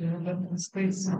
Develop space.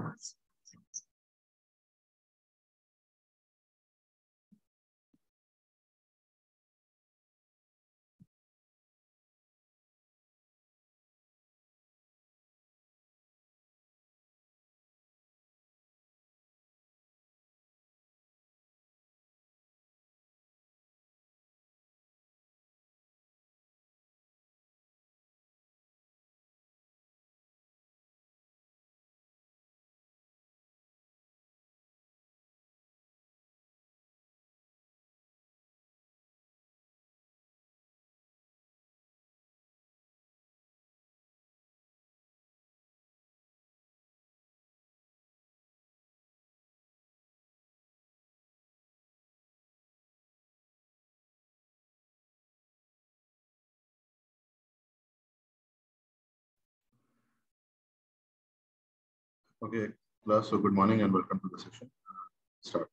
Okay, class. So good morning and welcome to the session. Start.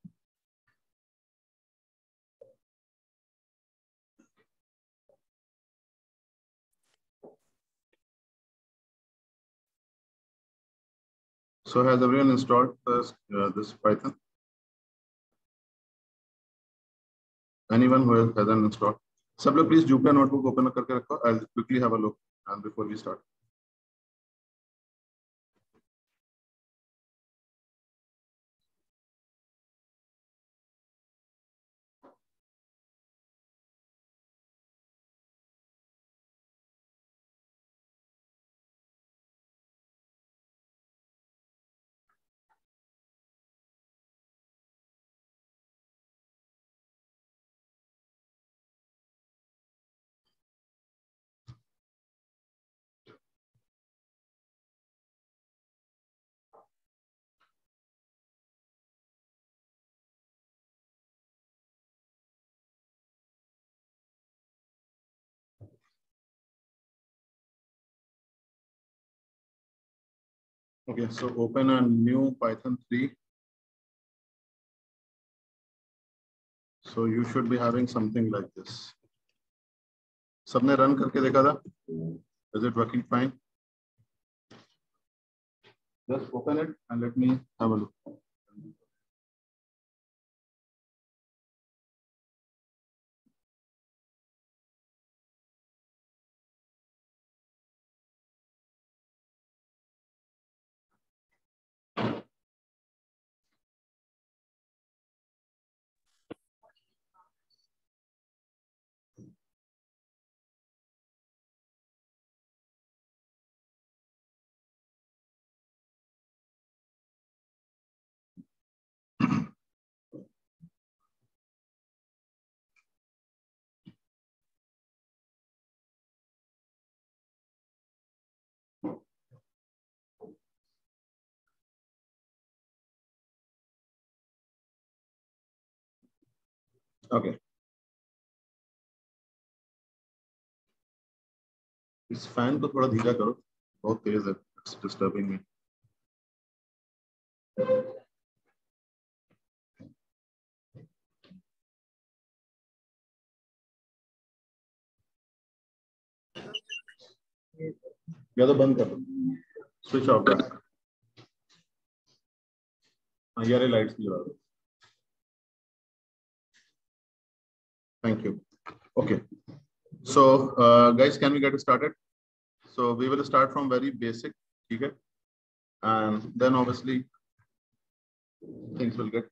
So has everyone installed this Python? Anyone who hasn't installed? सब लोग please Jupyter notebook open करके रखो. I'll quickly have a look and before we start. Okay, so open a new Python 3. So you should be having something like this. सबने run करके देखा था? Is it working fine? Just open it and let me have a look. Okay. इस fan को थोड़ा धीरा करो, बहुत तेज है, it's disturbing me. या तो बंद कर दो, स्विच ऑफ कर. हाँ यार लाइट्स जला दो. Thank you. Okay. So guys, can we get started? So we will start from very basic, okay? And then obviously things will get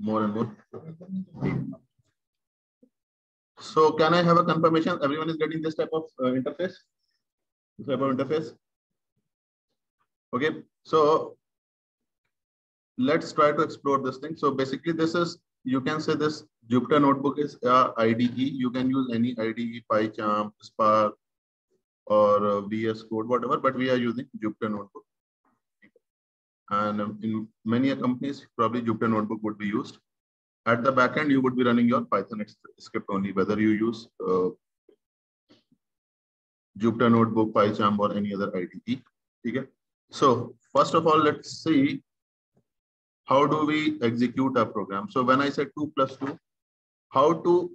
more and more. So can I have a confirmation? Everyone is getting this type of interface? This type of interface? Okay. So let's try to explore this thing. So basically this is, you can say this Jupyter Notebook is IDE. You can use any IDE, PyCharm, Spark, or VS Code, whatever, but we are using Jupyter Notebook. And in many companies, probably Jupyter Notebook would be used. At the backend, you would be running your Python script only, whether you use Jupyter Notebook, PyCharm, or any other IDE. Okay? So first of all, let's see how do we execute a program. So when I said 2 plus 2, how to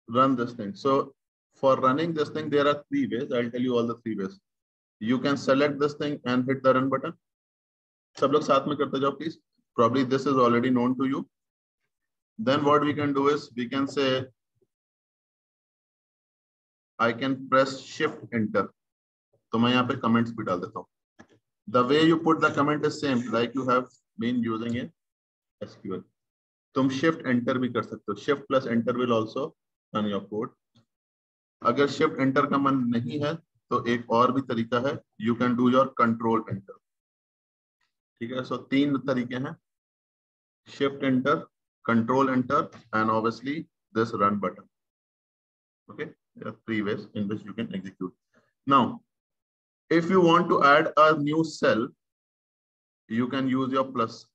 run this thing. So for running this thing, there are 3 ways. I'll tell you all the 3 ways. You can select this thing and hit the run button. सब लोग साथ में करते जाओ please. Probably this is already known to you. Then what we can do is we can say I can press shift enter. तो मैं यहाँ पे comments भी डाल देता हूँ. The way you put the comment is same like you have been using in SQL. तुम shift enter भी कर सकते हो. Shift plus enter will also run your code. अगर shift enter का मन नहीं है तो एक और भी तरीका है. You can do your control enter. ठीक है. So तीन तरीके हैं. Shift enter, control enter, and obviously this run button. Okay. There are three ways in which you can execute. Now, if you want to add a new cell, you can use your plus,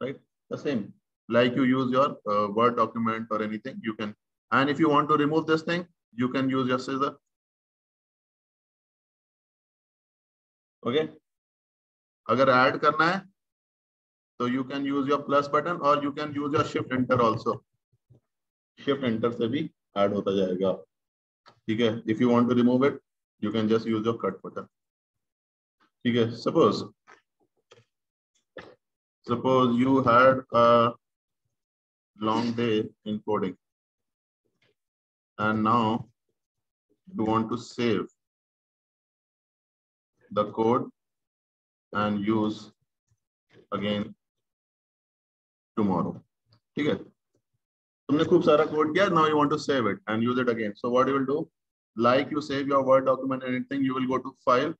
right? The same, like you use your Word document or anything, you can. And if you want to remove this thing, you can use your scissor. Okay. अगर add करना है, so you can use your plus button or you can use your shift enter also. Shift enter से भी add होता जाएगा. ठीक है. If you want to remove it, you can just use your cut button. ठीक है. Suppose you had a long day in coding and now you want to save the code and use again tomorrow. ठीक है. तुमने खूब सारा code किया. Now you want to save it and use it again. So what you will do, like you save your Word document and anything, you will go to file.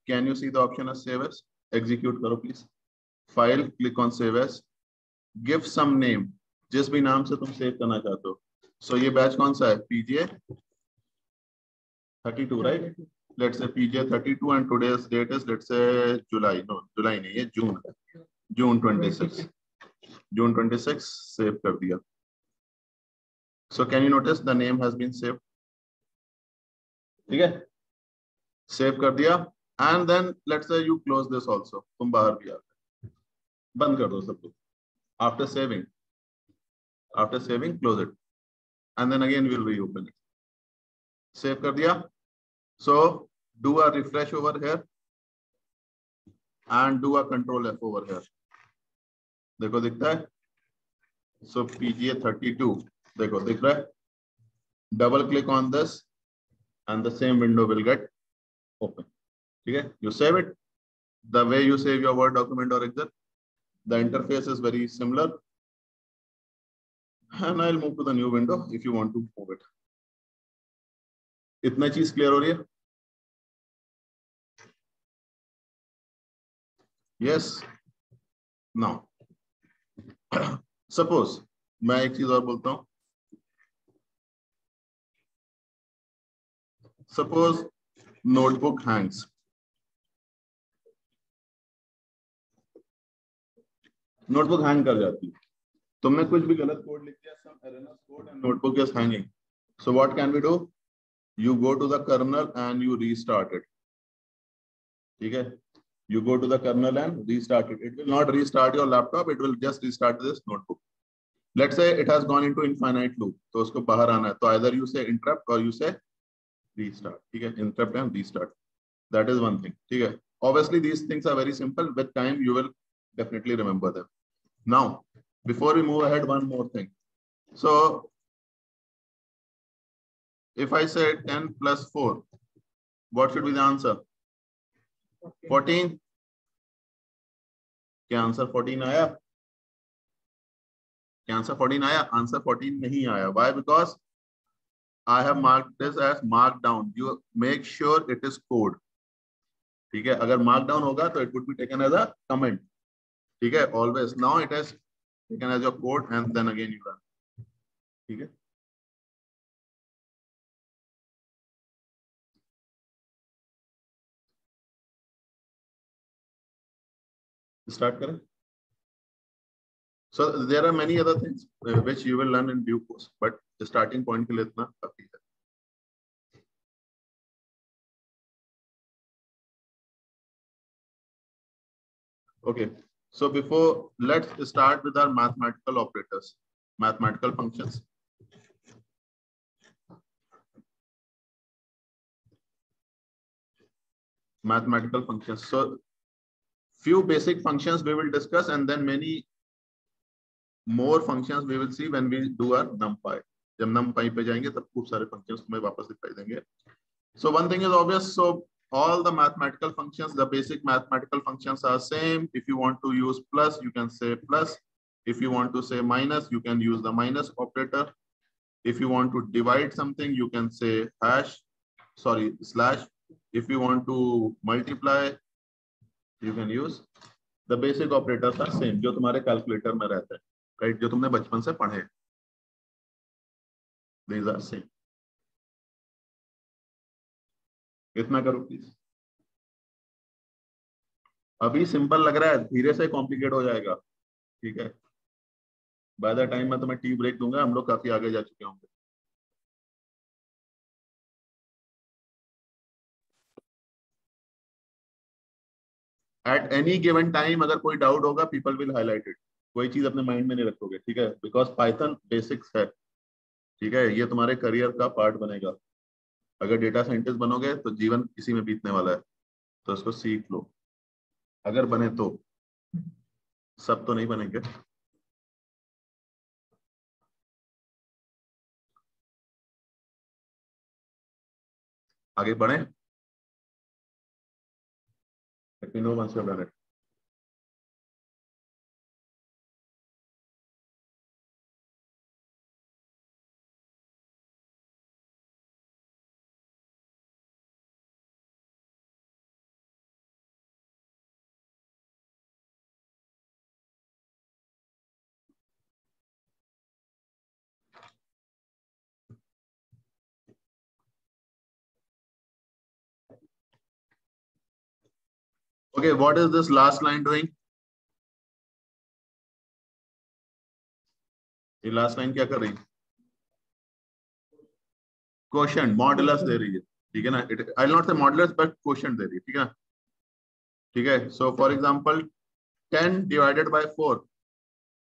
Can you see the option as save as? Execute करो please. File, click on save as. Give some name. जिस भी नाम से तुम save करना चाहते हो. So ये बैच कौन सा है? PGA 32, right? Let's say PGA 32 and today's date is, let's say July. No, July नहीं, ये June. June 26. June 26 save कर दिया. So can you notice the name has been saved? ठीक है. Save कर दिया. And then let's say you close this also. तुम बाहर भी आ गए. बंद कर दो सब कुछ. After saving, close it. And then again we'll reopen it. Save कर दिया. So do a refresh over here and do a control F over here. देखो दिखता है. So PGA 32. देखो दिख रहा है. Double click on this and the same window will get open. ठीक है. You save it. The way you save your Word document or Excel, the interface is very similar. And I'll move to the new window if you want to move it. इतना चीज clear हो रही है? Yes. Now, suppose मैं एक चीज और बोलता हूँ. Suppose notebook hangs. Notebook hang कर जाती है. तुमने कुछ भी गलत कोड लिख दिया, some erroneous code and notebook is hanging. So what can we do? You go to the kernel and you restart it. ठीक है. You go to the kernel and restart it. It will not restart your laptop. It will just restart this notebook. Let's say it has gone into infinite loop. तो उसको बाहर आना है. तो either you say interrupt or you say restart. ठीक है. Interrupt and restart. That is one thing. ठीक है. Obviously these things are very simple. With time you will definitely remember them. Now, before we move ahead, one more thing. So if I say 10 plus 4, what should be the answer? 14. क्या answer 14 आया? क्या answer 14 आया? Answer 14 नहीं आया. Why? Because I have marked this as markdown. You make sure it is code. ठीक है. अगर markdown होगा तो it would be taken as a comment. ठीक है. Always. Now it is taken as your code and then again you run. ठीक है. Start करें. So there are many other things which you will learn in due course, but the starting point के लिए इतना काफी है. Okay. So before, let's start with our mathematical operators, mathematical functions. mathematical functions. So few basic functions we will discuss, and then many more functions we will see when we do our numpy. जब numpy पे जाएंगे तब खूब सारे functions तुम्हें वापस दिखाई देंगे. So one thing is obvious. So all the mathematical functions, the basic mathematical functions are same. If you want to use plus, you can say plus. If you want to say minus, you can use the minus operator. If you want to divide something, you can say slash. If you want to multiply, you can use the basic operators are same जो तुम्हारे calculator में रहते हैं, right? जो तुमने बचपन से पढ़े. These are same. इतना करो प्लीज. अभी सिंपल लग रहा है, धीरे से कॉम्प्लिकेट हो जाएगा. ठीक है, बाय द टाइम मैं तुम्हें टी ब्रेक दूंगा, हम लोग काफी आगे जा चुके होंगे. एट एनी गिवन टाइम अगर कोई डाउट होगा, पीपल विल हाईलाइट इट. कोई चीज अपने माइंड में नहीं रखोगे, ठीक है? बिकॉज पाइथन बेसिक्स है, ठीक है? ये तुम्हारे करियर का पार्ट बनेगा. अगर डेटा साइंटिस्ट बनोगे तो जीवन इसी में बीतने वाला है, तो इसको सीख लो. अगर बने तो, सब तो नहीं बनेंगे. आगे बढ़े. Let me know once you have done it. Okay, what is this last line doing? ये लास्ट लाइन क्या कर रही है? क्वोशंट मॉडुलस दे रही है, ठीक है ना? आई विल नॉट से मॉडुलस बट क्वोशंट दे रही है, ठीक है ना? ठीक है. So for example 10 divided by 4,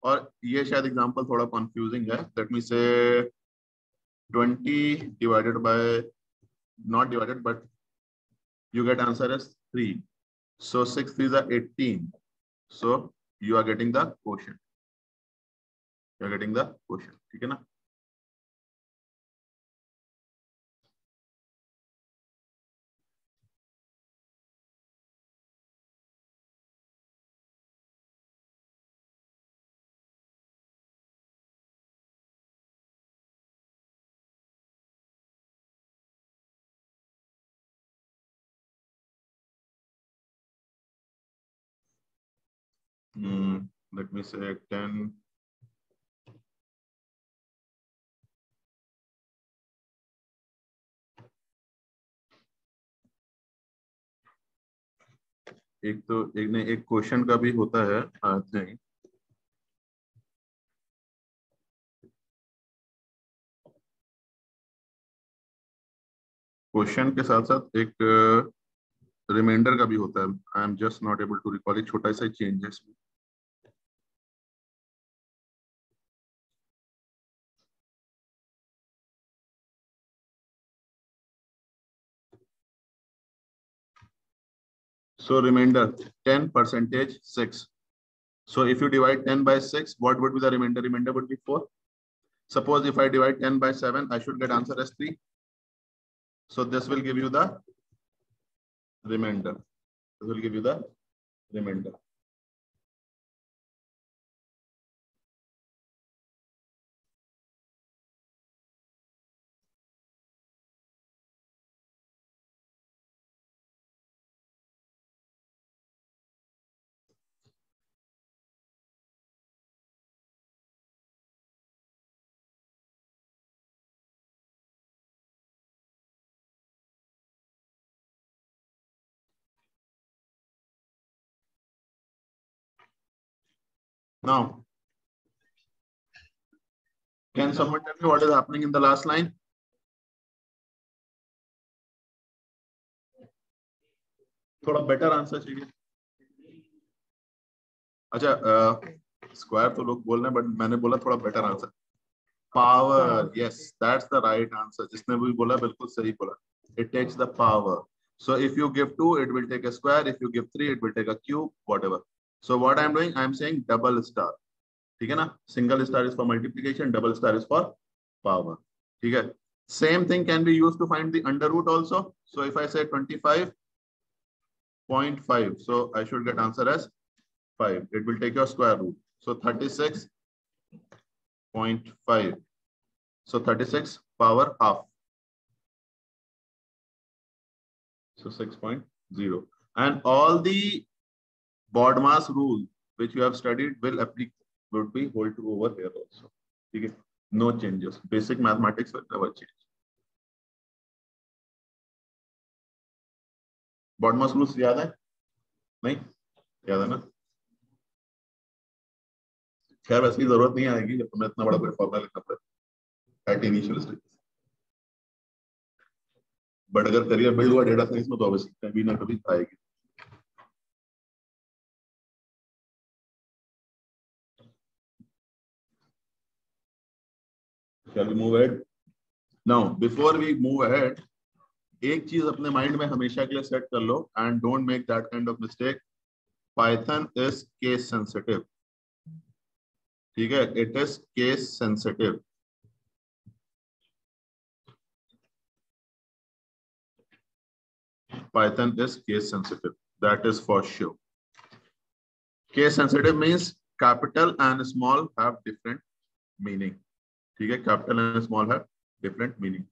और ये शायद एग्जांपल थोड़ा कंफ्यूजिंग है. लेट मी से 20 divided by, not divided but you get answer as 3. So 6 3s are 18. So you are getting the quotient. You are getting the quotient. ठीक है ना? Let me say 10. एक तो एक क्वेश्चन का भी होता है, आई थिंक. क्वेश्चन के साथ साथ एक रिमाइंडर का भी होता है. I am just not able to recall. एक छोटा सा changes. So remainder 10 percentage 6. So if you divide 10 by 6, what would be the remainder? Remainder would be 4. Suppose if I divide 10 by 7, I should get answer as 3. So this will give you the remainder. This will give you the remainder. Now, can someone tell me what is happening in the last line? थोड़ा better answer चाहिए. अच्छा, square तो लोग बोल रहे हैं, but मैंने बोला थोड़ा better answer. Power, yes, that's the right answer. जिसने भी बोला बिल्कुल सही बोला. It takes the power. So if you give 2, it will take a square. If you give 3, it will take a cube, whatever. So what I'm doing, I'm saying double star. ठीक है ना? Single star is for multiplication, double star is for power. ठीक है? Same thing can be used to find the under root also. So if I say 25.5, so I should get answer as 5. It will take your square root. So 36.5. So 36 power half. So 6.0. And all the BODMAS rule which you have studied would be hold true over here also. Okay? No changes. Basic mathematics will never change. BODMAS rules याद है? नहीं? याद है ना? खैर वैसे की जरूरत नहीं आएगी जब तुम्हें इतना बड़ा कोई फॉर्मूला लिखना पड़े एट इनिशियल स्टेज। बट अगर करियर बिल्ड हुआ डेटा साइंस में तो अवश्य कभी ना कभी आएगी। Shall we move ahead? Now, before we move ahead, एक चीज अपने माइंड में हमेशा के लिए सेट कर लो and don't make that kind of mistake. Python is case sensitive. ठीक है, it is case sensitive. Python is case sensitive. That is for sure. Case sensitive means capital and small have different meaning. ठीक है, capital and small have different meaning.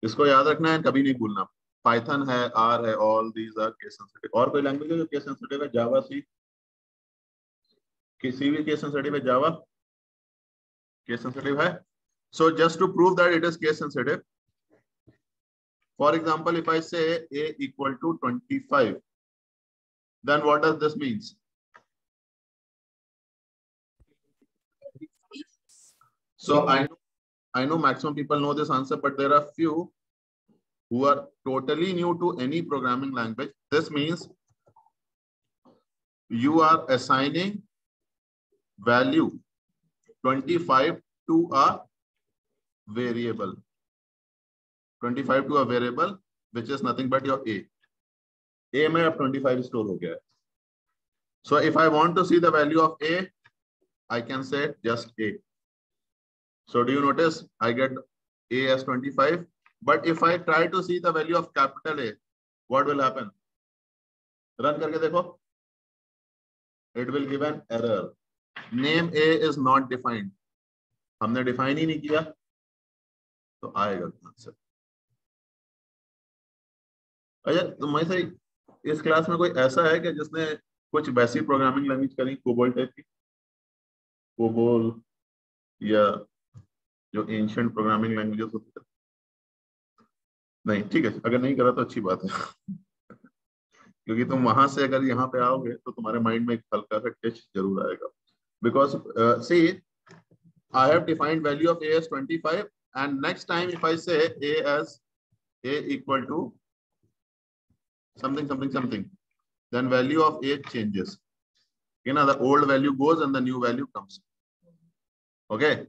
इसको याद रखना है, कभी नहीं भूलना। Python है, R है, all these are case sensitive. और कोई लैंग्वेज है जो case sensitive है? Java, C, किसी भी case sensitive है? Java case sensitive है? So just to prove that it is case sensitive, for example, if I say a equal to 25, then what does this means? So I know maximum people know this answer, but there are few who are totally new to any programming language. This means you are assigning value 25 to a variable. 25 to a variable, which is nothing but your a. A में अब 25 store हो गया है. So if I want to see the value of a, I can say just a. So do you notice I get a as 25? But if I try to see the value of capital A, what will happen? Run करके देखो. It will give an error. Name A is not defined. हमने define ही नहीं किया, तो आएगा answer. अच्छा, तो मैं से इस क्लास में कोई ऐसा है कि जिसने कुछ वैसी प्रोग्रामिंग लैंग्वेज करी, कोबोल टाइप की, कोबोल या जो एंशिएंट प्रोग्रामिंग लैंग्वेजेस होती है? नहीं, ठीक है, अगर नहीं करा तो अच्छी बात है क्योंकि तुम वहां से अगर यहाँ पे आओगे तो तुम्हारे माइंड में एक हल्का सा टच जरूर आएगा. Because see, I have defined value of a as 25 and next time if I say a as a equal to something something something, then value of a changes. You know, the old value goes and the new value comes. Okay,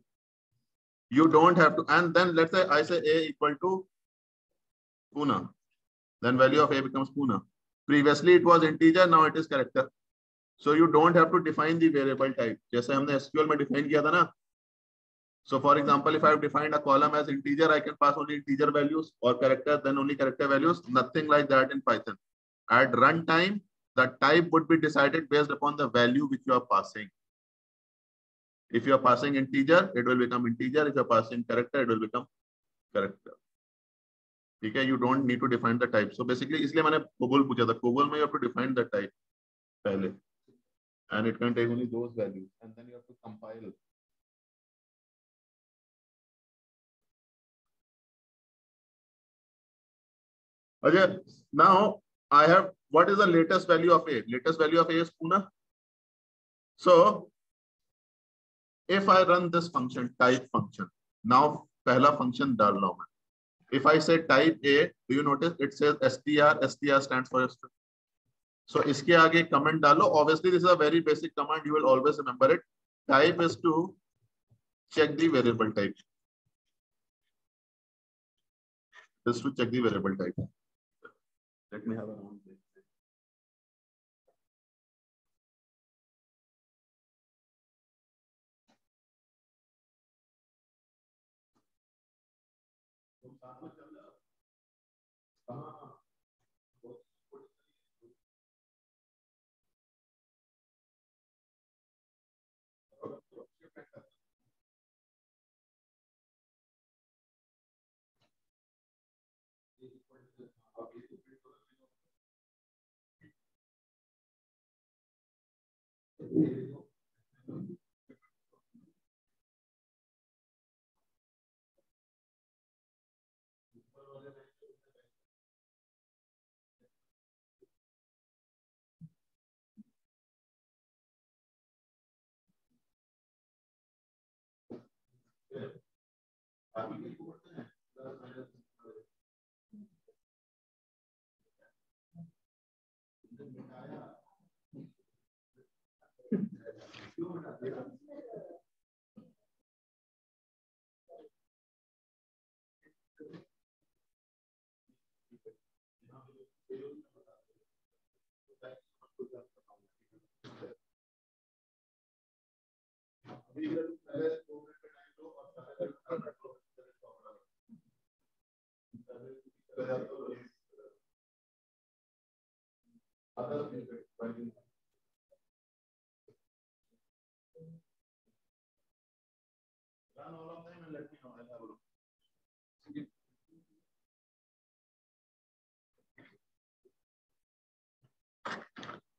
you don't have to. And then let's say I say a equal to Pune, then value of a becomes Pune. Previously it was integer, now it is character. So you don't have to define the variable type. जैसे हमने SQL में define किया था ना. So for example, if I have defined a column as integer, I can pass only integer values, or character, then only character values. Nothing like that in Python. At runtime, the type would be decided based upon the value which you are passing. If you are passing integer, it will become integer. If you are passing character, it will become character. Okay, you don't need to define the type. So basically, इसलिए मैंने COBOL पूछा था. COBOL में you have to define the type पहले, and it can take only those values, and then you have to compile. Okay, now I have, what is the latest value of a? Latest value of a is Pune. So if I run this function, type function, now पहला function डाल रहा हूं मैं. If I say type A, do you notice it says str? Str stands for string. So इसके आगे comment डालो. Obviously this is a very basic command, you will always remember it. Type is to check the variable type. just to check the variable type. Let me have a round.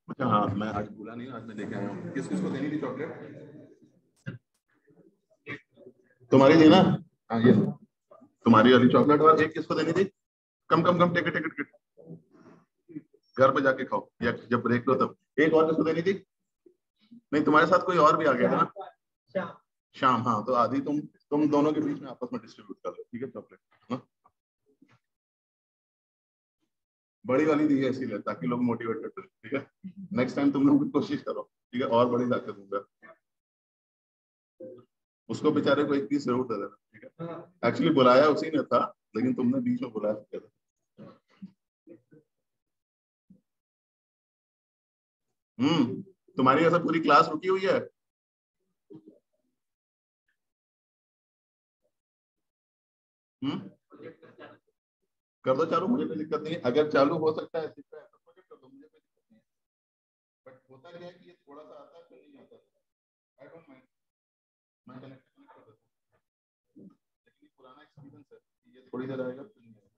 अच्छा हाँ, मैं आज भूला नहीं, आज मैं लेके आया हूँ। किस किस को देनी थी चॉकलेट? तुम्हारी थी ना? हाँ ये तुम्हारी वाली चॉकलेट। और एक किसको देनी थी? कम कम कम, टिकट टिकट टिकट, घर पे जाके खाओ या जब ब्रेक लो तब। एक और किसको देनी थी? नहीं, तुम्हारे साथ कोई और भी आ गया था ना? शाम। हाँ, तो आधी तुम दोनों के बीच में आपस में डिस्ट्रीब्यूट कर लो, ठीक है चॉकलेट। बड़ी वाली दी है इसीलिए, ताकि लोग मोटिवेटेड रहे, ठीक है। नेक्स्ट टाइम तुम लोग भी कोशिश करो, ठीक है, और बड़ी लाके दूंगा। उसको बेचारे को एक पीस जरूर दे देना, ठीक है। एक्चुअली बुलाया उसी ने था, लेकिन तुमने बीच में बुला दिया था। तुम्हारी ऐसा पूरी क्लास रुकी हुई है? कर दो चालू, मुझे कोई दिक्कत नहीं है। अगर चालू हो सकता है तो प्रोजेक्ट कर दो, मुझे कोई दिक्कत नहीं है। बट होता क्या है कि ये थोड़ा सा आता है फिर नहीं आता। आई डोंट माइंड, मैं कनेक्ट कर देता हूँ, लेकिन पुराना एक्सपीरियंस है, ये थोड़ी देर आएगा फिर नहीं आएगा।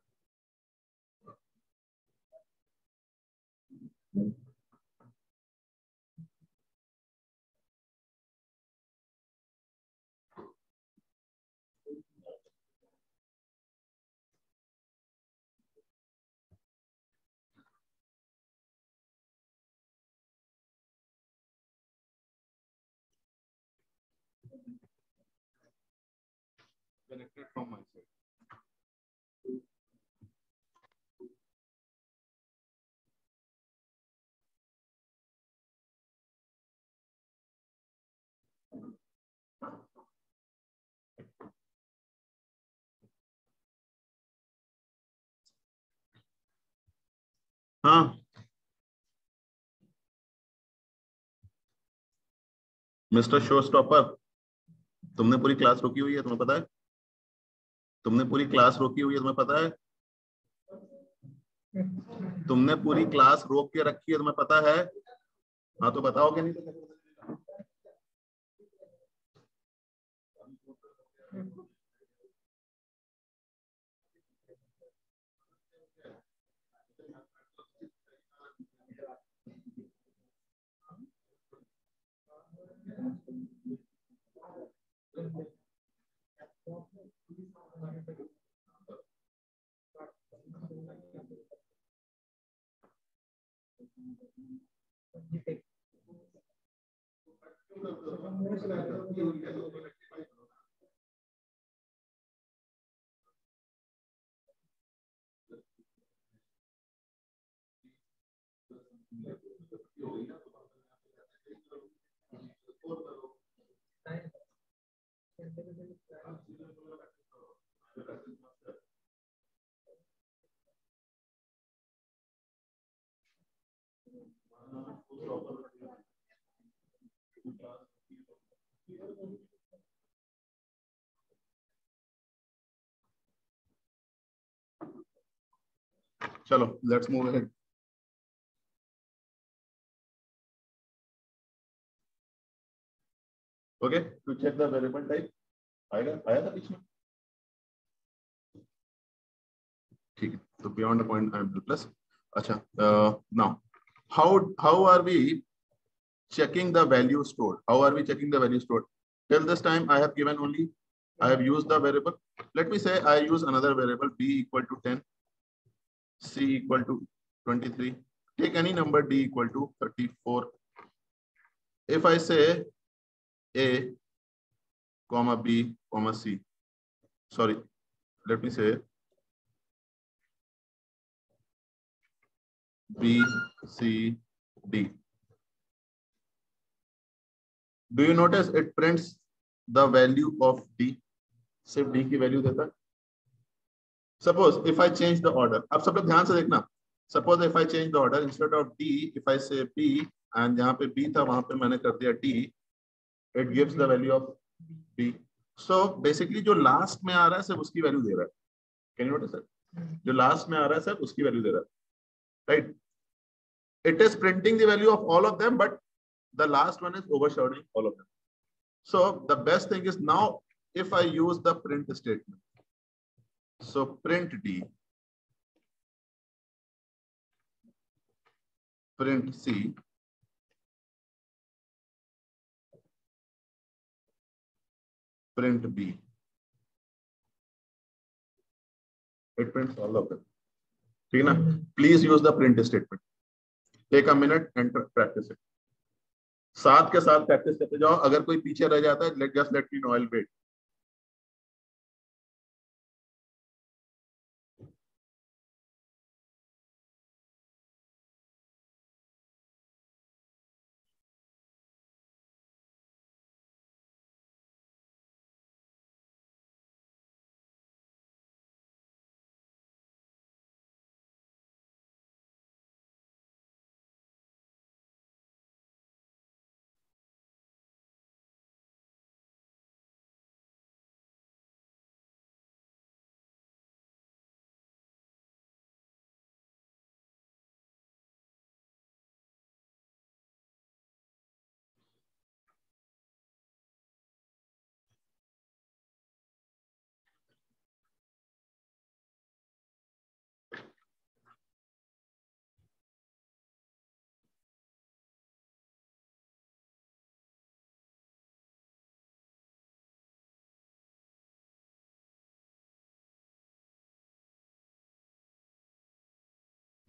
Connected from my side. हाँ मिस्टर शो स्टॉपर, तुमने पूरी क्लास रोकी हुई है, तुम्हें पता है? तुमने पूरी क्लास रोकी हुई है, तुम्हें पता है? तुमने पूरी क्लास रोक के रखी है, तुम्हें पता है? हाँ तो बताओ क्या, नहीं तो चलो let's move ahead. Okay, to check the variable type. आया था बीच में. ठीक है, तो beyond the point I am plus. अच्छा, now how are we checking the value stored? How are we checking the value stored? Till this time I have given only, I have used the variable. Let me say I use another variable b equal to 10, c equal to 23. Take any number d equal to 34. If I say a comma b comma c, sorry, let me say b c d. Do you notice it prints the value of d? सिर्फ d की value देता है. Suppose if I change the order, अब सब लोग ध्यान से देखना. Suppose if I change the order, instead of d, if I say b and जहाँ पे b था वहां पे मैंने कर दिया d, it gives the value of b. So basically जो लास्ट में आ रहा है सिर्फ उसकी वैल्यू दे रहा है. Can you notice that? जो लास्ट में आ रहा है सिर्फ उसकी वैल्यू दे रहा है. Right? It is printing the value of all of them, but the last one is overshadowing all of them. So the best thing is now if I use the print statement. So print d, print c, print b. It prints all of them. ठीक है ना? Please use the print statement. Take a minute and practice it. साथ के साथ practice करते जाओ. अगर कोई पीछे रह जाता है, just let me know. I'll wait.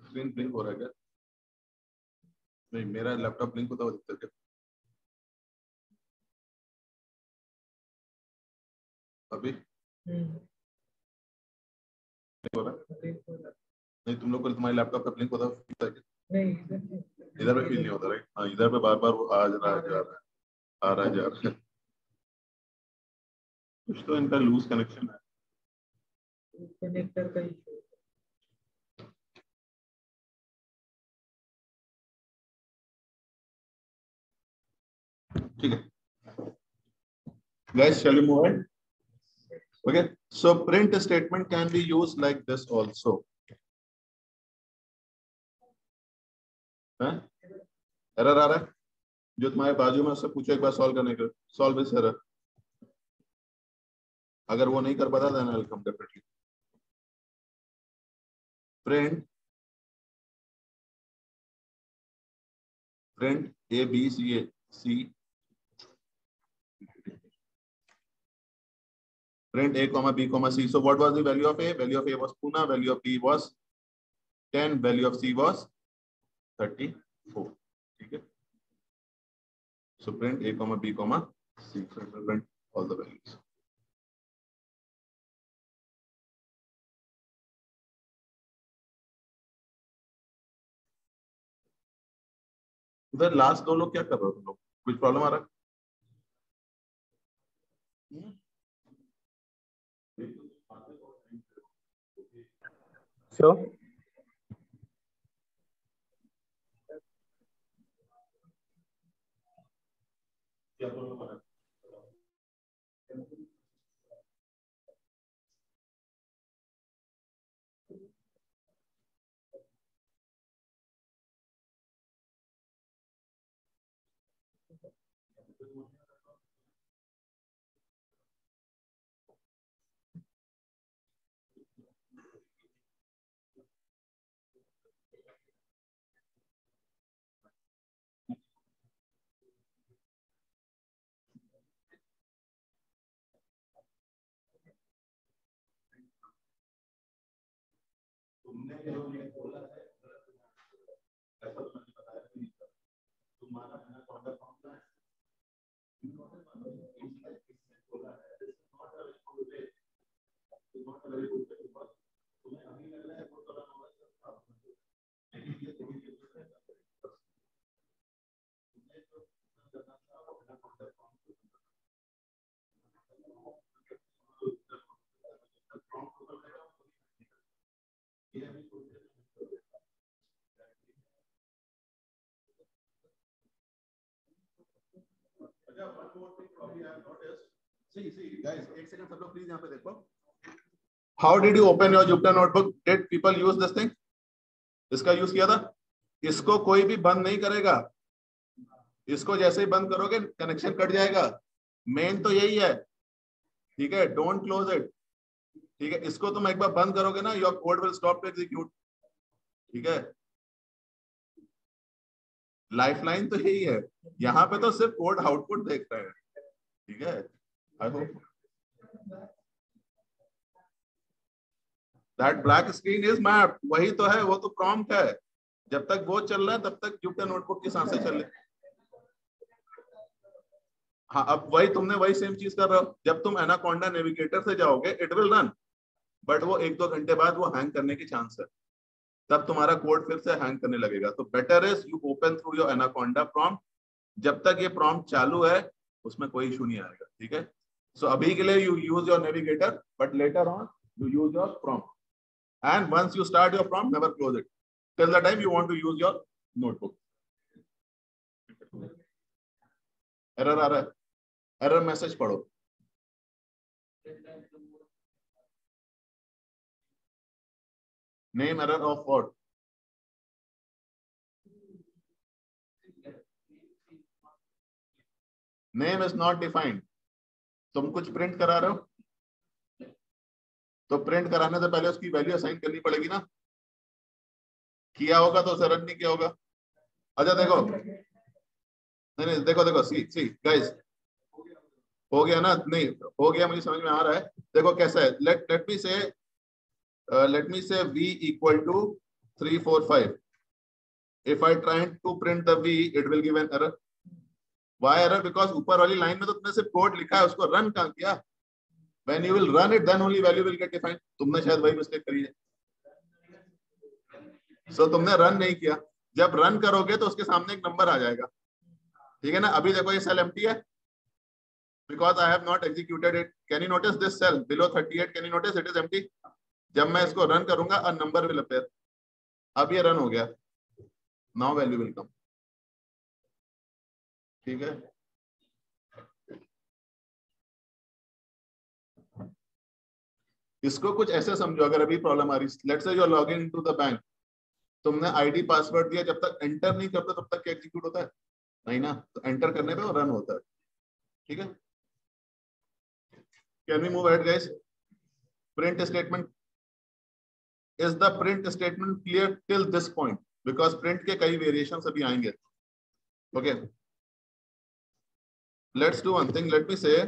Screen blink हो रहा है क्या? नहीं, मेरा लैपटॉप ब्लिंक होता हुआ दिखता है क्या? अभी नहीं हो रहा. नहीं, तुम लोग को तुम्हारे लैपटॉप का ब्लिंक होता हुआ दिखता है क्या? नहीं, इधर पे फील नहीं होता. राइट? हाँ, इधर पे बार बार वो आ रहा है, जा रहा है, आ रहा है, जा रहा है. कुछ तो इनका लूज कनेक्शन है. कनेक्टर का इशू. ठीक है. Guys, shall we move on? Okay. So print statement can be used like this also. Error आ रहा है? जो तुम्हारे बाजू में उससे पूछो एक बार सॉल्व करने का. Solve this error. अगर वो नहीं कर पाता then I'll come definitely. Print A B C. Print A comma B comma C. So what was the value of A? Value of A was Pune. Value of B was 10. Value of C was 34. Okay. So print A comma B comma C. So it will print all the values. उधर last दो लोग क्या कर रहे हो तुम लोग? कुछ प्रॉब्लम आ रहा है? So How did you open your Jupyter notebook? Did people use this thing? इसका यूज किया था? इसको कोई भी बंद नहीं करेगा, इसको जैसे ही बंद करोगे कनेक्शन कट जाएगा। मेन तो यही है, ठीक है, डोंट क्लोज इट, ठीक है। इसको तुम एक बार बंद करोगे ना, your code will stop to execute, ठीक है। लाइफलाइन तो यही है, यहाँ पे तो सिर्फ कोड आउटपुट देख रहे हैं, ठीक है। I hope that black screen is map, वही तो है, वो तो प्रॉम्प्ट है। जब तक वो चल रहा है तब तक जुपिटर नोटबुक की सांसें चल रही। हाँ, अब वही तुमने वही सेम चीज कर रहे हो। जब तुम एनाकोंडा नेविगेटर से जाओगे इट विल रन, बट वो 1-2 घंटे बाद वो हैंग करने की चांस है, तब तुम्हारा कोड फिर से हैंग करने लगेगा। तो better is you open through your anaconda prompt. जब तक ये प्रॉम्प्ट चालू है उसमें कोई इशू नहीं आएगा, ठीक है। सो अभी के लिए you use your navigator, but later on you use your prompt, and once you start your prompt, never close it till the time you want to use your notebook. Error आ रहा है, error message पढ़ो। Name error of what? Name is not defined. तुम कुछ print करा रहे हो तो print कराने से पहले उसकी वैल्यू असाइन करनी पड़ेगी ना। किया होगा तो उसे रन नहीं किया होगा। अच्छा देखो, नहीं देखो देखो, सी गाइस, हो गया ना? नहीं हो गया, मुझे समझ में आ रहा है। देखो कैसा है, let me say v equal to 3 4 5. If I try to print the v, it will give an error. Why error? Because ऊपर वाली लाइन में तो तुमने सिर्फ कोड लिखा है, उसको रन कहाँ किया? When you will run it, then only value will get defined. तुमने शायद वही मिस्टेक करी है। So तुमने रन नहीं किया, जब रन करोगे तो उसके सामने एक नंबर आ जाएगा, ठीक है ना। अभी देखो ये सेल एम्प्टी है because I have not executed it. Can you notice this cell below 38? Can you notice it is empty? जब मैं इसको रन करूंगा a number will appear. अब ये रन हो गया, now value will come, ठीक है। इसको कुछ ऐसे समझो, अगर अभी प्रॉब्लम आ रही है, let's say you are logging into the bank, तुमने आईडी पासवर्ड दिया, जब तक एंटर नहीं करते तब तक क्या एग्जीक्यूट होता है? नहीं ना, तो एंटर करने पे वो रन होता है, ठीक है। Can we move ahead guys? Print statement, is the print statement clear till this point? Because print के कई वेरिएशंस अभी आएंगे, okay. Let's do one thing, let me say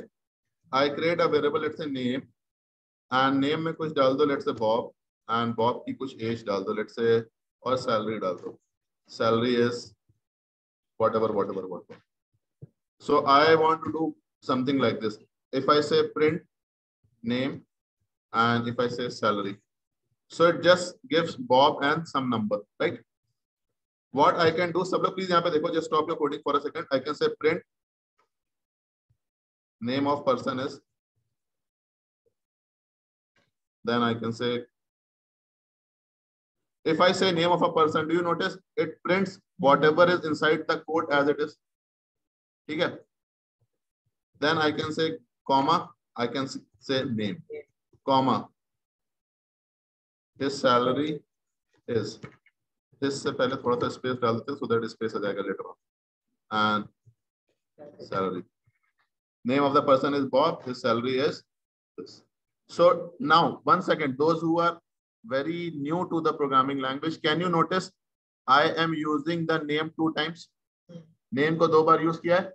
I create a variable, let's say name, and name में कुछ डाल दो, let's say Bob, and Bob की कुछ एज डाल दो, लेट्स से, और सैलरी डाल दो, salary is whatever. So I want to do something like this. If I say print name and if I say salary, so it just gives Bob and some number, right? What I can do, सब लोग please यहाँ पे देखो, just stop your coding for a second. I can say print name of person is, then I can say, if I say name of a person, do you notice it prints whatever is inside the code as it is, ठीक है। Then I can say comma, I can say name, comma, his salary is, इससे पहले थोड़ा सा space डाल देते हैं so that space आ जाएगा later on, and salary, name of the person is Bob, his salary is this. So now one second, those who are very new to the programming language, can you notice I am using the name 2 times? Name को 2 बार use किया है।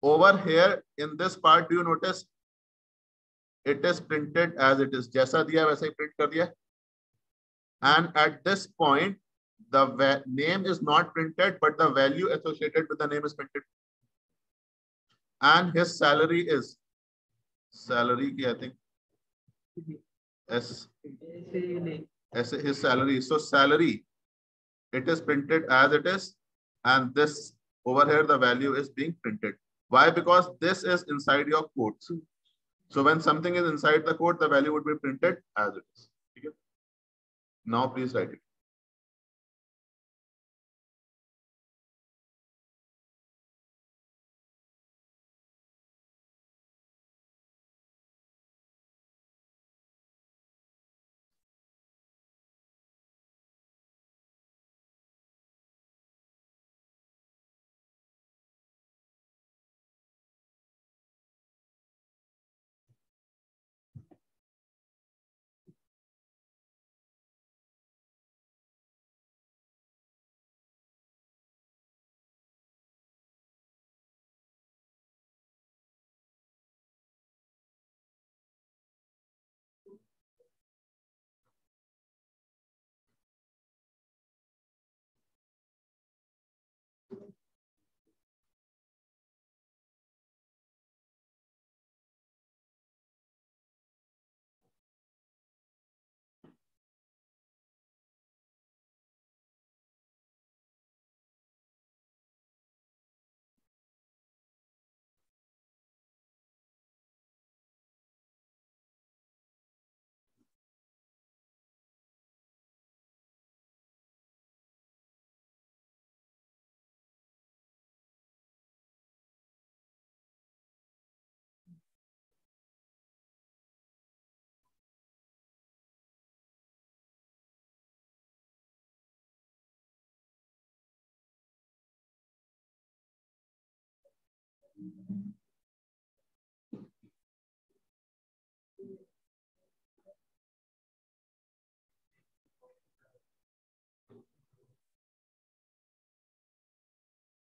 Over here in this part, do you notice it is printed as it is, जैसा दिया वैसे ही print कर दिया, And at this point, the name is not printed, but the value associated with the name is printed. And his salary is salary, I think. S. His salary. So salary, it is printed as it is, and this over here the value is being printed. Why? Because this is inside your quotes. So when something is inside the quote, the value would be printed as it is. Okay? Now please write it.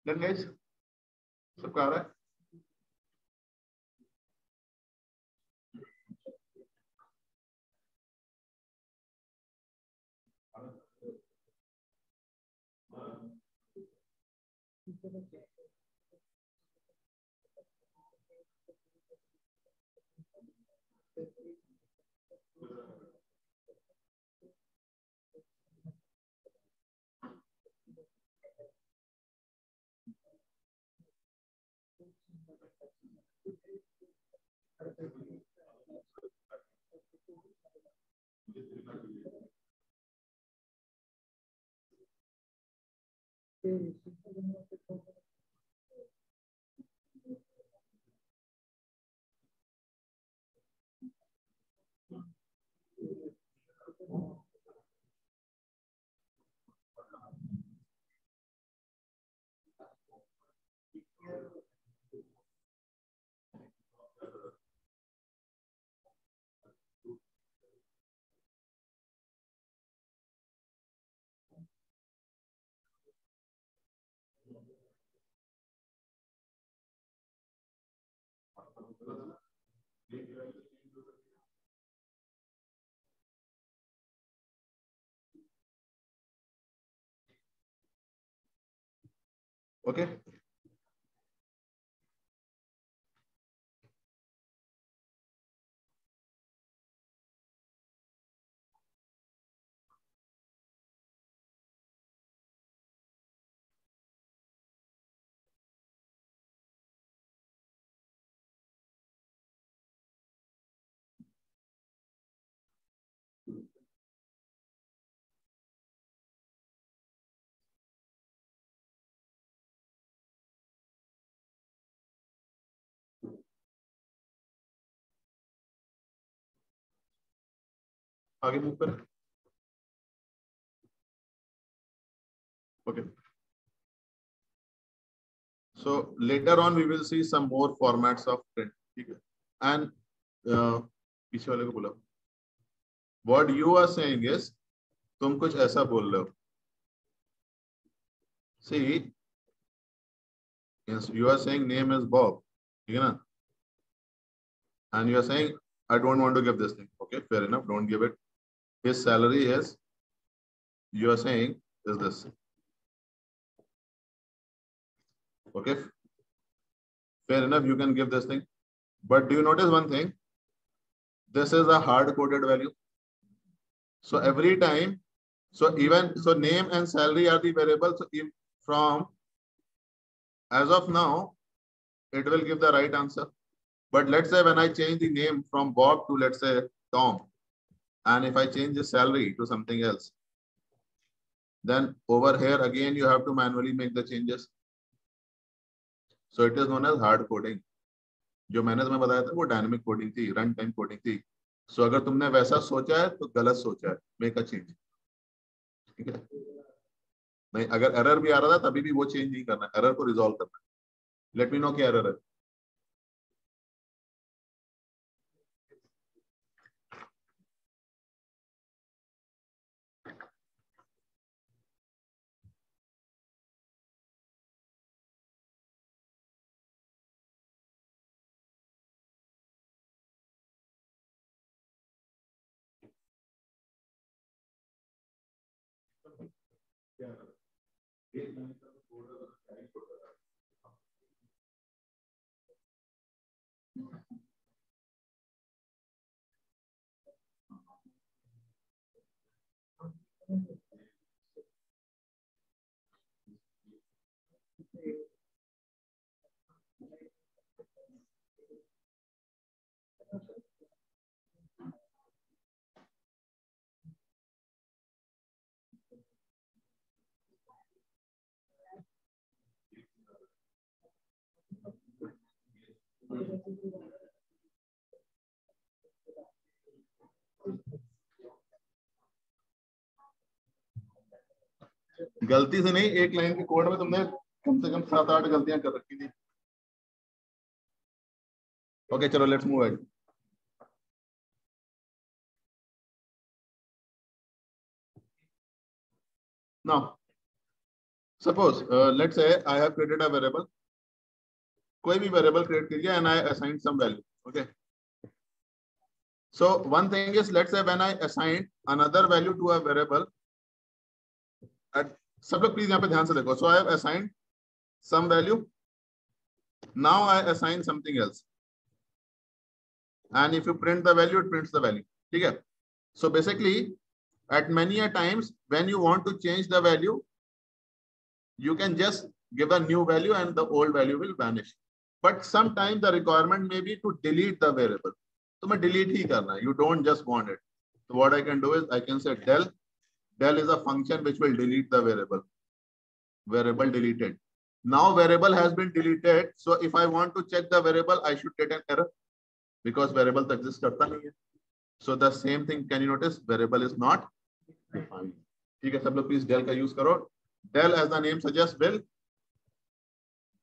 Then guys, सबका आ रहा है? Okay. आगे move करें. Okay. So later on, we will see some more formats of print. And पीछे वाले को बोला. What you are saying is, तुम कुछ ऐसा बोल रहे हो. See, yes, you are saying name is Bob, ठीक है ना? And you are saying I don't want to give this thing. Okay, fair enough. Don't give it. His salary is you are saying is this. Okay, fair enough, you can give this thing, but do you notice one thing? This is a hard coded value. So every time, so name and salary are the variables. So if from as of now, it will give the right answer. But let's say when I change the name from Bob to, let's say, Tom, and if I change the salary to something else, then over here again you have to manually make the changes. So it is known as hard coding. जो मैंने तुम्हें बताया था वो dynamic coding थी, run time coding थी. सो अगर तुमने वैसा सोचा है तो गलत सोचा है, मेक अ चेंज. ठीक है, नहीं अगर एरर भी आ रहा था तभी भी वो चेंज नहीं करना, एरर को रिजॉल्व करना. लेट मी नो क्या एरर है. गलती से नहीं, एक लाइन के कोड में तुमने कम से कम 7-8 गलतियां कर रखी थी. ओके चलो let's move ahead. Now, suppose let's say I have created a variable. कोई भी variable create कीजिए and I assigned some value. Okay. So one thing is, let's say when I assign another value to a variable, सब लोग please यहाँ पे ध्यान से देखो. So I have assigned some value. Now I assign something else. And if you print the value, it prints the value. ठीक है. So basically, at many a times when you want to change the value, you can just give a new value and the old value will vanish. But sometimes the requirement may be to delete the variable. तो मैं delete ही करना है. You don't just want it. So what I can do is I can say del. Del is a function which will delete the variable. Variable deleted. Now variable has been deleted. So if I want to check the variable, I should get an error because variable तो exist करता नहीं है. So the same thing, can you notice? Variable is not defined. ठीक है, सब लोग please del का use करो. Del, as the name suggests, will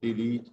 delete.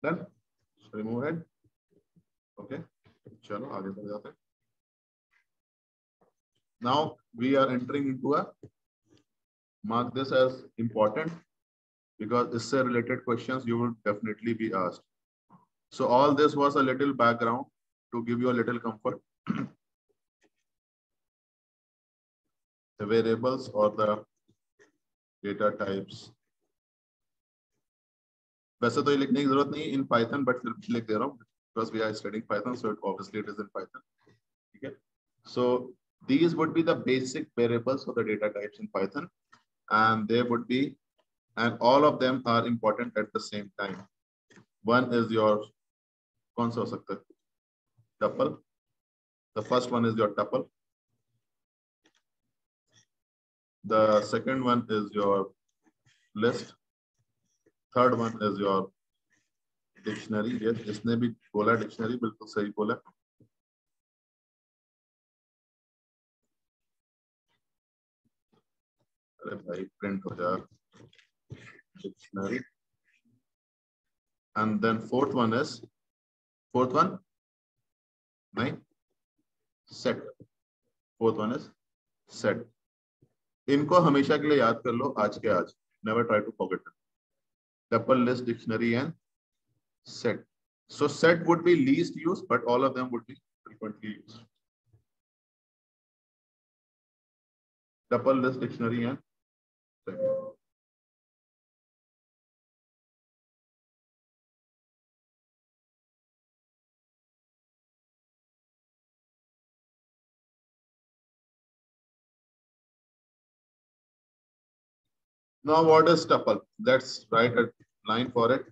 Done. Remove it. Okay. चलो आगे बढ़ जाते हैं. Now we are entering into a, mark this as important because इससे related questions you will definitely be asked. So all this was a little background to give you a little comfort. The variables or the data types. वैसे तो ये लिखने की जरूरत नहीं in Python, but फिर भी लिख दे रहा हूँ because we are studying Python, so obviously it is in Python. ठीक है. So these would be the basic variables for the data types in Python, and they would be, and all of them are important at the same time. One is your, कौन सा हो सकता है? Tuple, The first one is your tuple. The second one is your list. Third one is your dictionary. Yes, इसने भी बोला dictionary, बिल्कुल सही बोला. अरे भाई print हो जा. Dictionary. And then fourth one, नहीं, set. Fourth one is set. इनको हमेशा के लिए याद कर लो आज के आज. Never try to forget them. Tuple, list, dictionary, and set. So set would be least used, but all of them would be frequently used. Tuple, list, dictionary, and set. Now, what is tuple? Let's write a line for it.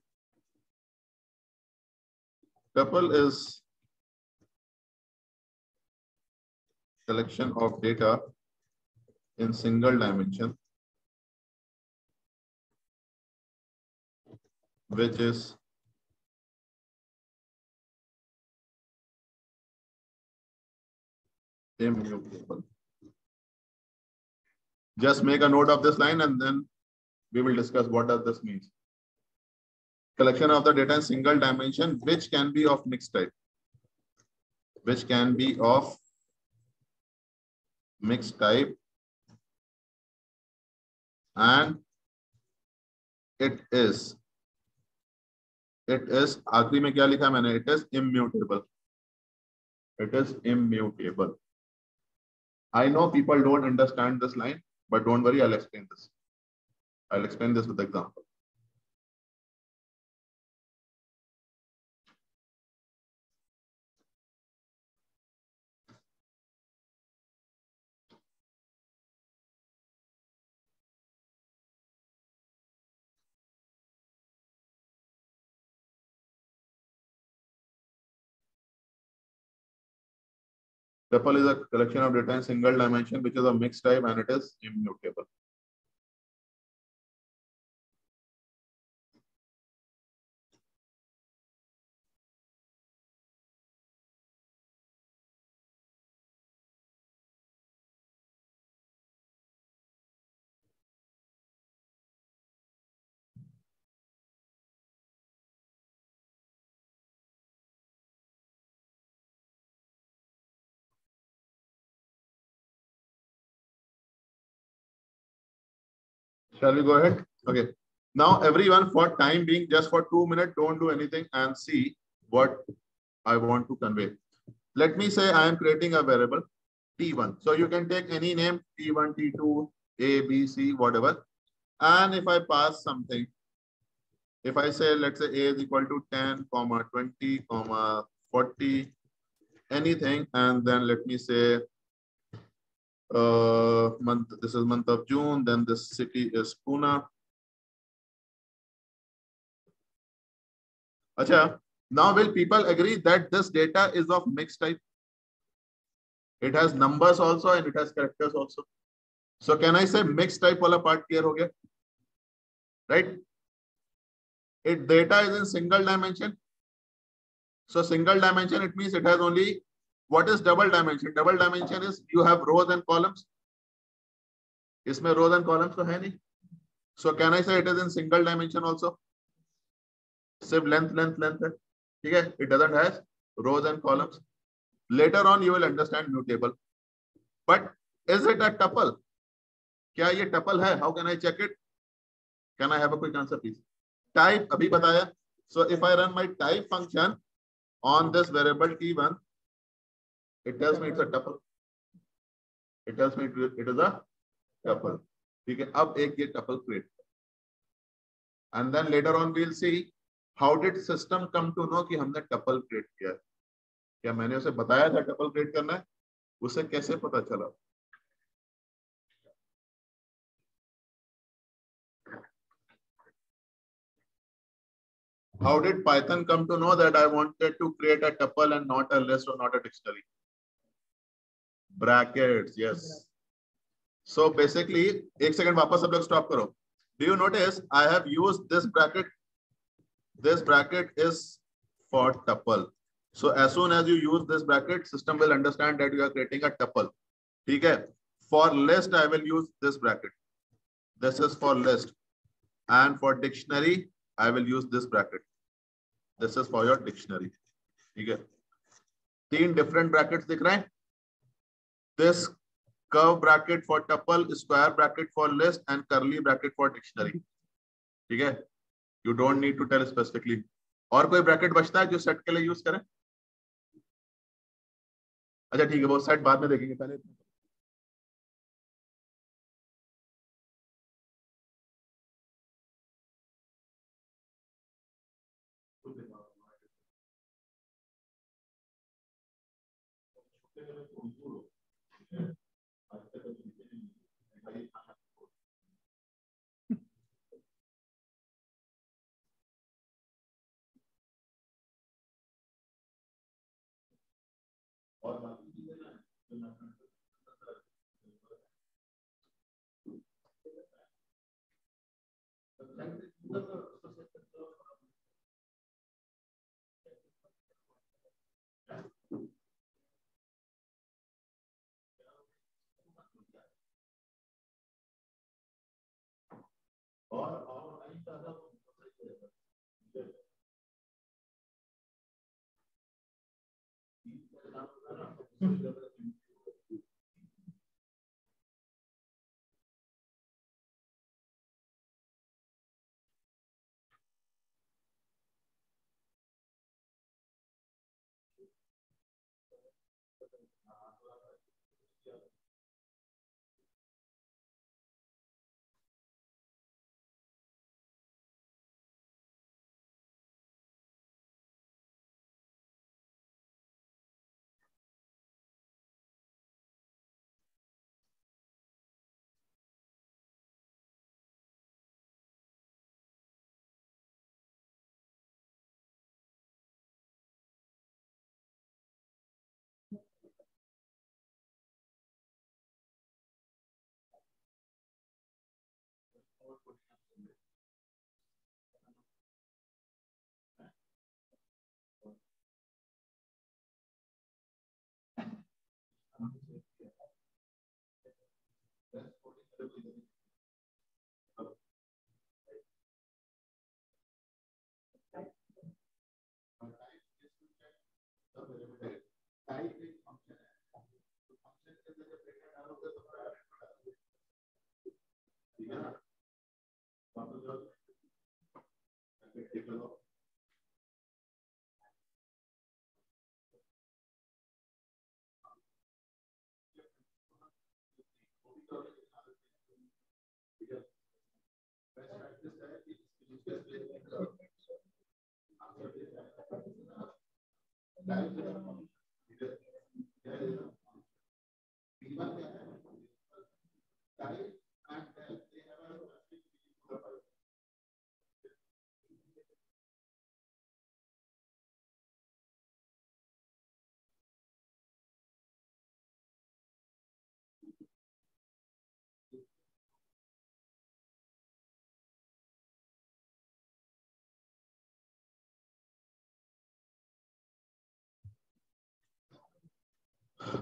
Tuple is collection of data in single dimension, which is immutable. Just make a note of this line and then we will discuss what does this mean. Collection of the data in single dimension, which can be of mixed type. Which can be of mixed type, and it is आखिरी में क्या लिखा मैंने? It is immutable. It is immutable. I know people don't understand this line, but don't worry, I'll explain this. I'll explain this with example. Tuple is a collection of data in single dimension, which is a mixed type, and it is immutable. Shall we go ahead? Okay. Now, everyone, for time being, just for 2 minutes, don't do anything and see what I want to convey. Let me say I am creating a variable T1. So you can take any name, T1, T2, A, B, C, whatever. And if I pass something, if I say, let's say A is equal to 10, 20, 40, anything, and then let me say, month, this is month of June, then this city is Pune. Acha, now will people agree that this data is of mixed type? It has numbers also and it has characters also. So can I say mixed type wala part clear ho gaya? Right? It data is in single dimension. So single dimension, it means it has only, what is double dimension? Double dimension is you have rows and columns. Isme rows and columns to hai nahi. So can I say it is in single dimension also? Same length. Okay? It doesn't have rows and columns. Later on, you will understand mutable. But is it a tuple? Kya ye tuple hai? How can I check it? Can I have a quick answer, please? Type, abhi bataya. So if I run my type function on this variable T1, it tells me it's a tuple. It tells me it is a tuple. Okay, ab ek ye tuple create. And then later on we'll see how did system come to know कि हमने tuple create किया है. क्या मैंने उसे बताया था tuple create करना है? उसे कैसे पता चला? How did Python come to know that I wanted to create a tuple and not a list or not a dictionary? Brackets, yes. So basically, एक second वापस सब लोग stop करो. Do you notice I have used this bracket? This bracket is for tuple. So as soon as you use this bracket, system will understand that you are creating a tuple. ठीक है? For list, I will use this bracket. This is for list. And for dictionary, I will use this bracket. This is for your dictionary. ठीक है? 3 different brackets दिख रहे हैं? This curve bracket for tuple, square bracket for list, and curly bracket for dictionary. ठीक है? You don't need to tell specifically. और कोई bracket बचता है जो सेट के लिए यूज करें? अच्छा ठीक है, वो सेट बाद में देखेंगे पहले.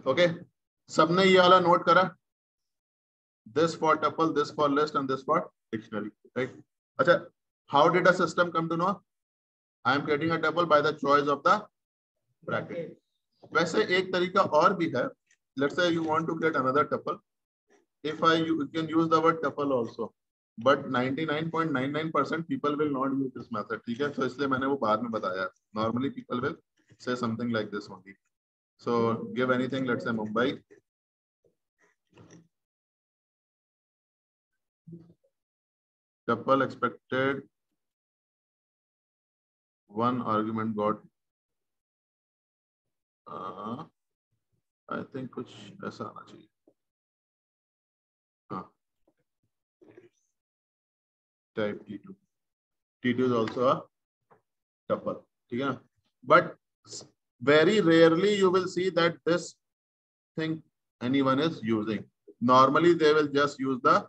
ओके, सबने ये वाला नोट करा? This for tuple, this for list, and this for dictionary, right? अच्छा, how did the system come to know? I am creating a tuple by the choice of the bracket. वैसे एक तरीका और भी है. Let's say you want to create another tuple. If you can use the word tuple also, but 99.99% people will not use this method. ठीक है, तो इसलिए मैंने वो बाद में बताया. Normally people will say something like this only. So give anything, let's say Mumbai. Tuple expected one argument got. I think कुछ ऐसा आना चाहिए. हाँ. Type T2. T2 is also a tuple. ठीक है ना? But very rarely you will see that this thing anyone is using. Normally they will just use the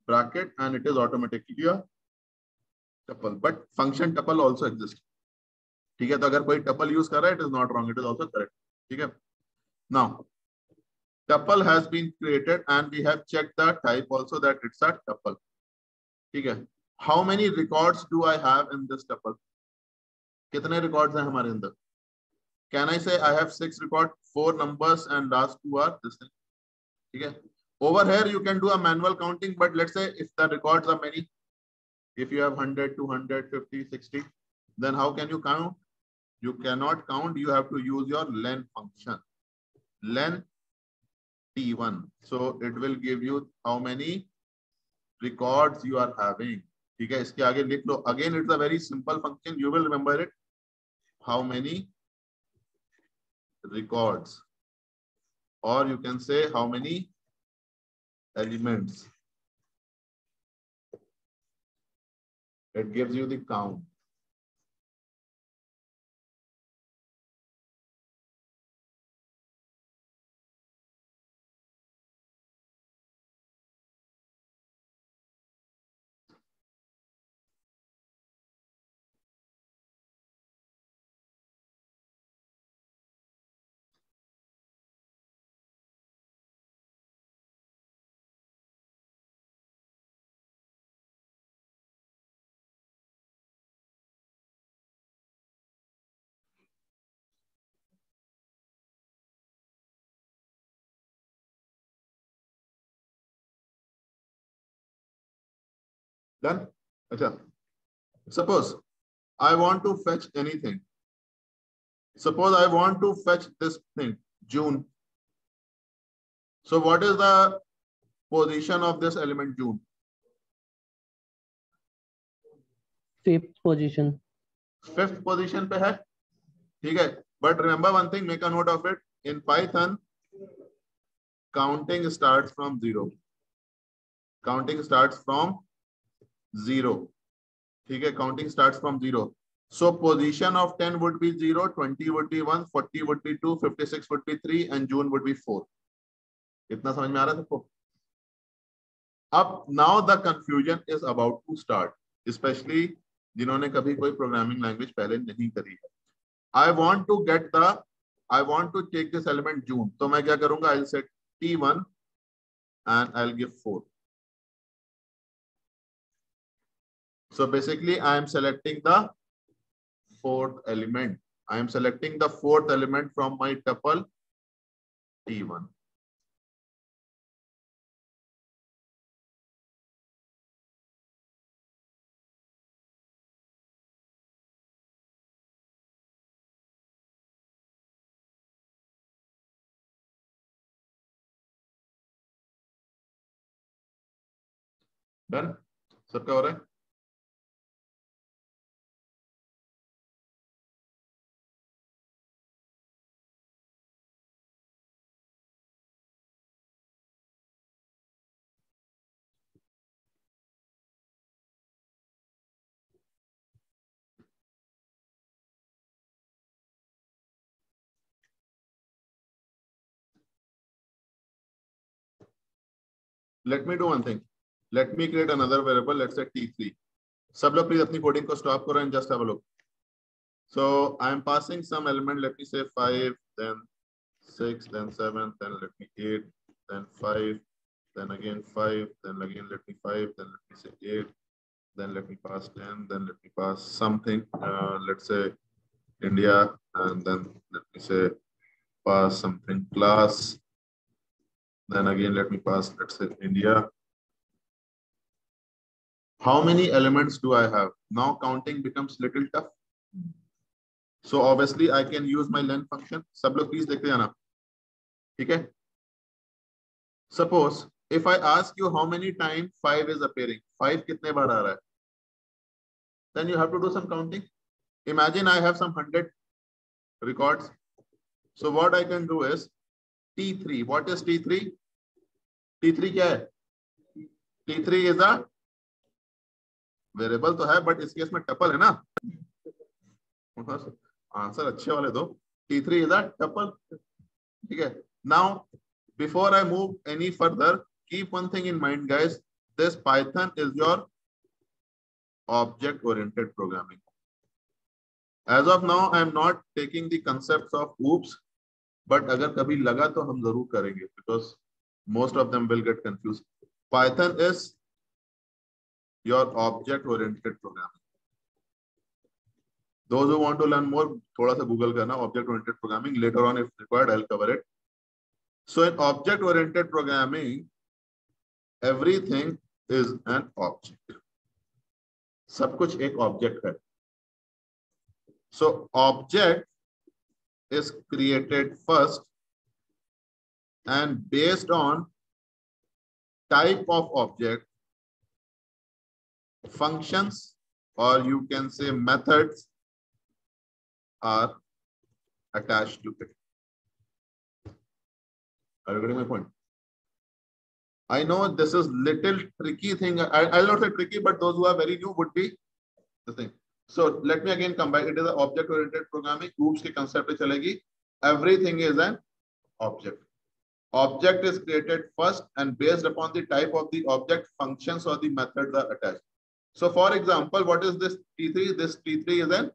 bracket and it is automatically a tuple, but function tuple also exists. ठीक है, तो अगर कोई tuple use कर रहा है, it is not wrong, it is also correct. ठीक है. Now tuple has been created and we have checked the type also that it's a tuple. ठीक है. How many records do I have in this tuple? कितने records हैं हमारे अंदर? Can I say I have 6 records, 4 numbers and last 2 are this thing? ठीक है. Over here you can do a manual counting, but let's say if the records are many, if you have 100, 200, 50, 60, then how can you count? You cannot count. You have to use your len function. Len T1. So it will give you how many records you are having. ठीक है, इसके आगे लिख लो. Again, it's a very simple function. You will remember it. How many records, or you can say how many elements. It gives you the count. Done? Achha. Suppose I want to fetch anything. Suppose I want to fetch this thing, June. So what is the position of this element June? 5th position. 5th position पे है. ठीक है. But remember one thing, make a note of it. In Python, counting starts from 0. Counting starts from 0. ठीक है. Counting starts from 0. So position of 10 would be 0, 20 would be 1, 40 would be 2, 56 would be 3, and June would be 4. इतना समझ में आ रहा है सबको? अब now the confusion is about to start, especially जिन्होंने कभी कोई programming language पहले नहीं करी है. I want to take this element June. तो मैं क्या करूंगा? I'll set T1 and I'll give 4. So basically I am selecting the 4th element. I am selecting the 4th element from my tuple T1. Done? सबका हो रहा है? Let me do one thing. Let me create another variable. Let's say T3. सब लोग please अपनी coding को stop करो and just have a look. So I am passing some element. Let me say 5, then 6, then 7, then let me 8, then 5, then again 5, then again let me 5, then let me say 8, then let me pass 10, then let me pass something. Let's say India, and then let me say pass something class. Then again let me pass, let's say India. How many elements do I have? Now counting becomes little tough. So obviously I can use my len function. सब लोग please देखते जाना. ठीक है? Suppose if I ask you how many times 5 is appearing, 5 कितने बार आ रहा है? Then you have to do some counting. Imagine I have some 100 records. So what I can do is T3. What is T3? T3 क्या है? T3 is a variable तो है, but इस case में tuple है ना. आंसर अच्छे वाले दो. T3 is a tuple. ठीक है. Now before I move any further, keep one thing in mind, guys. This Python is your object-oriented programming. As of now, I am not taking the concepts of OOPS, but अगर कभी लगा तो हम जरूर करेंगे, because most of them will get confused. Python is your object-oriented programming. Those who want to learn more, थोड़ा सा Google करना object-oriented programming. Later on, if required, I'll cover it. So in object-oriented programming, everything is an object. सब कुछ एक object है. So object is created first, and based on type of object, functions, or you can say methods, are attached to it. Are you getting my point? I know this is little tricky thing. I'll not say tricky, but those who are very new would be the thing. So let me again come back. It is an object-oriented programming. OOPS के concept पे चलेगी. Everything is an object. Object is created first, and based upon the type of the object, functions or the methods are attached. So for example, what is this T3? This T3 is an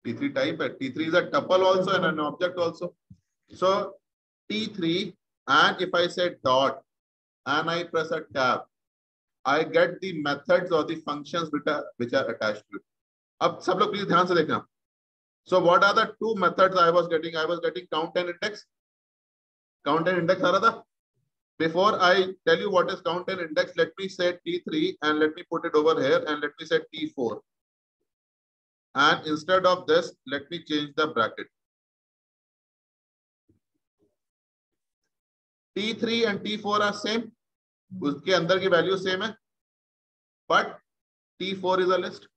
T3 type. T3 is a tuple also and an object also. So T3, and if I say dot and I press a tab, I get the methods or the functions which are attached to it. अब सब लोग please ध्यान से देखना. So what are the two methods I was getting? I was getting count and index. Count and index आ रहा था. Before I tell you what is count and index, let me say T3 and let me put it over here and let me say T4. And instead of this, let me change the bracket. T3 and T4 are same. उसके अंदर की value same है, but T4 is a list.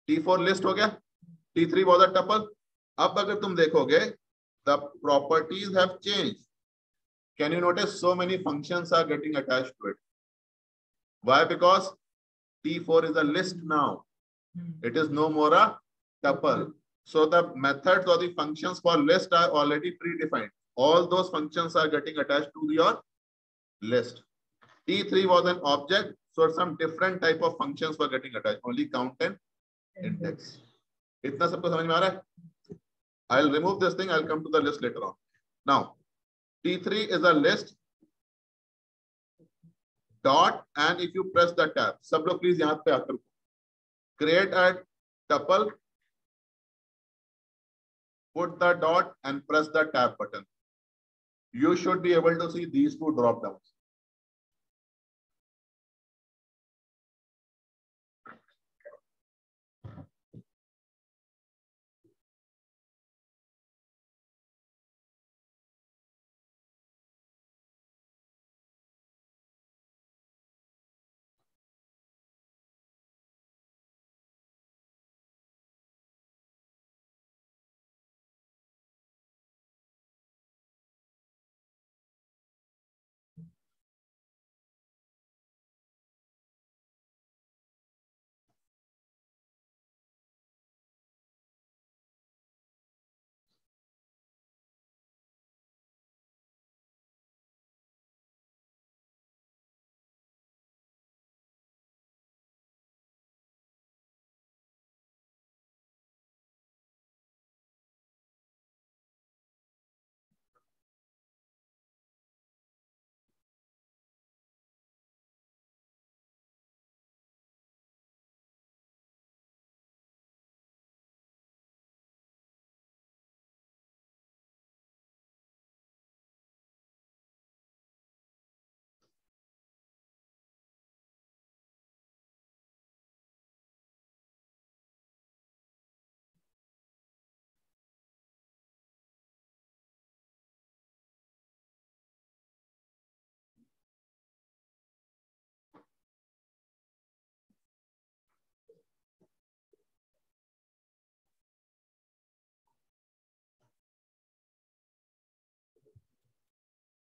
T4 list हो गया. T3 was a tuple. अब अगर तुम देखोगे, the properties have changed. Can you notice so many functions are getting attached to it? Why? Because T4 is a list now. It is no more a tuple. So the methods or the functions for list are already predefined. All those functions are getting attached to your list. T3 was an object, so some different type of functions were getting attached. Only count and index. इतना सबको समझ में आ रहा है? I'll remove this thing. I'll come to the list later on. Now, T3 is a list. Dot, and if you press the tab, सब लोग please यहाँ पे आकर create a tuple, put the dot and press the tab button. You should be able to see these two drop downs.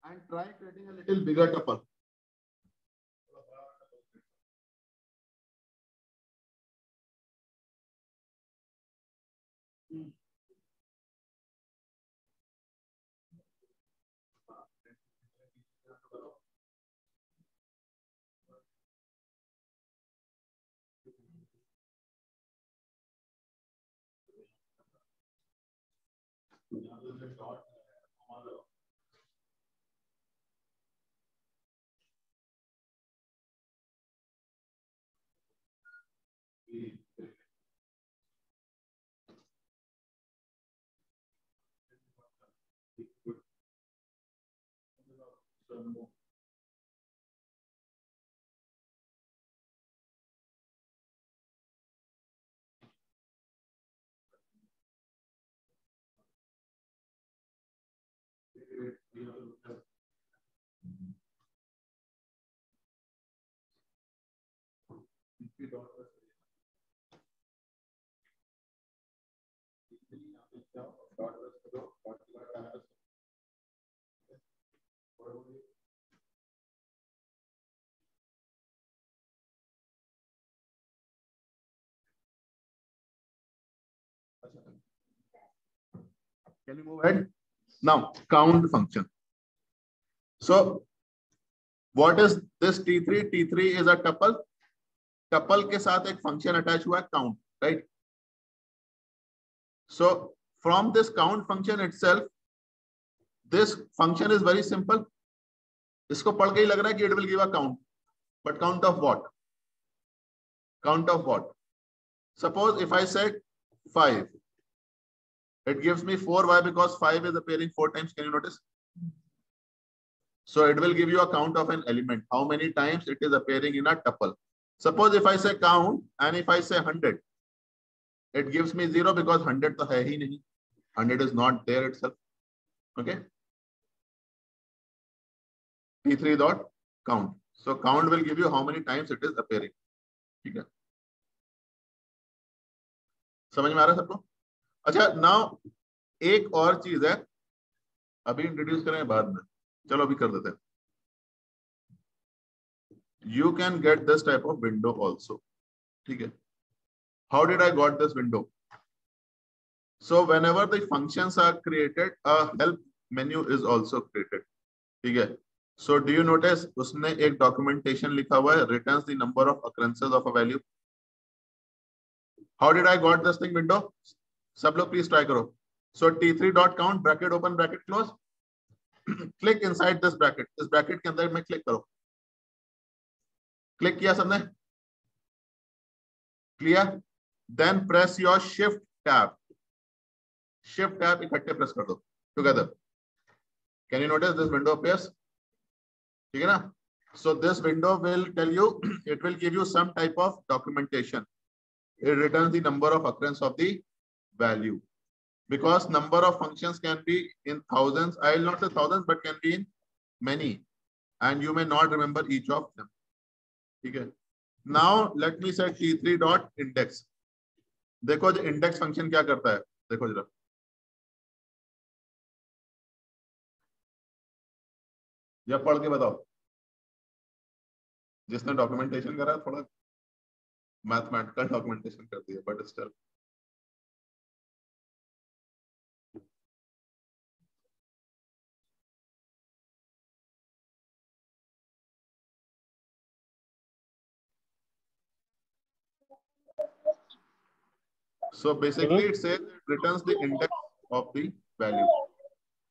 And try creating a little bigger tuple. Can you move ahead? Now, count function. So, what is this T3? T3 is a tuple. Tuple के साथ एक function attached हुआ है count, right? So, from this count function itself, this function is very simple. इसको पढ़ के ही लग रहा है कि it will give a count. But count of what? Count of what? Suppose if I say 5, it gives me 4. Why? Because 5 is appearing 4 times. Can you notice? So it will give you a count of an element. How many times it is appearing in a tuple. Suppose if I say count and if I say 100, it gives me 0 because 100 तो है ही नहीं. 100 is not there itself. Okay. T3 dot count. So count will give you how many times it is appearing. ठीक है. समझ में आ रहा है सबको? अच्छा, नाउ एक और चीज है, अभी इंट्रोड्यूस करें बाद में. चलो अभी कर देते हैं. You can get this type of window also. ठीक है. How did I got this window? So whenever the functions are created, a help menu is also created. ठीक है. So do you notice उसने एक documentation लिखा हुआ है, returns the number of occurrences of a value. How did I got this thing window? सब लोग please try करो. So T3 dot count bracket open bracket close. Click inside this bracket. इस bracket के अंदर में click करो. Click किया सबने? Clear? Then press your shift tab. Shift tab इकट्ठे press कर दो. Together. Can you notice this window appears? ठीक है ना? So this window will tell you, it will give you some type of documentation. It returns the number of occurrence of the value. Because number of functions can be in thousands. I will not say thousands, but can be in many. And you may not remember each of them. Okay. Now let me say T3 dot index. देखो जो index function क्या करता है? देखो जरा. या पढ़ के बताओ. जिसने डॉक्यूमेंटेशन करा थोड़ा मैथमेटिकल डॉक्यूमेंटेशन कर दिया, but still. So basically it says it returns the index of the value.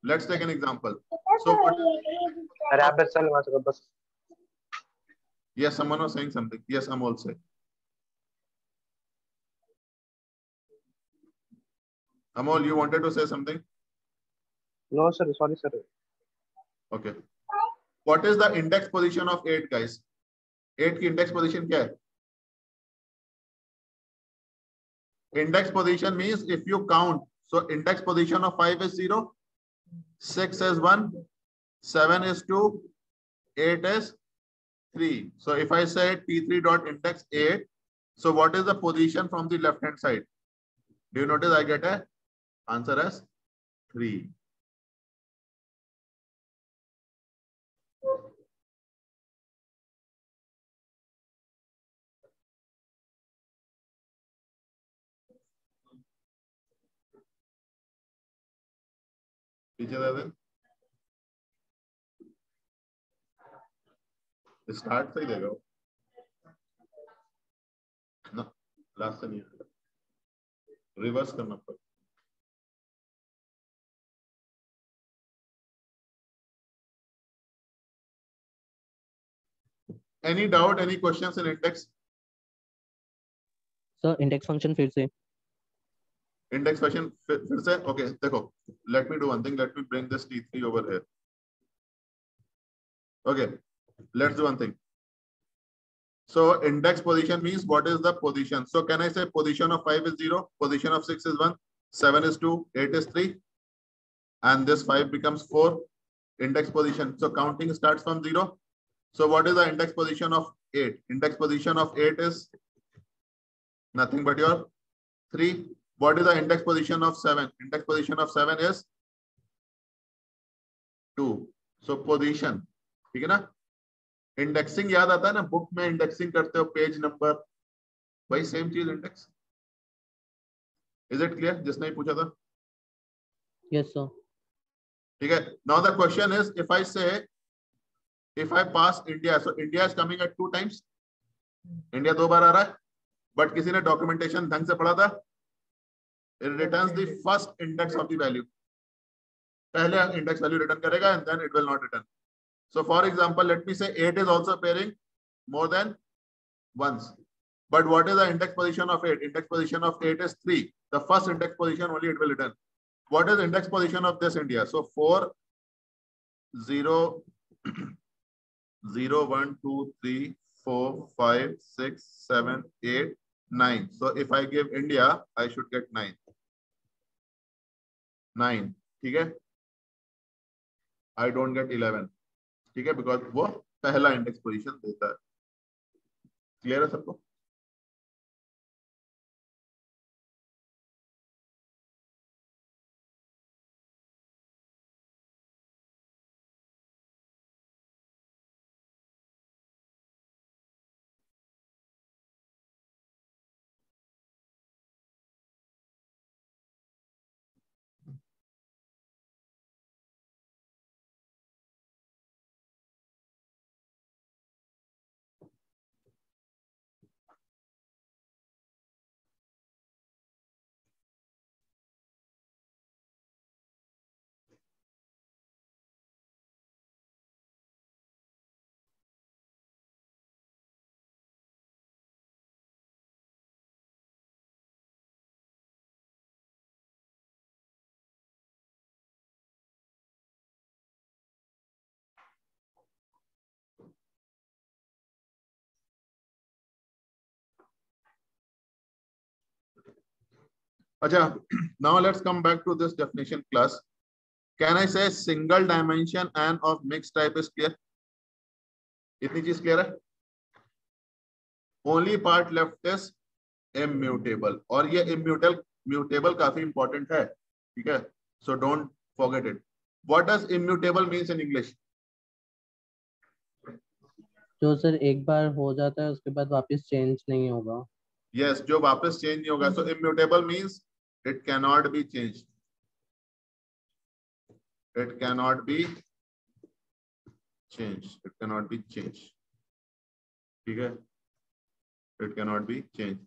Let's take an example. So what is... Yes, someone was saying something. Yes, I'm also. Amol, you wanted to say something? No, sir. Sorry, sir. Okay. What is the index position of 8, guys? 8 की index position क्या है? Index position means if you count, so index position of 5 is 0, 6 is 1, 7 is 2, 8 is 3. So if I say T3 dot index 8, so what is the position from the left hand side? Do you notice I get a answer as 3. पीछे दे दें. Start से ही देगा ना, last से नहीं, reverse करना पड़ेगा. Any doubt, any questions in index? Sir index function फिर से Index function फिर से okay देखो, let me do one thing, let me bring this T3 over here. Okay, let's do one thing. So index position means what is the position? So can I say position of 5 is 0, position of 6 is 1, 7 is 2, 8 is 3, and this 5 becomes 4. Index position. So counting starts from 0. So what is the index position of 8? Index position of 8 is nothing but your 3. What is the index position of 7? Index position of 7 is 2. So position. ठीक है ना? Indexing याद आता है ना, book में indexing करते हो पेज नंबर, वही सेम चीज इंडेक्स. Is it clear? जिसने ही पूछा था. Yes sir. ठीक है. Now the question is if I से if I pass India, so India is coming at 2 times. India 2 बार आ रहा है, but किसी ने डॉक्यूमेंटेशन ढंग से पढ़ा था. It returns the first index of the value. पहले index value return करेगा and then it will not return. So for example, let me say 8 is also appearing more than once. But what is the index position of 8? Index position of 8 is 3. The first index position only it will return. What is index position of this India? So 4, 0, 0, 1, 2, 3, 4, 5, 6, 7, 8, 9. So if I give India, I should get 9. 9. ठीक है? I don't get 11. ठीक है? Because वो पहला index position देता है. Clear है सबको? Acha, now let's come back to this definition class. Can I say single dimension and of mixed type is clear? इतनी चीज clear है? Only part left is immutable. और ये immutable काफी important है. ठीक है? So don't forget it. What does immutable means in English? जो सर एक बार हो जाता है उसके बाद वापस चेंज नहीं होगा. Yes, जो वापस change नहीं होगा. So immutable means it cannot be changed. It cannot be changed. It cannot be changed. ठीक है? It cannot be changed.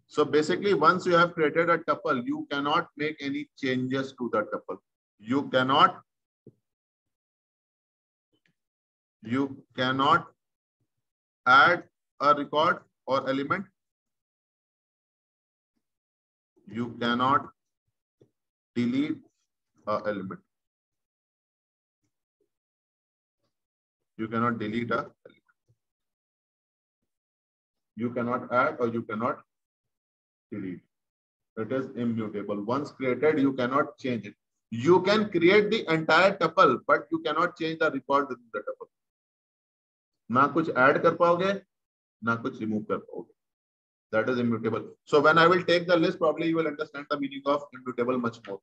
So basically, once you have created a tuple, you cannot make any changes to the tuple. You cannot add a record or element. You cannot delete a element. You cannot delete a element. You cannot add or you cannot delete. It is immutable. Once created, you cannot change it. You can create the entire tuple, but you cannot change the record within the tuple. ना कुछ add कर पाओगे, ना कुछ remove कर पाओगे. That is immutable. So when I will take the list, probably you will understand the meaning of immutable much more.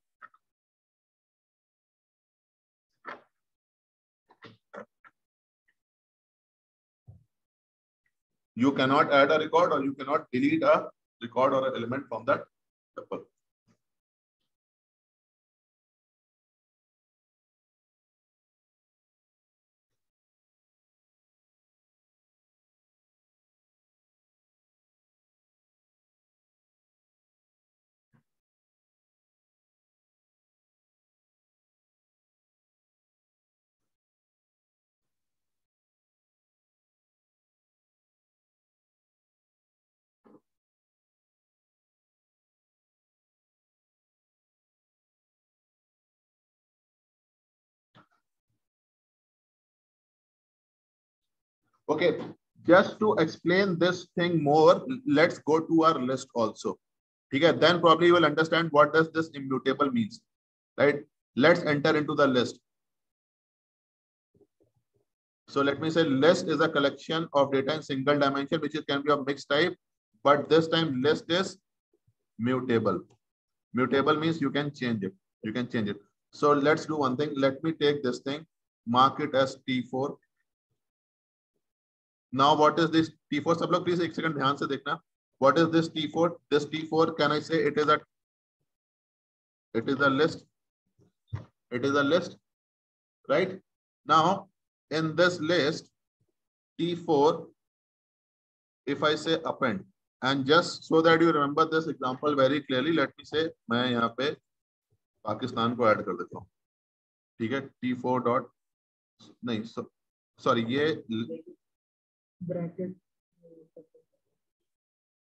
You cannot add a record or you cannot delete a record or an element from that tuple. Okay, just to explain this thing more, let's go to our list also. Okay, then probably you will understand what does this immutable means, right? Let's enter into the list. So let me say list is a collection of data in single dimension, which can be of mixed type, but this time list is mutable. Mutable means you can change it. You can change it. So let's do one thing. Let me take this thing, mark it as T4. Now what is this T4? सब लोग please एक second ध्यान से देखना. What is this T4? This T4, can I say it is a list? It is a list, right? Now in this list T4, if I say append, and just so that you remember this example very clearly, let me say मैं यहाँ पे पाकिस्तान को add कर देता हूँ. ठीक है, T4 dot नहीं सॉरी ये ब्रैकेट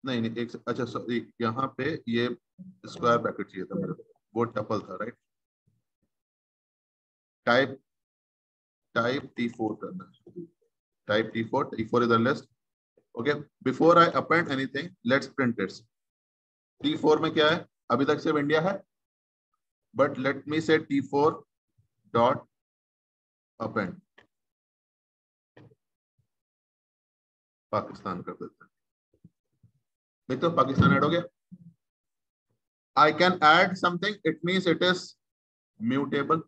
नहीं एक अच्छा सॉरी यहाँ पे ये स्क्वायर ब्रैकेट चाहिए था मेरे को, वो टपल था, राइट? टाइप T4 करना है. Type T4 is a list. Okay, before I append anything, let's print it. T4 में क्या है? अभी तक सिर्फ इंडिया है, but let me say T4 dot append Pakistan कर देते हैं. देखो पाकिस्तान ऐड हो गया. I can add something, it means it is mutable.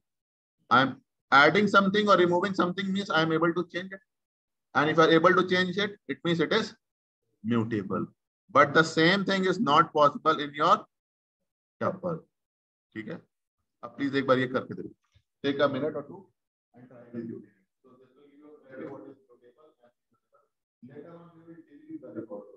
I am adding something or removing something means I am able to change it. And if I are able to change it, it means it is mutable. But the same thing is not possible in your tuple. ठीक है? अब please एक बार ये करके देखो. Take a minute or two and try with you. So this will give you a clarity what is mutable and later on we will delete the record.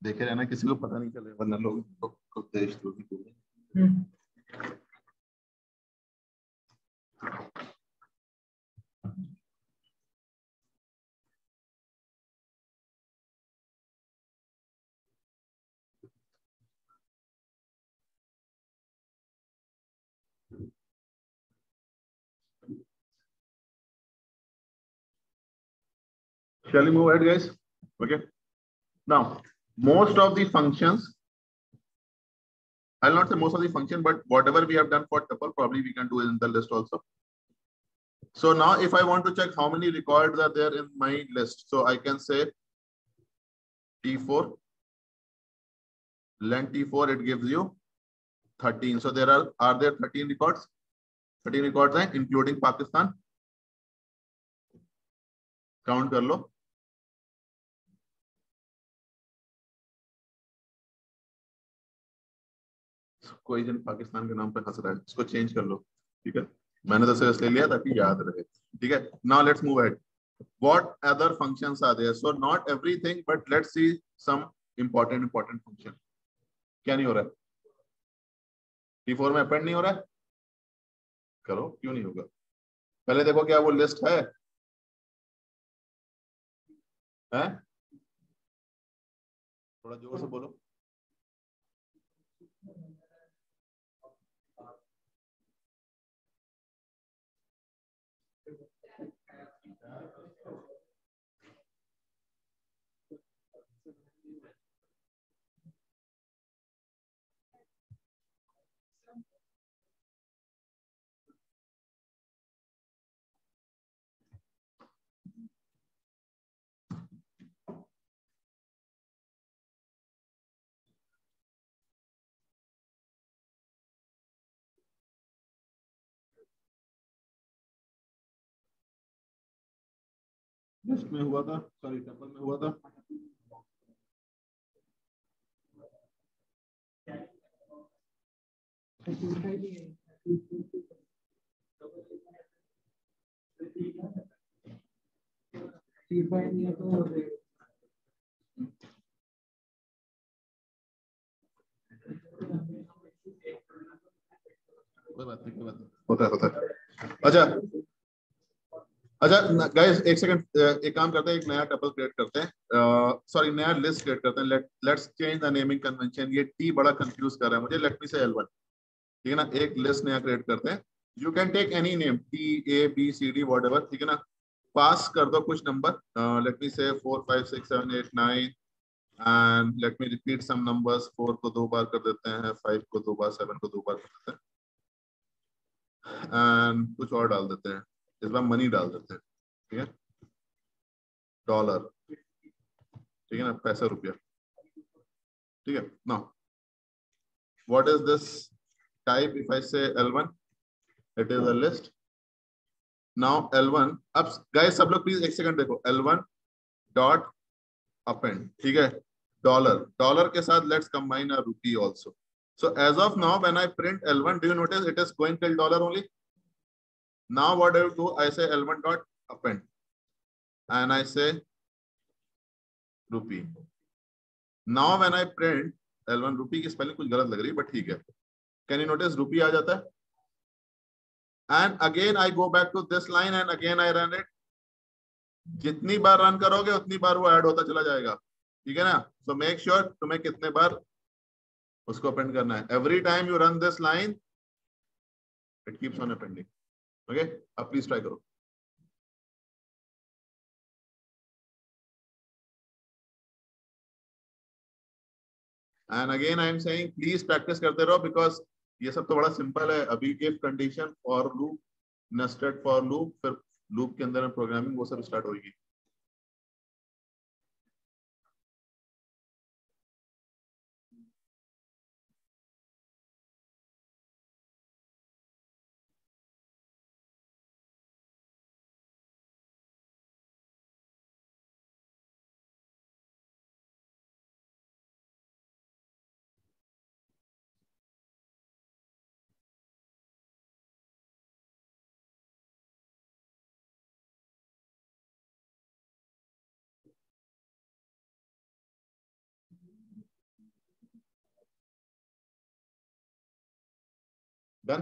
देखे रहना, किसी को पता नहीं चले वरना लोग देशद्रोही बोले. Shall we move ahead, guys? Okay. Now, most of the functions, I'll not say most of the function, but whatever we have done for tuple, probably we can do in the list also. So now if I want to check how many records are there in my list, so I can say T4, len T4, it gives you 13. So there are there 13 records? 13 records हैं, including Pakistan. Count कर लो. कोई जन पाकिस्तान के नाम पे हंस रहा है, इसको चेंज कर लो. ठीक है, मैंने तो सिर्फ इसलिए लिया ताकि याद रहे. ठीक है, now let's move ahead. What other functions are there? So not everything, but let's see some important function. क्या नहीं हो रहा है? T4 में append नहीं हो रहा है? करो, क्यों नहीं होगा? पहले देखो क्या वो लिस्ट है? हैं? थोड़ा जोर से बोलो. लिस्ट में हुआ था, सॉरी टपल में हुआ था. कोई बात नहीं, होता है. अच्छा गाइस, एक सेकंड, एक काम करते हैं, एक नया टपल क्रिएट करते हैं, सॉरी नया लिस्ट क्रिएट करते हैं. Let's change the naming convention. ये टी बड़ा कंफ्यूज कर रहा है मुझे. लेट मी से L1. ठीक है ना, एक लिस्ट नया क्रिएट करते हैं. You can take any name, TABCD whatever. ठीक है ना, पास कर दो कुछ नंबर. लेट मी से 4 5 6 7 8 9 and let me repeat some numbers. 4 को 2 बार कर देते हैं, 5 को 2 बार, 7 को 2 बार कर देते हैं, एंड कुछ और डाल देते हैं. इस बार मनी डाल देते हैं. ठीक है, डॉलर. ठीक है ना, पैसा, रुपया. ठीक है. Now what is this type? If I से L1, it is a list. Now L1, अब गाइस सब लोग प्लीज एक सेकंड देखो. L1 dot append. ठीक है, डॉलर के साथ लेट्स कंबाइन अ रूपी also. So as of now, when I print L1, do you notice it is going till dollar only? Now what I do, I say L1 dot append and I say rupee. Now when I print L1, rupee की spelling कुछ गलत लग रही है but ठीक है. Can you notice rupee आ जाता है? And again I go back to this line and again I run it. जितनी बार रन करोगे उतनी बार वो ऐड होता चला जाएगा. ठीक है ना. So make sure तुम्हें कितने बार उसको अपेंड करना है. Every time you run this line, it keeps on appending. Okay, अब प्लीज ट्राई करो. And again I am saying please practice करते रहो बिकॉज ये सब तो बड़ा सिंपल है. अभी if condition, for loop, nested for loop, फिर लूप के अंदर प्रोग्रामिंग, वो सब स्टार्ट होगी. डन.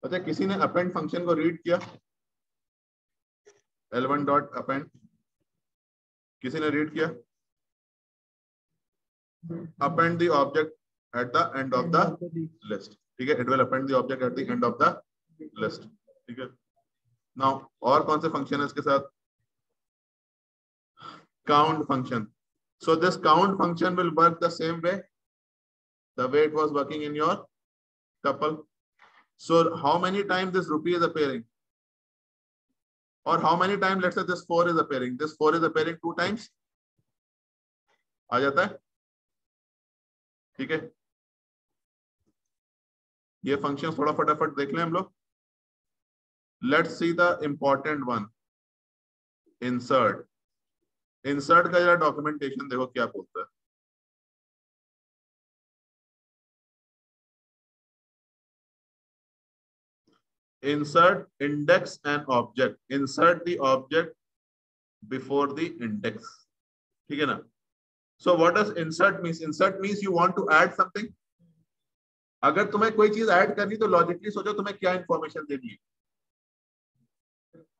अच्छा, किसी ने अपेंड फंक्शन को रीड किया? L1 डॉट अपेंड किसी ने रीड किया? Append the object at the end of the list. ठीक है, it will append the object at the end of the list. ठीक है. Now और कौन से फंक्शन है इसके साथ? Count function. So this count function will work the same way, the way it was working in your tuple. So how many times this rupee is appearing? Or how many times, let's say this 4 is appearing. This 4 is appearing 2 times. आ जाता है? ठीक है. ये function थोड़ा फटाफट देख लें हम लोग. Let's see the important one. Insert. Insert का जरा डॉक्यूमेंटेशन देखो क्या बोलता है. Insert index and object. Insert the object before the index. ठीक है ना? So what does insert means? Insert means you want to add something. अगर तुम्हें कोई चीज ऐड करनी तो लॉजिकली सोचो तुम्हें क्या इंफॉर्मेशन देनी है.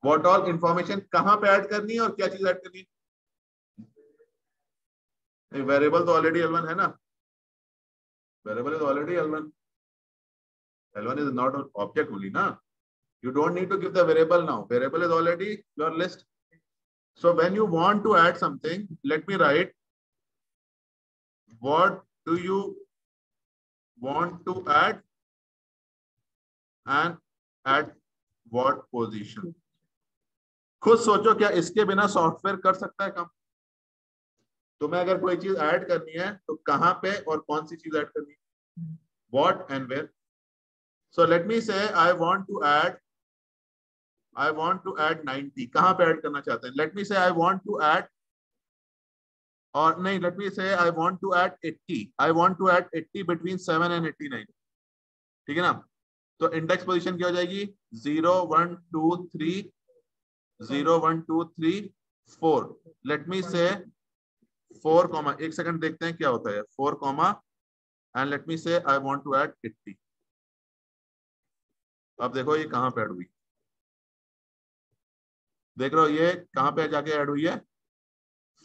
What all information कहां पे ऐड करनी है और क्या चीज ऐड करनी है. वेरिएबल तो ऑलरेडी L1 है ना. Variable is already L1. L1 is not an object only ना. You don't need to give the variable now. Variable is already your list. So when you want to add something, let me write. What do you want to add? And at what position. खुद सोचो, क्या इसके बिना software कर सकता है काम? तुम्हें अगर कोई चीज ऐड करनी है तो कहां पे और कौन सी चीज ऐड करनी है, what and where. So let me say I want to add 90, कहां पे ऐड करना चाहते हैं? Late me say I want to add, और नहीं, let me say I want to add 80, I want to add 80 between 7 and 89, ठीक है ना? तो इंडेक्स पोजीशन क्या हो जाएगी? 0 1 2 3, 0 1 2 3 4। लेट मी से 4 कॉमा, एक सेकंड देखते हैं क्या होता है, 4 comma and let me say I want to add 80। अब देखो ये कहां पे ऐड हुई, देख रहे हो ये कहां पे जाके ऐड हुई है?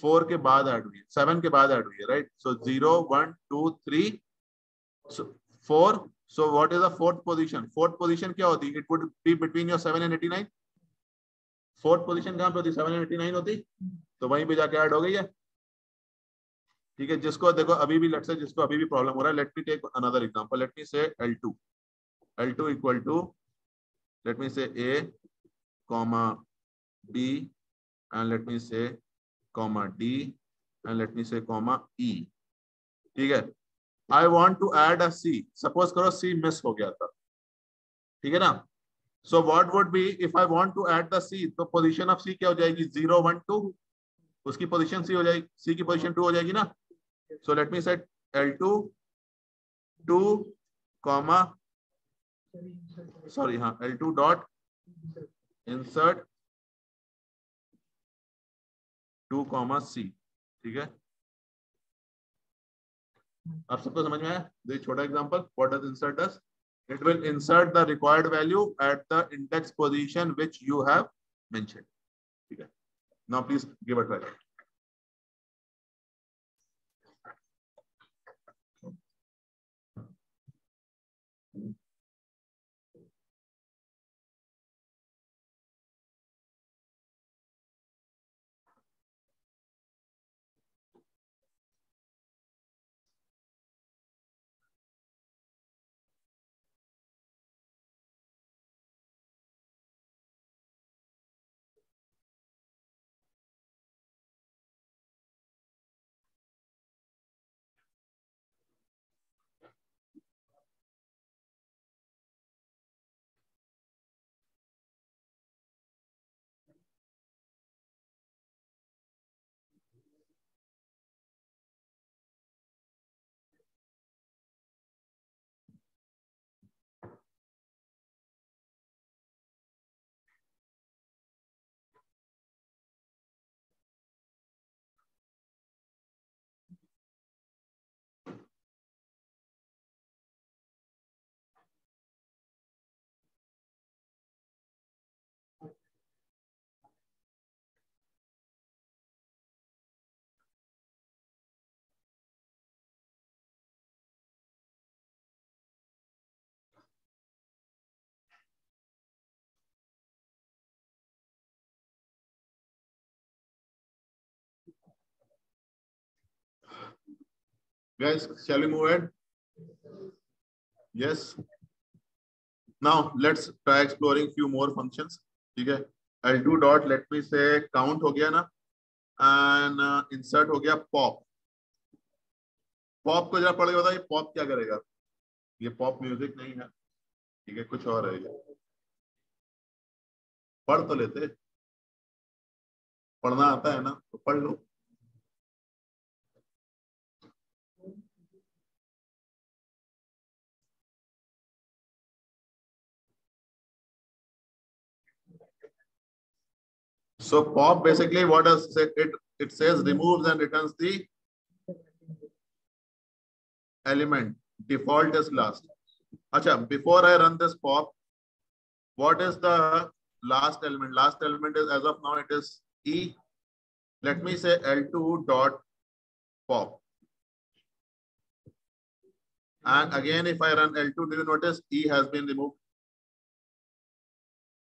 4 के बाद ऐड हुई है, 7 के बाद ऐड हुई है, right? So 0 1 2 3 4। So what is the fourth position? Fourth position क्या होती? It would be between your 7 and 89। Fourth position कहां पे होती? 7 एंड 89 होती, तो वहीं पे जाके ऐड हो गई है, ठीक है? जिसको देखो अभी भी, लेट्स से जिसको अभी भी प्रॉब्लम हो रहा है, let me take another example. Let me say L2 equal to, let me say A comma B and let me say comma D and let me say comma E, ठीक है? I want to add a C, suppose करो C miss हो गया था, ठीक है ना? So what would be if I want to add the C, तो पोजीशन ऑफ C क्या हो जाएगी? 0 1 2, उसकी पोजीशन C हो जाएगी, C की पोजीशन 2 हो जाएगी ना? सो लेट मी सेट L2 2 कॉमा, सॉरी हाँ, L2 dot insert 2 comma C, ठीक है? अब सबको समझ में आया? दिस छोटा example, what does insert does? It will insert the required value at the index position which you have mentioned, ठीक है? Now please give a try. Guys, shall we move ahead? Yes. Now let's try exploring few more functions, ठीक है? L2 dot, let me say count हो गया ना, and insert हो गया pop। Pop को जरा पढ़ के बताओ, ये पॉप क्या करेगा? ये पॉप म्यूजिक नहीं है, ठीक है? कुछ और है ये, पढ़ तो लेते, पढ़ना आता है ना, तो पढ़ लो। So pop basically what does it? It says removes and returns the element. Default is last. Acha, before I run this pop, what is the last element? Last element is, as of now, it is E. Let me say L2 dot pop. And again, if I run L2, do you notice E has been removed?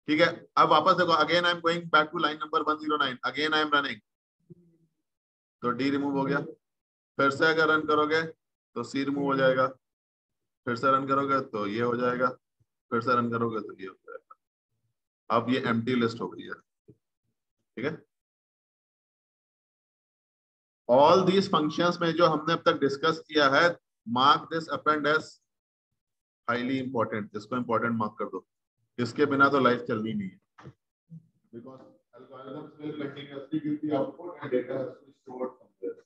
ठीक है? अब वापस देखो, again I am going back to line number 109. Again I am running. तो D remove हो गया। फिर से अगर रन करोगे तो C रिमूव हो जाएगा। फिर से रन करोगे तो ये हो जाएगा। फिर से रन करोगे तो ये हो जाएगा। अब ये एम्प्टी लिस्ट हो गई है, ठीक है। ऑल दीज फंक्शंस में जो हमने अब तक डिस्कस किया है, mark this append as highly important. इसको इंपॉर्टेंट मार्क कर दो, इसके बिना तो लाइफ चलनी नहीं है। Because algorithms will continuously give the output and data has to be stored somewhere.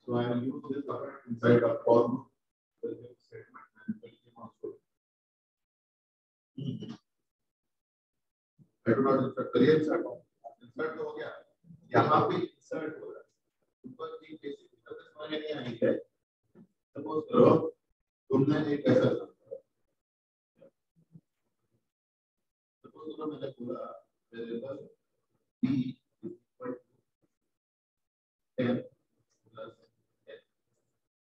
So I will use this append inside a for loop statement and will keep on storing. I do not insert करिए, insert हो गया, यहाँ पे insert हो रहा है। ऊपर की बेसिक समझ नहीं आई है। सपोज करो तुमने एक ऐसा, सपोज करो मैंने बोला variable b equal to 10 plus 10,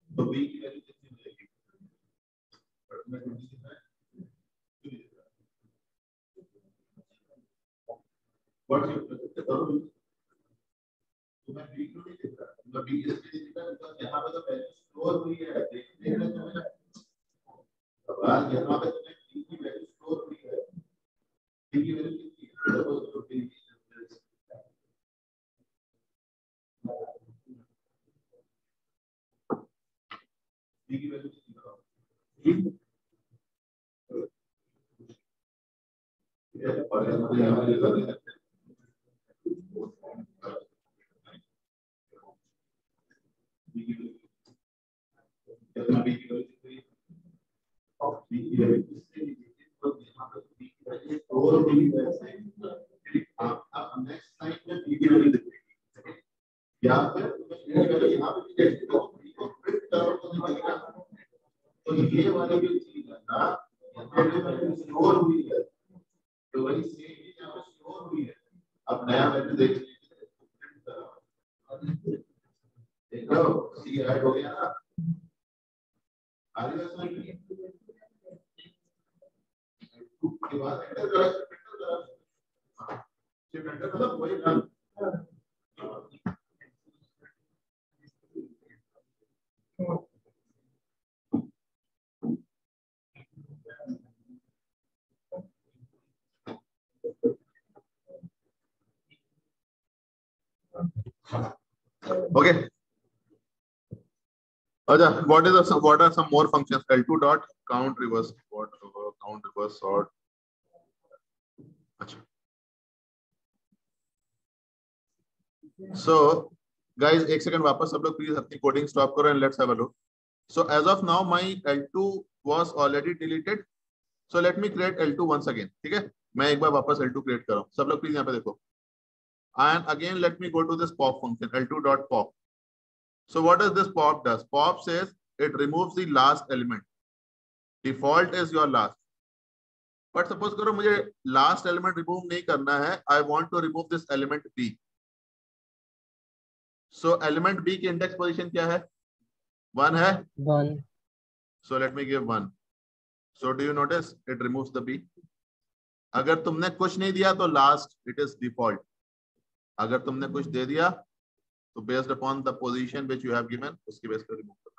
तो b की वैल्यू कितनी मिलेगी? पर मैं 20 देना है, व्हाट यू करो, तो मैं b क्यों नहीं देख रहा? मैं b इसलिए देख रहा बिकॉज़ यहाँ पे तो वैल्यू स्टोर हुई है, देखने में तो मेरा सवाल यहाँ पे तो b की वैल्यू स्टोर हुई है, b की वैल्यू कितनी है? सपोज करो b की वैल्यू कितनी करो? और यहाँ पे लगा देना कितना b की वैल्यू कितनी और b की वैल्यू कितनी, तो यहाँ पे b की वैल्यू और b की वैल्यू अब नेक्स्ट लाइन में b की वैल्यू देखिए, यहाँ पे यहाँ पे b को प्रिंट करो तो दिखेगा, तो ये वाली जो चीज है ना, यहाँ पे वैल्यू स्टोर हुई है, तो वही सेम ही यहाँ पे स्टोर हुई है। अब नया वैल्यू देख लीजिए, प्रिंट करो, देखो सी ऐड हो गया ना, आगे समझ लीजिए के बाद एंटर करो, सिर्फ एंटर मतलब वही run. Okay. Aja, what are some more functions? L2 dot count reverse, what count reverse sort. अच्छा. So guys, एक सेकंड वापस सब लोग प्लीज अपनी कोडिंग स्टॉप करो and let's have a look. So as of now my L2 was already deleted. So let me create L2 once again. ठीक है, मैं एक बार वापस L2 create कर रहा हूँ. सब लोग प्लीज यहाँ पे देखो. And again let me go to this pop function L2 dot pop. So what does this pop does? Pop says it removes the last element. Default is your last. But suppose करो मुझे last element remove नहीं करना है. I want to remove this element B. So element B की index position क्या है? 1 है? 1. So let me give 1. So do you notice it removes the B? अगर तुमने कुछ नहीं दिया तो last it is default. अगर तुमने कुछ दे दिया तो based upon the position which you have given उसकी बेस पर remove कर देगा.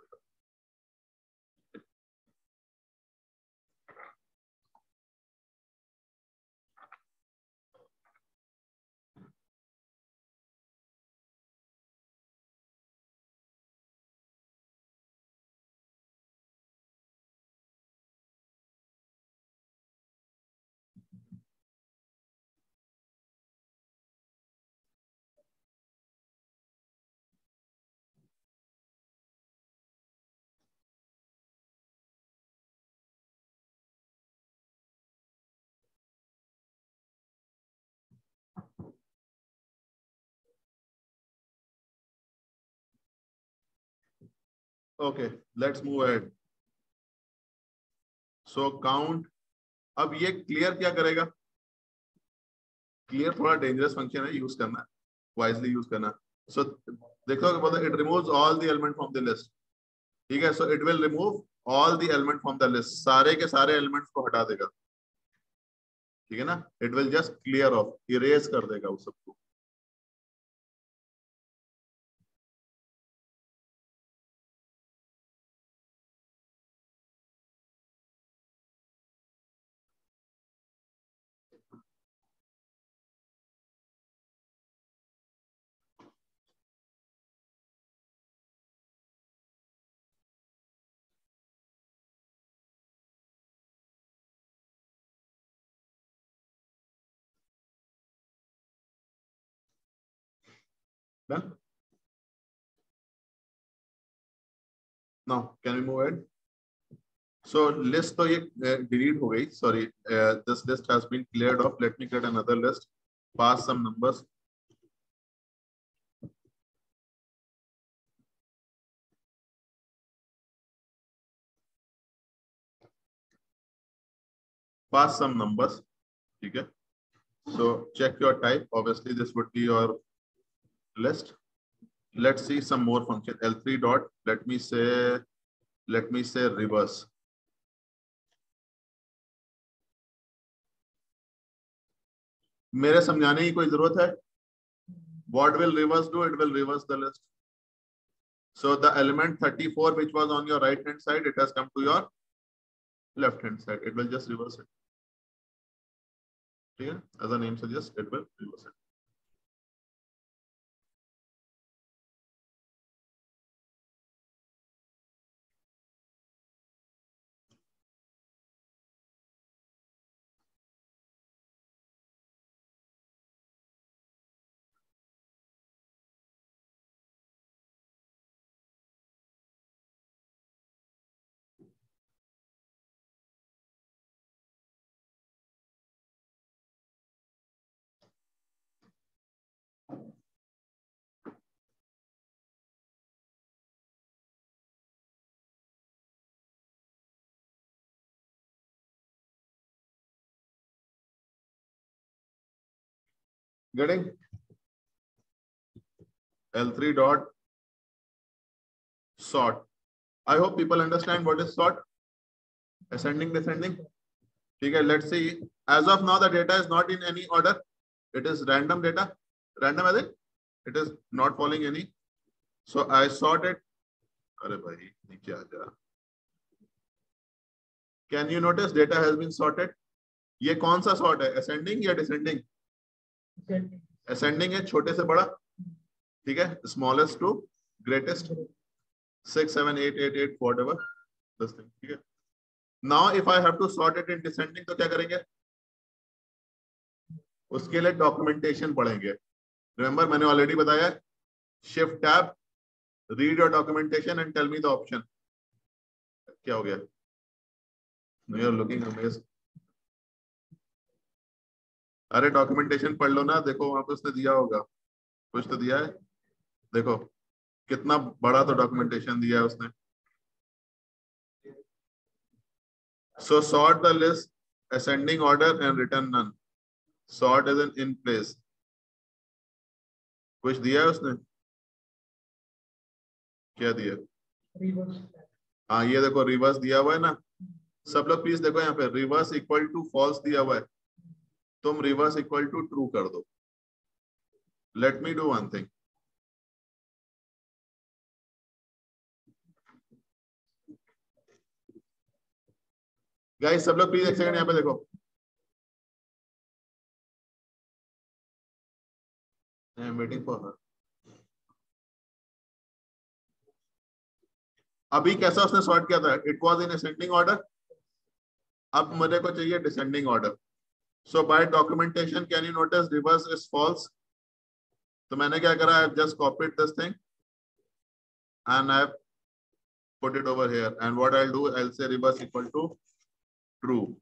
Okay, let's move ahead. So count. अब ये clear क्या करेगा? Clear थोड़ा dangerous function है, use करना, wisely use करना. So देखो बोलते it removes all the element from the list. ठीक है, so it will remove all the element from the list. सारे के सारे elements को हटा देगा. ठीक है ना? It will just clear off, erase कर देगा उस सबको. Done? Now, can we move ahead? So list तो ये delete हो गई. Sorry, this list has been cleared off. Let me get another list. Pass some numbers. Pass some numbers. Okay. So check your type. Obviously, this would be your list. Let's see some more function. L3 dot. Let me say reverse. मेरे समझाने की कोई जरूरत है? What will reverse do? It will reverse the list. So the element 34, which was on your right hand side, it has come to your left hand side. It will just reverse it. Okay? As the name suggests, it will reverse it. Getting? L3 dot sort. I hope people understand what is sort. Ascending, descending. Okay, let's see. As of now, the data is not in any order. It is random data. Random as it is not following any. So I sort it. Arey bhai, नीचे आ जा. Can you notice data has been sorted? ये कौन सा sort है? Ascending या descending? Ascending है छोटे से बड़ा. ठीक है? Smallest to greatest. 6, 7, 8, 8, 8, whatever. This thing. ठीक है? Now if I have to sort it in descending तो क्या करेंगे? उसके लिए documentation पढ़ेंगे. Remember मैंने already बताया. Shift tab, read your documentation and tell me the option. क्या हो गया? You are looking amazed. अरे डॉक्यूमेंटेशन पढ़ लो ना. देखो वहां पे उसने दिया होगा. कुछ तो दिया है. देखो कितना बड़ा तो डॉक्यूमेंटेशन दिया है उसने. So sort the list ascending order and return none. Sort is in place. कुछ दिया है उसने? क्या दिया? हाँ ये देखो रिवर्स दिया हुआ है ना. सब लोग प्लीज देखो यहाँ पे रिवर्स इक्वल टू फॉल्स दिया हुआ है. तुम रिवर्स इक्वल टू ट्रू कर दो. Let me do one thing. Guys सब लोग प्लीज एक सेकंड यहाँ पे देखो. I am waiting for her. अभी कैसा उसने सॉर्ट किया था? It was in ascending order. अब मुझे को चाहिए descending order. So by documentation can you notice reverse is false. तो मैंने क्या करा? I have just copied this thing and I have put it over here. And what I'll do, I'll say reverse equal to true.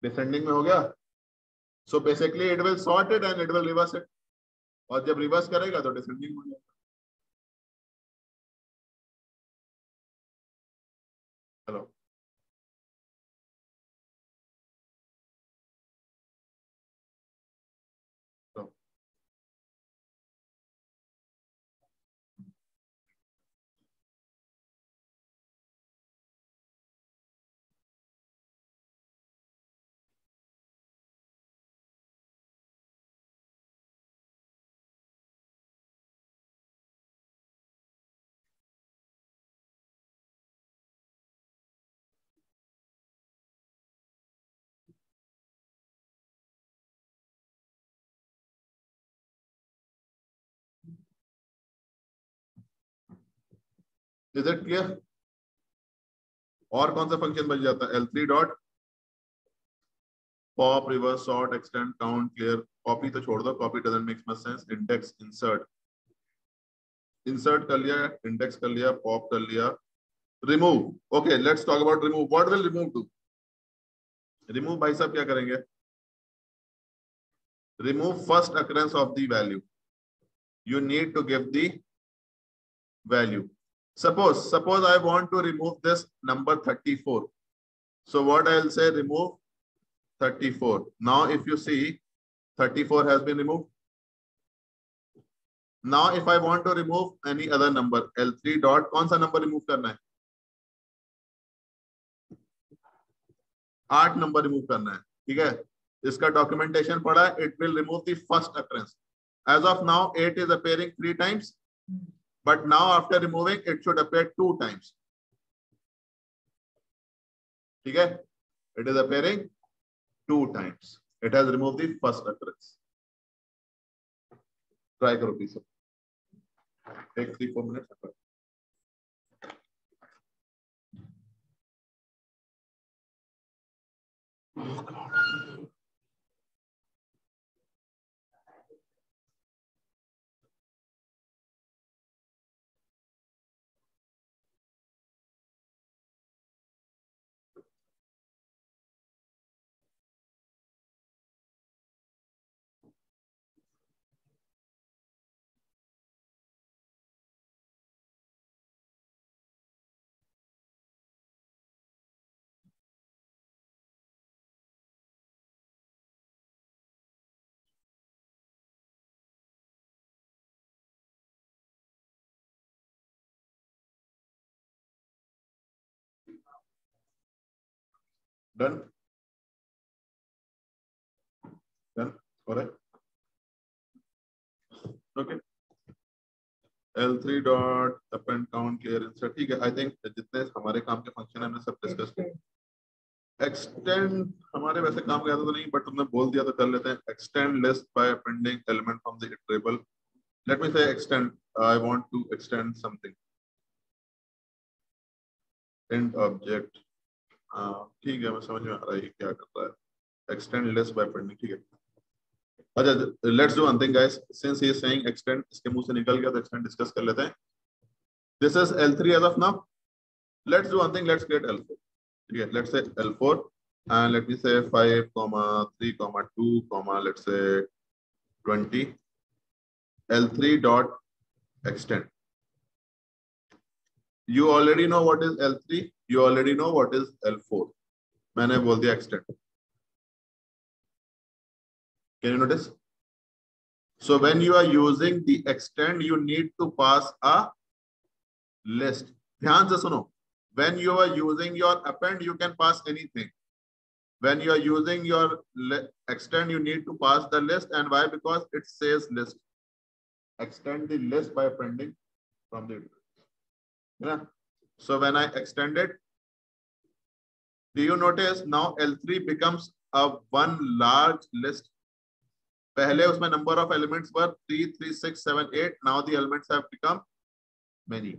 Descending में हो गया. So basically it will sort it and it will reverse it. और जब reverse करेगा तो descending हो जाएगा. Hello. So. Is it clear? और कौन सा फंक्शन बच जाता है? L3 dot pop, reverse, sort, extend, count, clear. Copy तो छोड़ दो, copy doesn't make much sense. Index, insert. Insert कर लिया, index कर लिया, pop कर लिया. Remove. Okay, let's talk about remove. What will remove do? Remove भाई साहब क्या करेंगे? Remove first occurrence of the value. You need to give the value. Suppose I want to remove this number 34. So what I'll say, remove 34. Now if you see, 34 has been removed. Now if I want to remove any other number, L3 dot, कौन सा number remove करना है? 8 number remove करना है, ठीक है? इसका documentation पढ़ा है, it will remove the first occurrence. As of now, 8 is appearing 3 times, but now after removing, it should appear 2 times. ठीक है? It is appearing 2 times. It has removed the first occurrence. Try करो please. Take 3-4 minutes. Oh God. Done. Done. Correct. Okay. L3 dot append count clear insert. ठीक है. I think जितने हमारे काम के function है हमने सब डिस्कस किए. Extend हमारे वैसे काम का तो नहीं, but तुमने बोल दिया तो कर लेते हैं. Extend list by appending element from the iterable. Let me say extend. I want to extend something. Int object. ठीक है, मैं समझ में आ रहा है क्या कर रहा है. Extend list by appending. ठीक है. अच्छा, let's do one thing guys. Since he is saying extend, इसके मुंह से निकल गया तो extend discuss कर लेते हैं. This is L3 as of now. Let's do one thing. Let's create L4. Okay, let's say L4 and let me say 5, 3, 2, let's say 20. L3 dot extend. You already know what is L3. You already know what is L4. मैंने बोल दिया extend. Can you notice? So when you are using the extend, you need to pass a list. ध्यान से सुनो. When you are using your append, you can pass anything. When you are using your extend, you need to pass the list. And why? Because it says list. Extend the list by appending from the. Yeah. So when I extend it, do you notice now L3 becomes a one large list? पहले उसमें number of elements were 3, 3, 6, 7, 8. Now the elements have become many.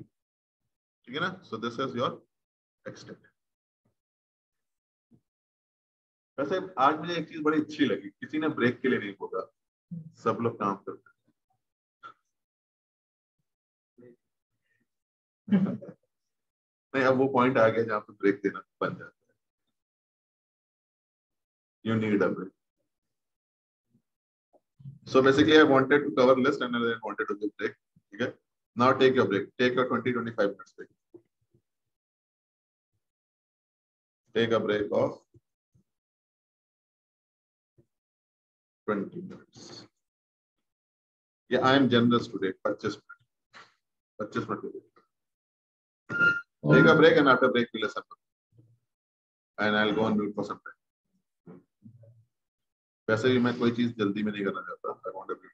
ठीक है ना? So this is your extend. वैसे आज मुझे एक चीज बड़ी अच्छी लगी. किसी ने ब्रेक के लिए नहीं बोला. सब लोग काम करते हैं. नहीं, अब वो पॉइंट आ गया जहाँ पे ब्रेक देना बन जाता है. You need a break. So basically, I wanted to cover list and I wanted to give break. Okay. Now take your break. Take your 20-25 minutes break. Take a break of 20 minutes. Yeah, I am generous today. 25 minutes. 25 minutes. Take a break and after break we'll listen. And I'll go on mute for some time. वैसे भी मैं कोई चीज जल्दी में नहीं करना चाहता. I want to be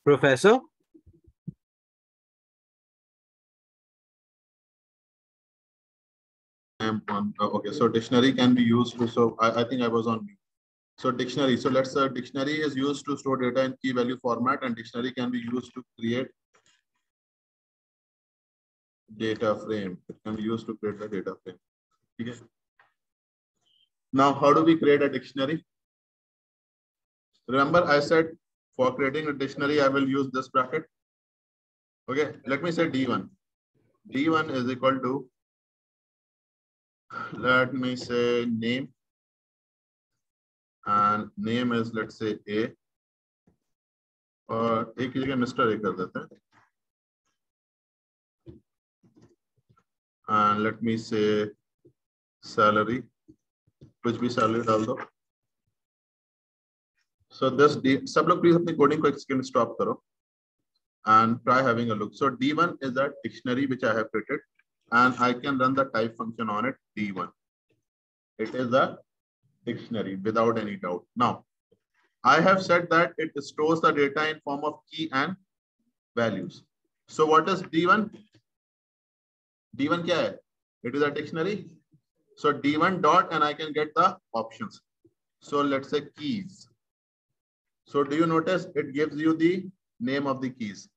Professor? Okay, so dictionary can be used to, so I think I was on mute. So dictionary, so let's dictionary is used to store data in key value format, and dictionary can be used to create data frame. It can be used to create the data frame. Okay. Now, how do we create a dictionary? Remember, I said for creating a dictionary, I will use this bracket. Okay, let me say D1. D1 is equal to, let me say name, and name is, let's say A, और एक की जगह mister A कर देते हैं, and let me say salary, कुछ भी salary डाल दो. So this D, सब लोग please अपनी coding को एक second stop करो and try having a look. So D1 is a dictionary which I have created, and I can run the type function on it, D1. It is a dictionary without any doubt. Now, I have said that it stores the data in form of key and values. So what is D1? D1 क्या है? It is a dictionary. So D1 dot, and I can get the options. So let's say keys. So do you notice it gives you the name of the keys,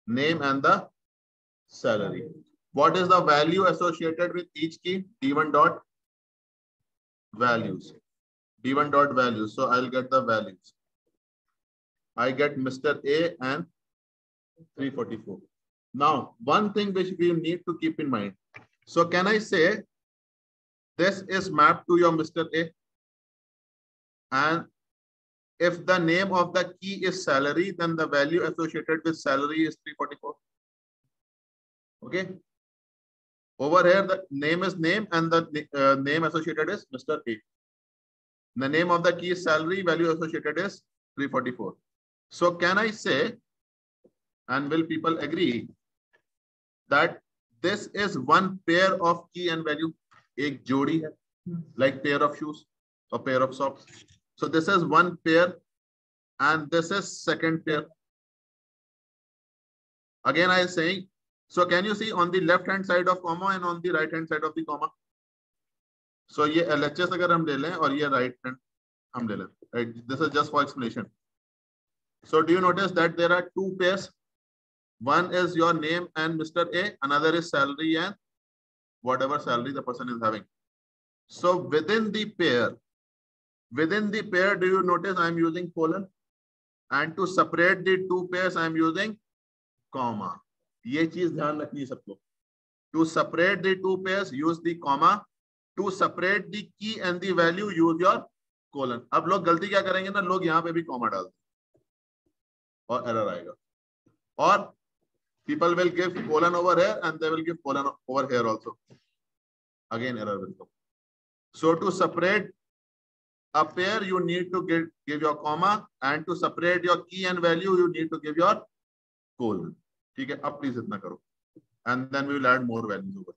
name and the salary. What is the value associated with each key? D1 dot values. D1 dot values. So I'll get the values. I get Mr. A and 344. Now, one thing which we need to keep in mind. So can I say this is mapped to your Mr. A? And if the name of the key is salary, then the value associated with salary is 344. Okay. Over here, the name is name and the name associated is Mr. A. The name of the key is salary, value associated is 344. So can I say, and will people agree, that this is one pair of key and value? Ek jodi hai, like pair of shoes or pair of socks. So this is one pair and this is second pair. Again, I am saying, so can you see on the left hand side of comma and on the right hand side of the comma? सो ये LHS अगर हम ले लें और ये right hand हम ले लें, right, this is just for explanation. So do you notice that there are two pairs, one is your name and Mr. A, another is salary and whatever salary the person is having. So within the pair, do you notice I am using colon, and to separate the two pairs I am using comma. ये चीज ध्यान रखनी है सबको. To separate the two pairs use the comma, to separate the key and the value use your colon. अब लोग गलती क्या करेंगे ना, लोग यहाँ पे भी comma डाल देंगे और एरर आएगा. और people will give colon over here and they will give colon over here also. Again error will come. So to separate a pair you need to give your comma, and to separate your key and value you need to give your colon. ठीक है, अब please इतना करो and then we will add more values over.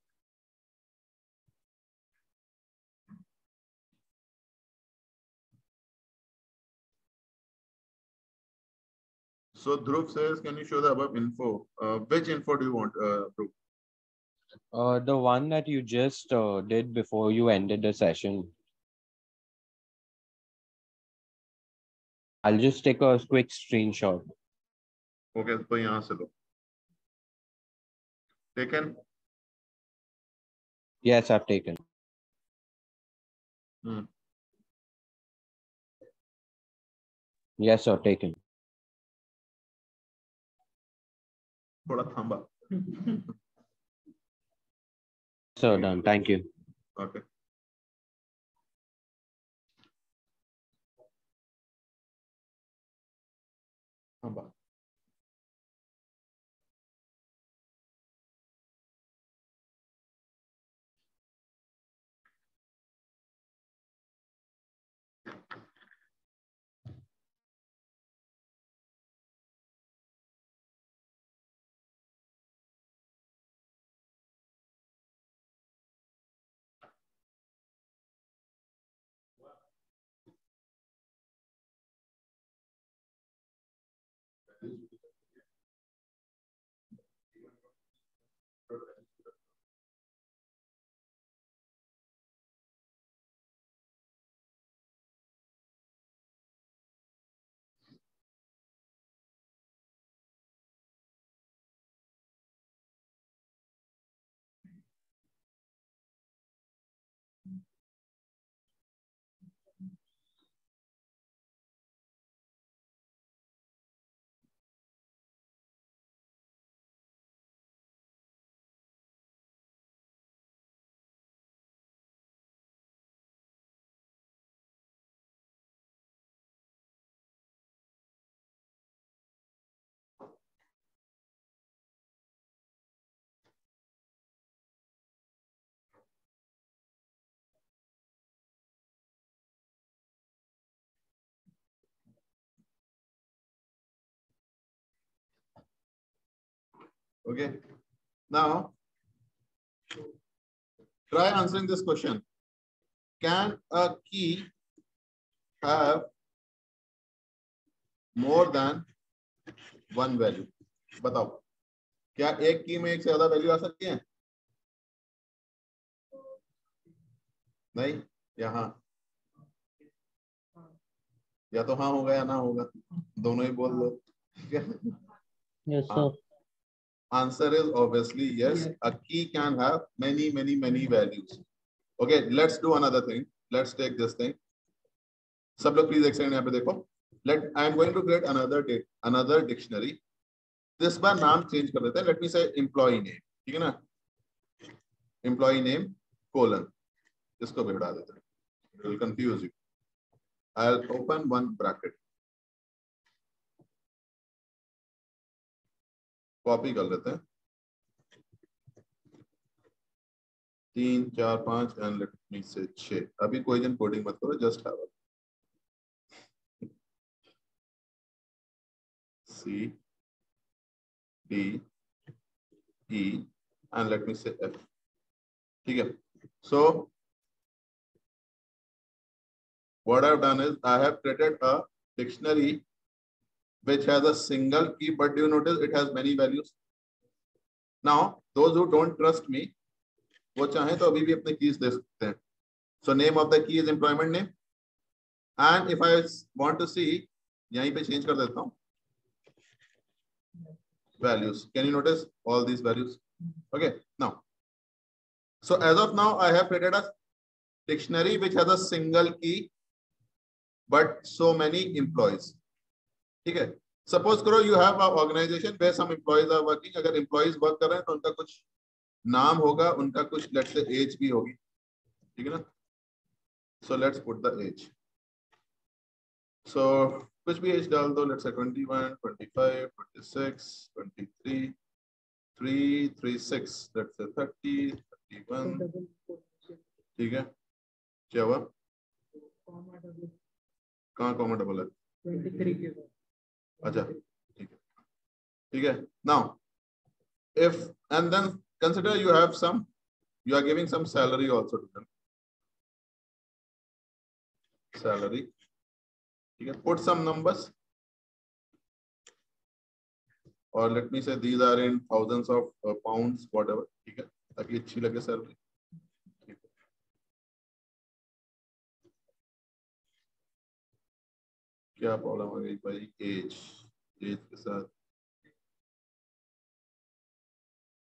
So Dhruv says, can you show the above info? Which info do you want, Dhruv? The one that you just did before you ended the session. I'll just take a quick screenshot. Okay, तो यहाँ से लो. Taken? Yes, I've taken. Yes, sir, taken. थोड़ा थांबा. Sir, done. Thank you. Okay. थांबा. Okay. Now, try answering this question. Can a key have more than one value? बताओ, क्या एक की में एक से ज्यादा वैल्यू आ सकती है? नहीं, यहाँ या तो हाँ होगा या ना होगा, दोनों ही बोल दो. Yes, sir. Answer is obviously yes. A key can have many values. Okay, let's do another thing. Let's take this thing. सब लोग please एक second यहाँ पे देखो. I am going to create another dictionary. This बार नाम change कर देते हैं. Let me say employee name. ठीक है ना? Employee name colon. इसको भी हटा देते हैं. It will confuse you. I'll open one bracket. Copy कर लेते हैं. 3, 4, 5 एंड लेट मी से 6. अभी कोई जन कोडिंग मत करो, just have C, D, E and let me say F. ठीक है. So what I've done is I have created a dictionary which has a single key, but do you notice it has many values? Now, those who don't trust me, वो चाहें तो अभी भी अपने keys दे सकते हैं. So name of the key is employment name. And if I want to see, यहीं पे change कर देता हूँ. Values. Can you notice all these values? Okay. Now, so as of now, I have created a dictionary which has a single key, but so many employees. ठीक है. Suppose करो you have an organization where some employees are working. अगर employees work कर रहे हैं तो उनका कुछ नाम होगा, उनका कुछ let's say age भी होगी. ठीक है ना? So let's put the age. So कुछ भी age डाल दो. Let's say 21, 25, 26, 23, 3, 36. Let's say 30, 31. ठीक है. क्या हुआ? कहाँ कॉमा डबल है? 23 के बाद. अच्छा, ठीक है. ठीक है. Now, if and then consider you have some, you are giving some salary also to them. Salary. ठीक है. Put some numbers. Or let me say these are in thousands of pounds, whatever. ठीक है. ताकि अच्छी लगे salary. क्या problem आ गई भाई? एज के साथ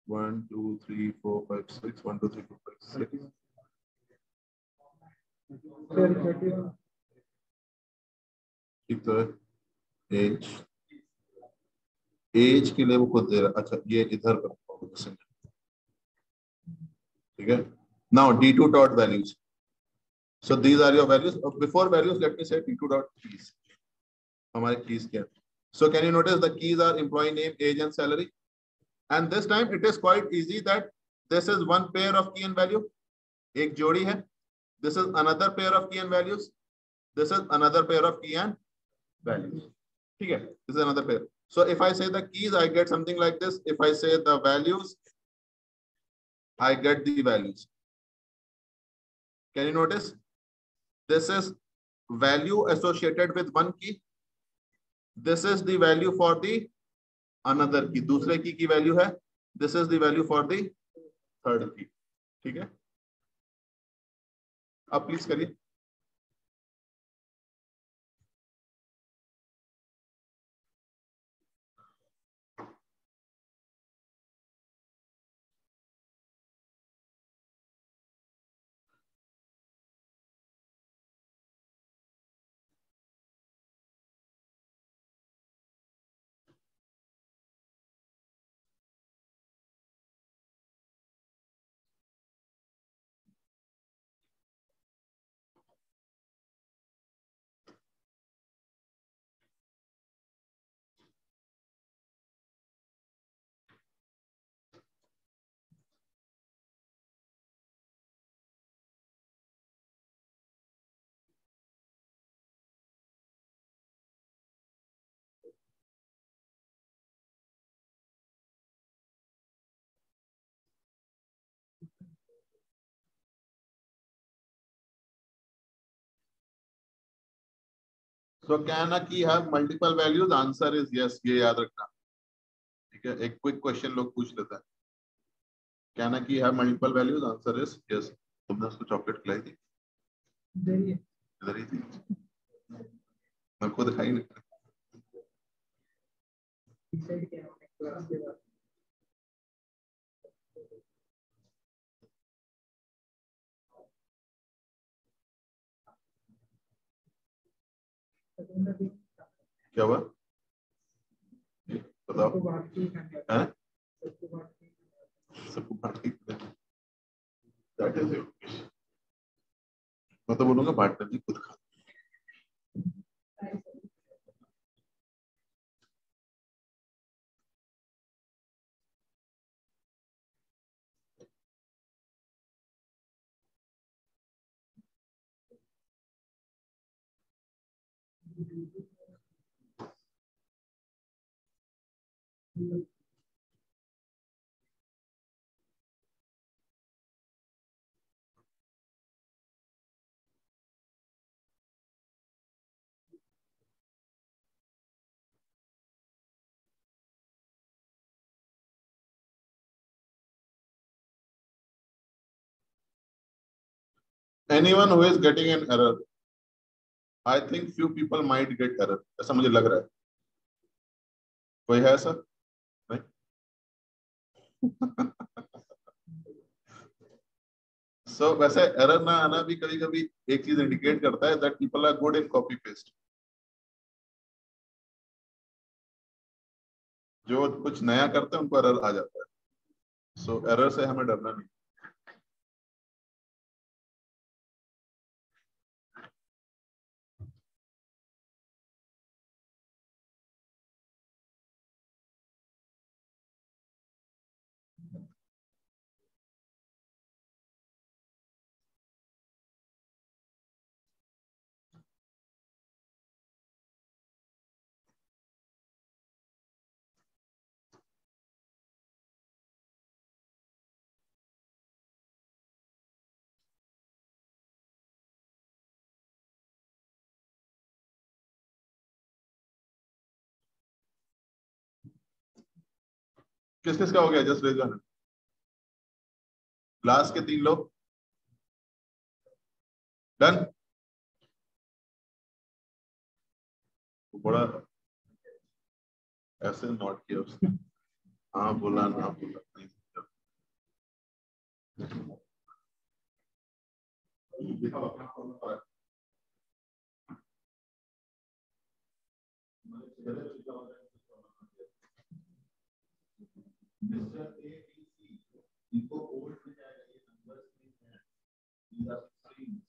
1 2 3 4 5 6 1 2 3 4 5 6 ठीक तो है. एज के लिए वो खुद दे रहा. अच्छा, ये इधर का ठीक है. Now d2 dot values. So these are your values. Before values, let me say d2 dot keys. हमारे keys क्या? So can you notice the keys are employee name, age, and salary? And this time it is quite easy that this is one pair of key and value. एक जोड़ी है. This is another pair of key and values. This is another pair of key and values. ठीक है. This is another pair. So if I say the keys, I get something like this. If I say the values, I get the values. Can you notice? This is value associated with one key. This is the value for the another key. दूसरे key की value है. This is the value for the third key. ठीक है. अब please करिए. So can a key have multiple values? Answer is yes. ये याद रखना. ठीक है. एक क्विक क्वेश्चन लोग पूछ लेते हैं. Can a key have multiple values? Answer is yes. तुमने उसको चॉकलेट खिलाई थी? इधर ही थी. मेरे को दिखाई नहीं. क्या हुआ? बताओ. हैं? सबको बांट के. That is it. मैं तो बोलूंगा पार्टनर जी खुद खा. Anyone who is getting an error? I think few people might get error. ऐसा मुझे लग रहा है. कोई है ऐसा? नहीं? So वैसे error ना आना भी कभी-कभी एक चीज इंडिकेट करता है that people are good in copy paste. जो कुछ नया करते हैं उनको एरर आ जाता है. सो एरर से हमें डरना नहीं. किस किस का हो गया? Just raise your hand. Last के 3 लोग डन. बड़ा ऐसे नोट किया उसने. हाँ बोला ना बोला नहीं. इनको कोड में जाएगा, ये नंबर्स नहीं है. These are strings.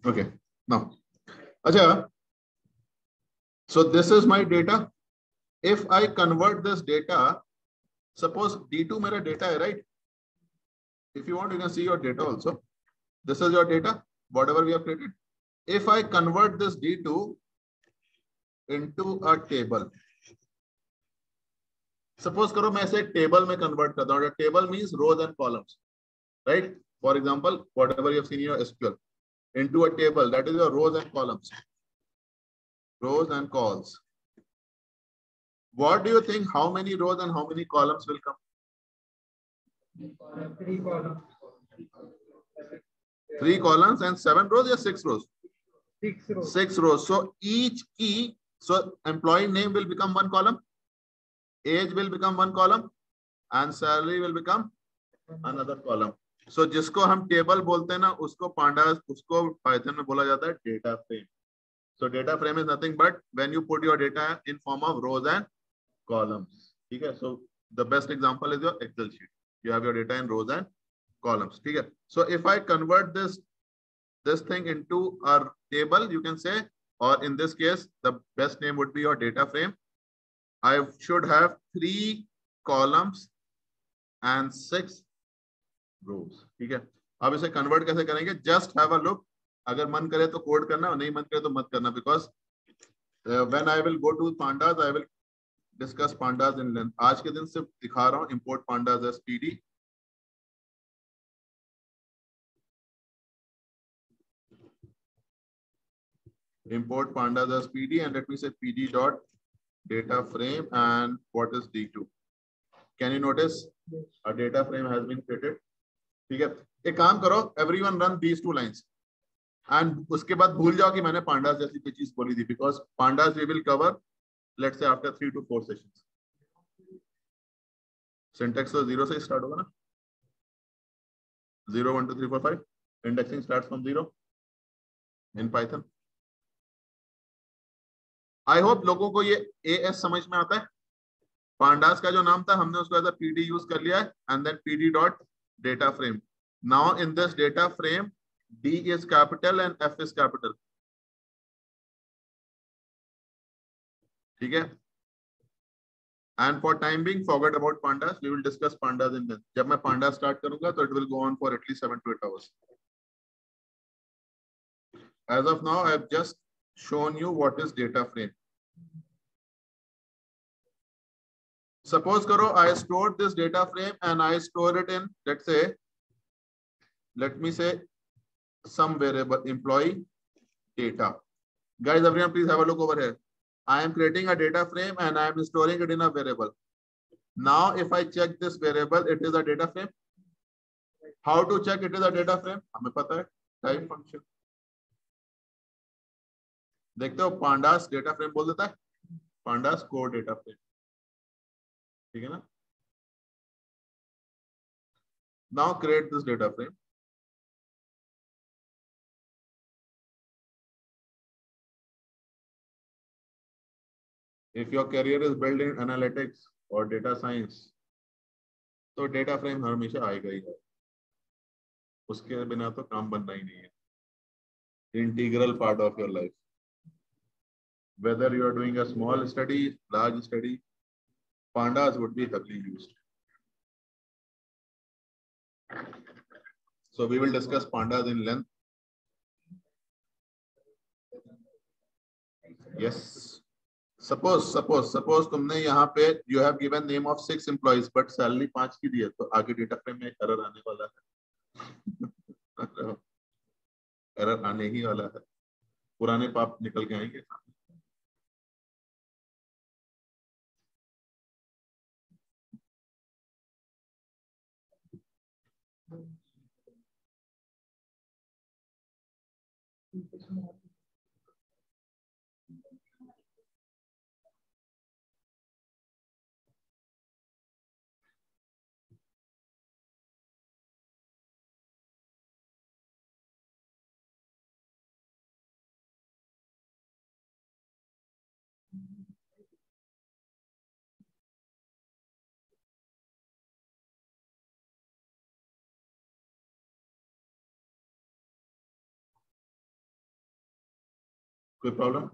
Okay, now, acha, so this is my data. If I convert this data, suppose D2 मेरा data है, right? If you want, you can see your data also. This is your data, whatever we have created. If I convert this D2 into a table, suppose करो मैं इसे table में convert करता हूँ. Table means rows and columns, right? For example, whatever you have seen in your SQL, into a table, that is your rows and columns. Rows and calls. What do you think? How many rows and how many columns will come? 3 columns. 3 columns and 7 rows or 6 rows? 6 rows. 6 rows. So each key, so employee name will become 1 column, age will become 1 column, and salary will become another column. So जिसको हम table बोलते हैं ना, उसको pandas, उसको Python में बोला जाता है data frame. So data frame is nothing but when you put your data in form of rows and columns. Okay, so the best example is your Excel sheet. You have your data in rows and columns. Okay, so if I convert this thing into a table, you can say, or in this case, the best name would be your data frame. I should have 3 columns and 6 rows. ठीक है, अब इसे convert कैसे करेंगे? Just have a look. अगर मन करे तो कोड करना, और नहीं मन करे तो मत करना, because when I will go to pandas, I will discuss pandas in length. आज के दिन सिर्फ दिखा रहा हूँ import pandas as PD. Import pandas as PD, and let me say PD dot data frame, and what is D2? Can you notice a data frame has been created? ठीक है, एक काम करो, everyone run these 2 lines. And उसके बाद भूल जाओ कि मैंने pandas जैसी कोई चीज बोली थी, because pandas we will cover, let's say after 3 to 4 sessions. Syntax तो 0 से start होगा ना? 0, 1, 2, 3, 4, 5. Indexing starts from 0 in Python. I hope लोगों को ये AS समझ में आता है। पांडास का जो नाम था हमने उसको एज अ PD यूज कर लिया है, and then PD dot data frame. Now in this data frame D is capital and F is capital। ठीक है, and for time being forget about pandas, we will discuss pandas in दिन। जब मैं pandas start करूंगा तो it will go on for at least 7 to 8 hours। As of now, I have just shown you what is data frame. Suppose karo I stored this data frame and I store it in, let's say, let me say some variable employee data. Guys, everyone please have a look over here. I am creating a data frame and I am storing it in a variable. Now if I check this variable, it is a data frame. How to check it is a data frame? हमें पता है, type function। देखते हो pandas data frame बोल देता है, pandas core data frame. ठीक है ना? Now create this data frame। If your career is built in analytics or data science, तो डेटा फ्रेम हमेशा आएगा ही, उसके बिना तो काम बनना ही नहीं है। Integral part of your life, whether you are doing a small study, large study, pandas would be heavily used। So we will discuss pandas in length। Yes, suppose तुमने यहाँ पे you have given name of 6 employees but salary 5 की दी है, तो आगे data frame में error आने वाला है। एरर आने ही वाला है, पुराने पाप निकल के आएंगे। कोई problem?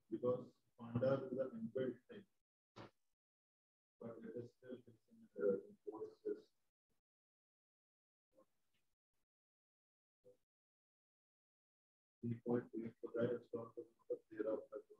because Panda is the inbuilt thing, but it is still fixing the import system. So that is not the zero of the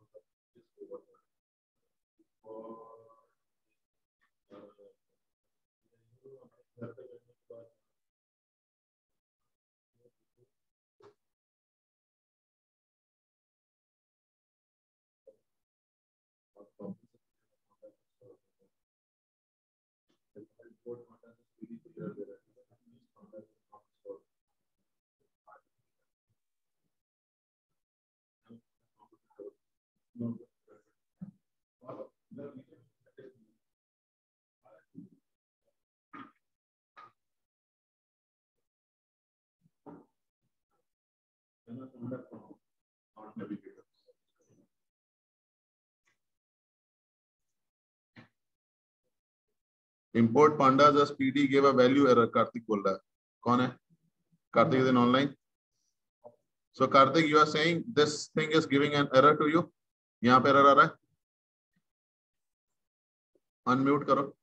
Import pandas as PD gave a value error. Karthik बोल रहा है. कौन है? Karthik is in online. So Karthik, you are saying this thing is giving an error to you. यहाँ पे error आ रहा है. Unmute करो.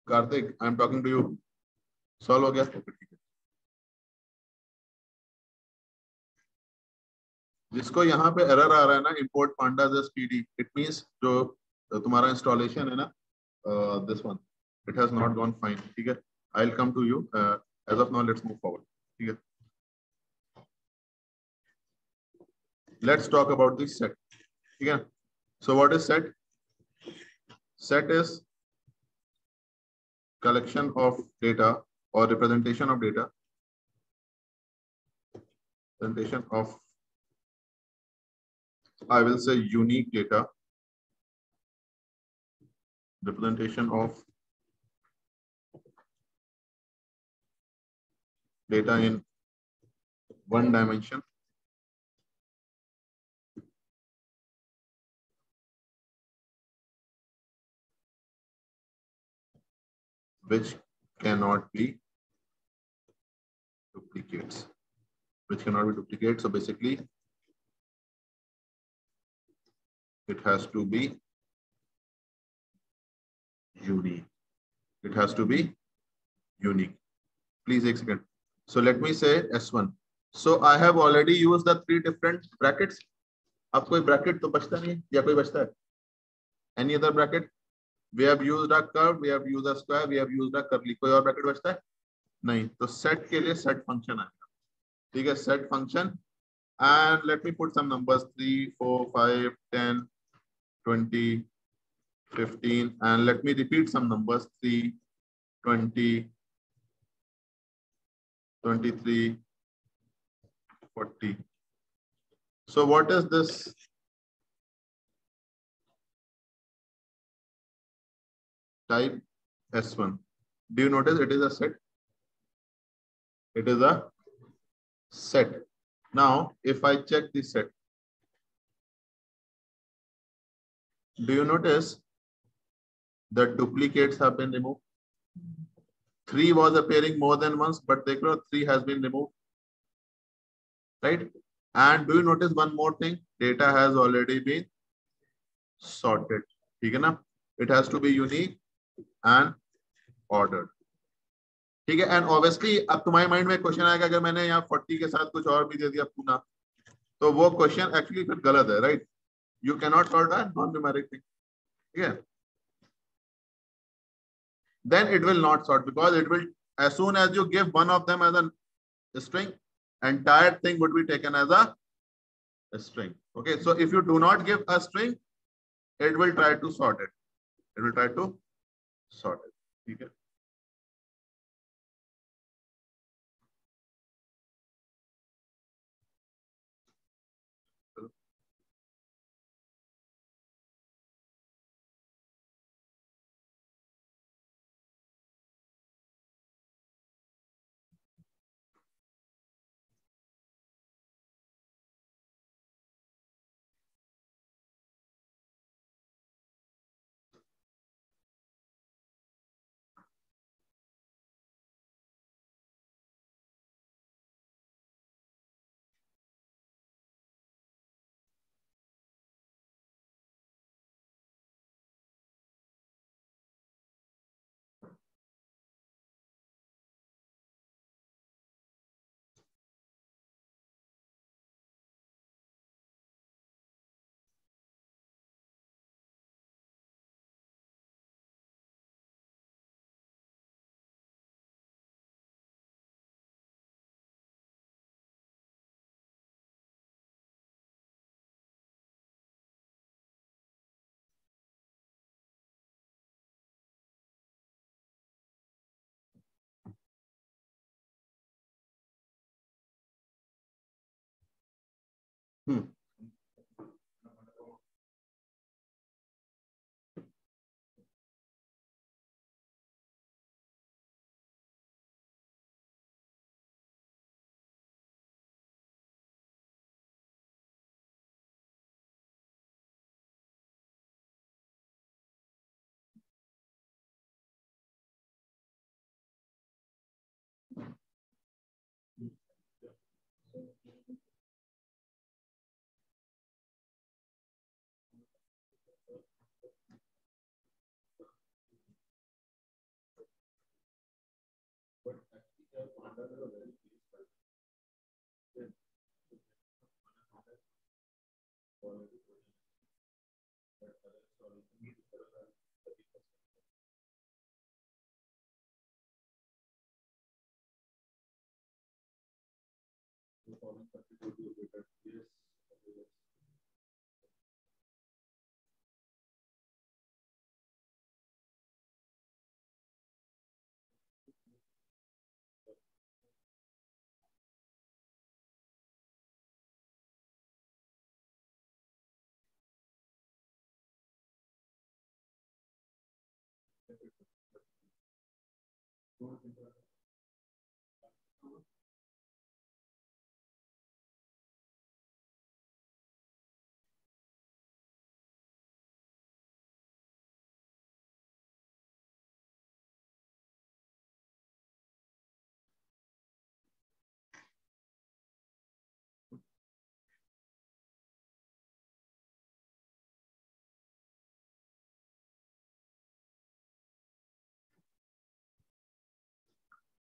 Karthik, I am talking to you. Solve हो गया? जिसको यहाँ पे एरर आ रहा है ना import pandas as PD, it means जो तुम्हारा installation है ना this one, it has not gone fine. ठीक है? I'll come to you. As of now, let's move forward. ठीक है? Let's talk about the set. ठीक है? So what is set? Set is collection of data or representation of data. Representation of, I will say, unique data. Representation of data in one dimension. Which cannot be duplicates. Which cannot be duplicated. So basically, it has to be unique. It has to be unique. Please take a second. So let me say S1. So I have already used the 3 different brackets. अब कोई bracket तो बचता नहीं है या कोई बचता है? Any other bracket? We have used a curve, we have used a square, we have used a curly. कोई और bracket बचता है? नहीं. तो set के लिए set function आएगा. ठीक है? Set function. And let me put some numbers 3, 4, 5, 10, 20, 15, and let me repeat some numbers 3, 20, 23, 40. So what is this? Type S1. Do you notice it is a set? It is a set. Now, if I check the set, do you notice that duplicates have been removed? 3 was appearing more than once, but देख लो 3 has been removed, right? And do you notice one more thing? Data has already been sorted. ठीक है ना? It has to be unique and ordered. ठीक है? And obviously अब तुम्हारे mind में question आएगा, अगर मैंने यहाँ 40 के साथ कुछ और भी दे दिया पूना, तो वो क्वेश्चन एक्चुअली फिर गलत है, right? You cannot sort a non-numeric thing. ठीक है? Then it will not sort, because it will, as soon as you give one of them as a string, entire thing would be taken as a string. Okay, so if you do not give a string, it will try to sort it. It will try to sort it. Okay.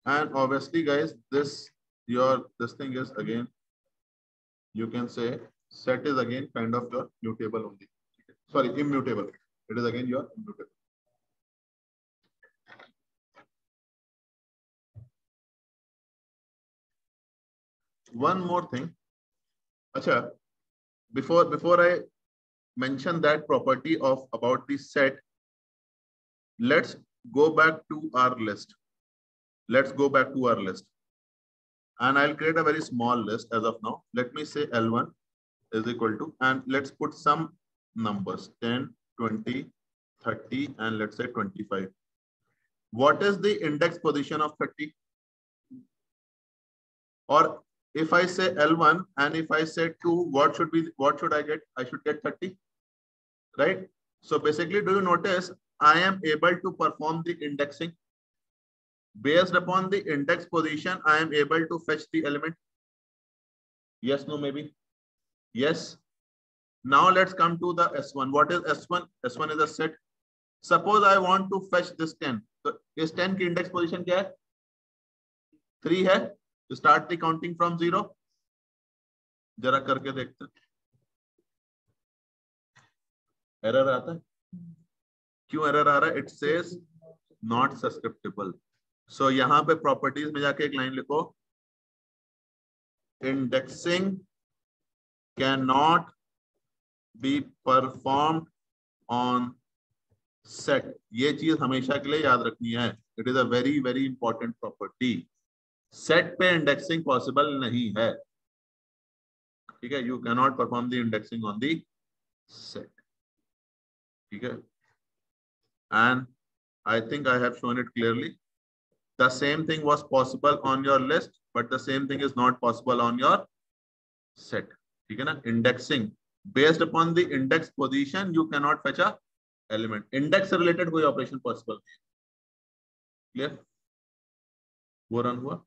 And obviously, guys, this thing is again, you can say set is again kind of your mutable only. Sorry, immutable. It is again your immutable. One more thing. Acha, before I mention that property of about the set, let's go back to our list. Let's go back to our list. And I'll create a very small list as of now. Let me say L1 is equal to, and let's put some numbers, 10, 20, 30, and let's say 25. What is the index position of 30? Or if I say L1 and if I say 2, what should I get? I should get 30, right? So basically, do you notice I am able to perform the indexing? Based upon the index position, I am able to fetch the element. Yes, no, maybe. Yes. Now let's come to the S1. What is S1? S1 is a set. Suppose I want to fetch this 10. So इस 10 की index position क्या है? 3 है. To start the counting from 0. जरा करके देखते हैं. Error आता है? क्यों error आ रहा है? It says not susceptible. So यहाँ पे properties में जाके एक line लिखो. Indexing cannot be performed on set. ये चीज हमेशा के लिए याद रखनी है. It is a very very important property. Set पे indexing possible नहीं है. ठीक है? You cannot perform the indexing on the set. ठीक है? And I think I have shown it clearly. The same thing was possible on your list, but the same thing is not possible on your set. ठीक है ना? Indexing based upon the index position, you cannot fetch a element. Index से related कोई operation possible नहीं. Clear? वो run हुआ?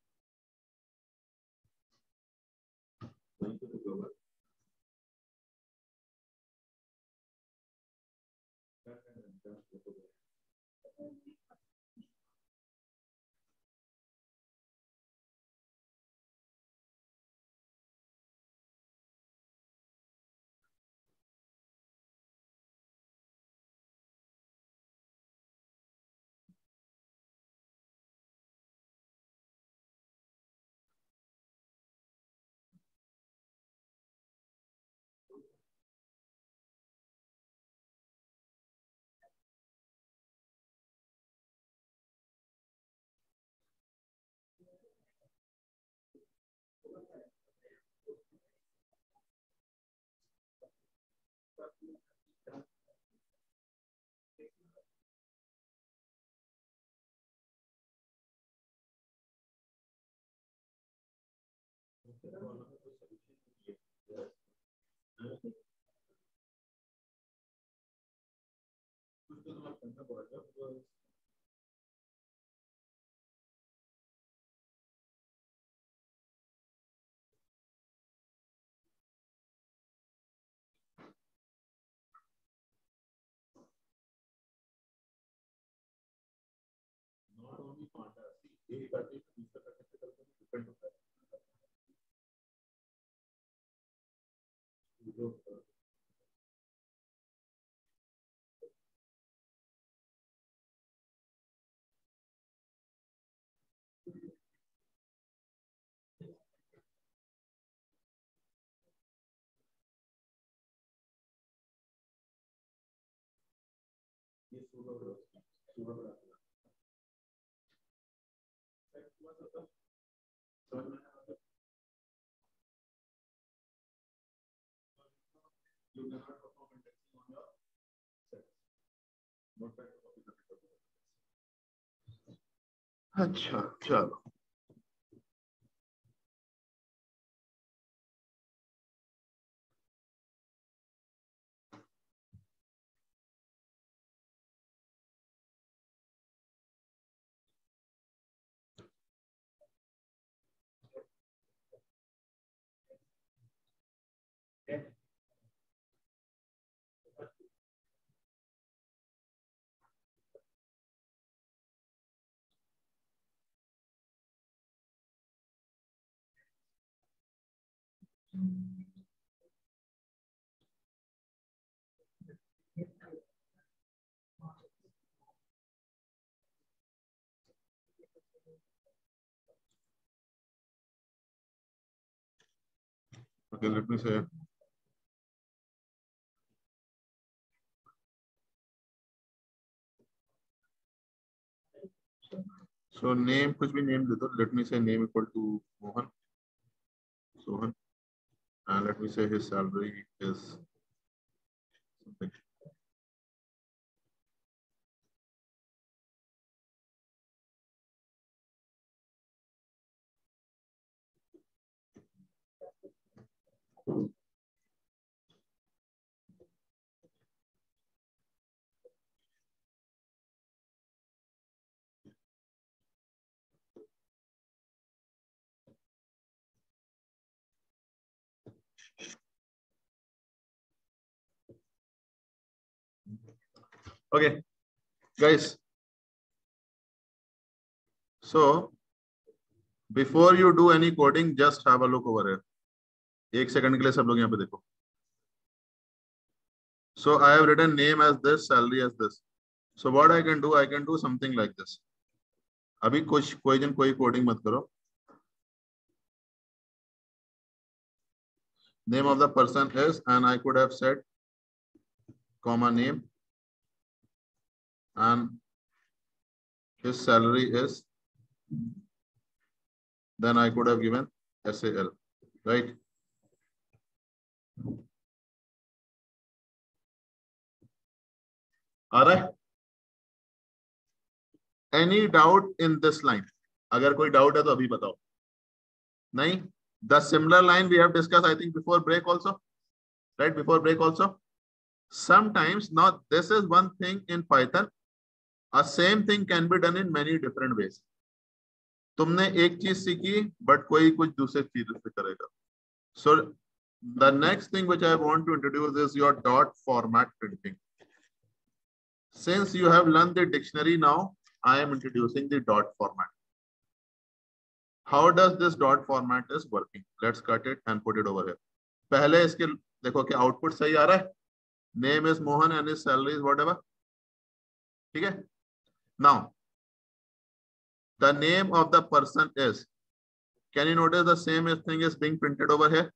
Not only Panda, see, एक करके दूसरा करके डिपेंड होता है. ये सुबह you cannot perform indexing on your sets. Not try to copy the picture. अच्छा चलो. Okay, let me say. So name कुछ भी name दे दो. Let me say name equal to Mohan. Sohan. And let me say his salary is something. Okay, guys. So before you do any coding, just have a look over here. एक second के लिए सब लोग यहाँ पे देखो. So I have written name as this, salary as this. So what I can do something like this. अभी कोई coding मत करो. Name of the person is, and I could have said comma name, and his salary is, then I could have given SAL, right? All right. Any doubt in this line? अगर कोई doubt है तो अभी बताओ. नहीं? The similar line we have discussed, I think, before break also, right? Before break also. Sometimes, now this is one thing in Python. A same thing can be done in many different ways. तुमने एक चीज सीखी, but कोई कुछ दूसरे चीज से करेगा. So the next thing which I want to introduce is your dot format printing. Since you have learned the dictionary now, I am introducing the dot format. How does this dot format is working? Let's cut it and put it over here. पहले इसके देखो कि output सही आ रहा है. Name is Mohan and his salary is whatever. ठीक है? Now, the name of the person is. Can you notice the same thing is being printed over here?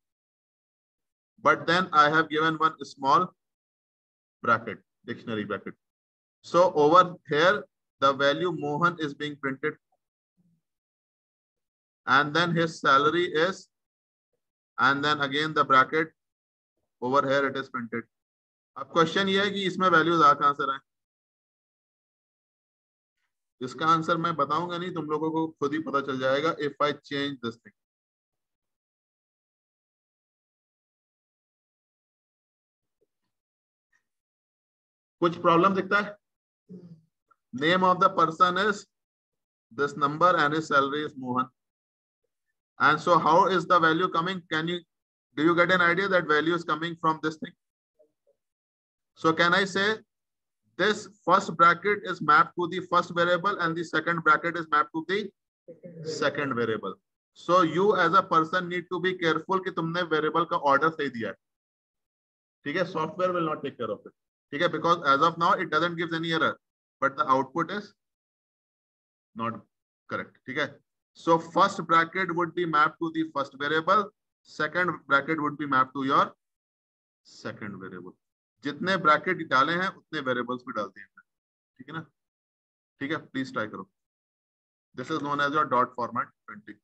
But then I have given one small bracket, dictionary bracket. So over here, the value Mohan is being printed. And then his salary is, and then again the bracket over here it is printed. अब question ये है कि इसमें values आ कहां से रहे हैं? इसका आंसर मैं बताऊंगा नहीं, तुम लोगों को खुद ही पता चल जाएगा if I change this thing. कुछ प्रॉब्लम दिखता है? Name of the person is this number and his salary is Mohan. And so how is the value coming? Do you get an idea that value is coming from this thing? So can I say this first bracket is mapped to the first variable and the second bracket is mapped to the second variable. So you as a person need to be careful कि तुमने variable का order सही दिया है. ठीक है? Software will not take care of it. ठीक है? Because as of now it doesn't give any error, but the output is not correct. ठीक है? So first bracket would be mapped to the first variable, second bracket would be mapped to your second variable. जितने bracket डाले हैं उतने variables भी डाल दिए हैं. ठीक है ना? ठीक है, प्लीज ट्राई करो. This is known as your dot format printing.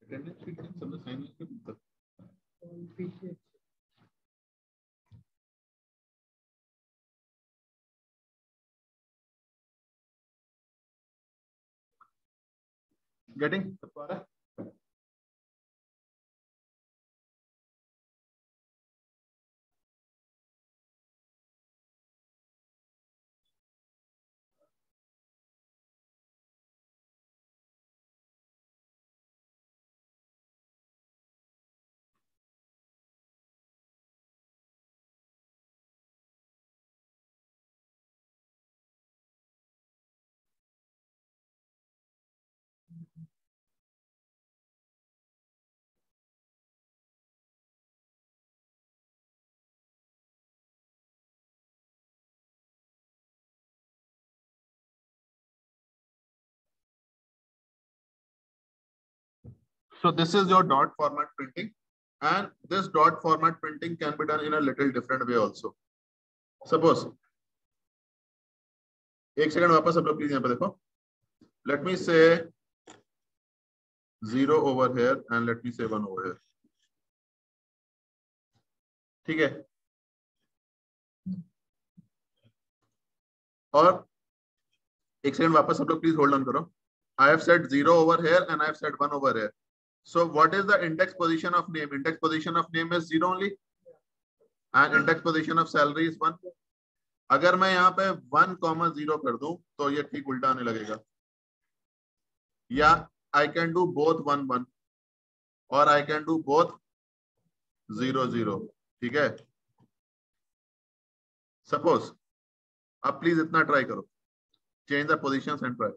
Attendance sheet सबने साइन किया. गेटिंग? सबको आ रहा है? So this is your dot format printing, and this dot format printing can be done in a little different way also. Suppose, एक second वापस सब लोग प्लीज यहाँ पे देखो. Let me say 0 over here and let me say 1 over here. ठीक है. और एक सेकंड वापस सब लोग प्लीज होल्ड ऑन करो. I have said 0 over here and I have said 1 over here. So what is the index position of name? Index position of name is 0 only, and index position of salary is 1. अगर मैं यहाँ पे 1,0 कर दूं तो ये ठीक उल्टा आने लगेगा. या I can do both 1 1 or I can do both 0 0. ठीक है. Suppose, अब प्लीज इतना ट्राई करो. Change the positions and try.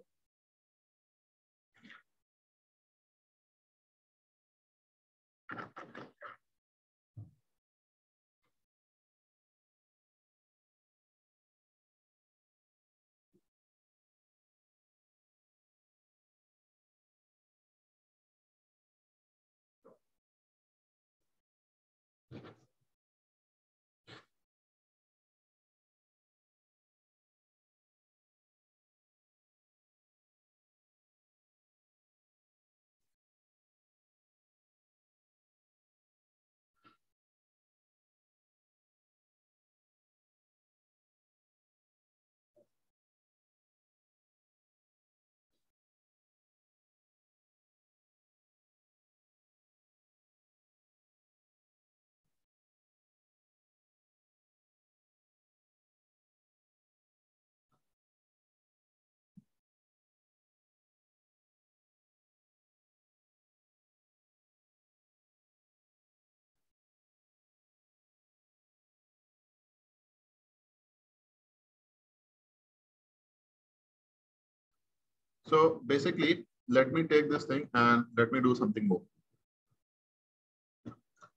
So basically, let me take this thing and let me do something more.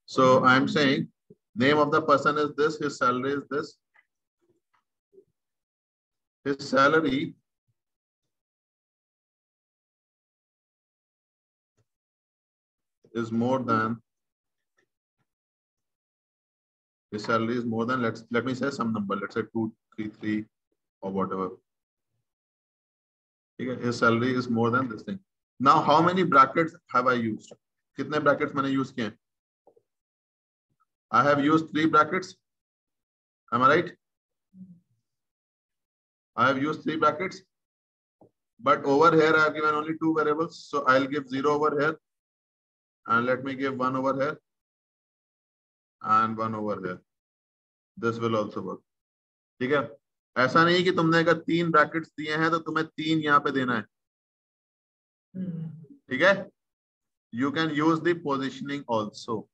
So I'm saying name of the person is this, his salary is this. His salary is more than, his salary is more than, let me say some number, let's say 233 or whatever. Okay, his salary is more than this thing. Now, how many brackets have I used? कितने brackets मैंने use किए? I have used 3 brackets. Am I right? I have used 3 brackets. But over here, I have given only 2 variables. So I'll give 0 over here. And let me give 1 over here. And 1 over here. This will also work. ठीक है? ऐसा नहीं कि तुमने अगर 3 brackets दिए हैं तो तुम्हें 3 यहाँ पे देना है. ठीक है? You can use the positioning also.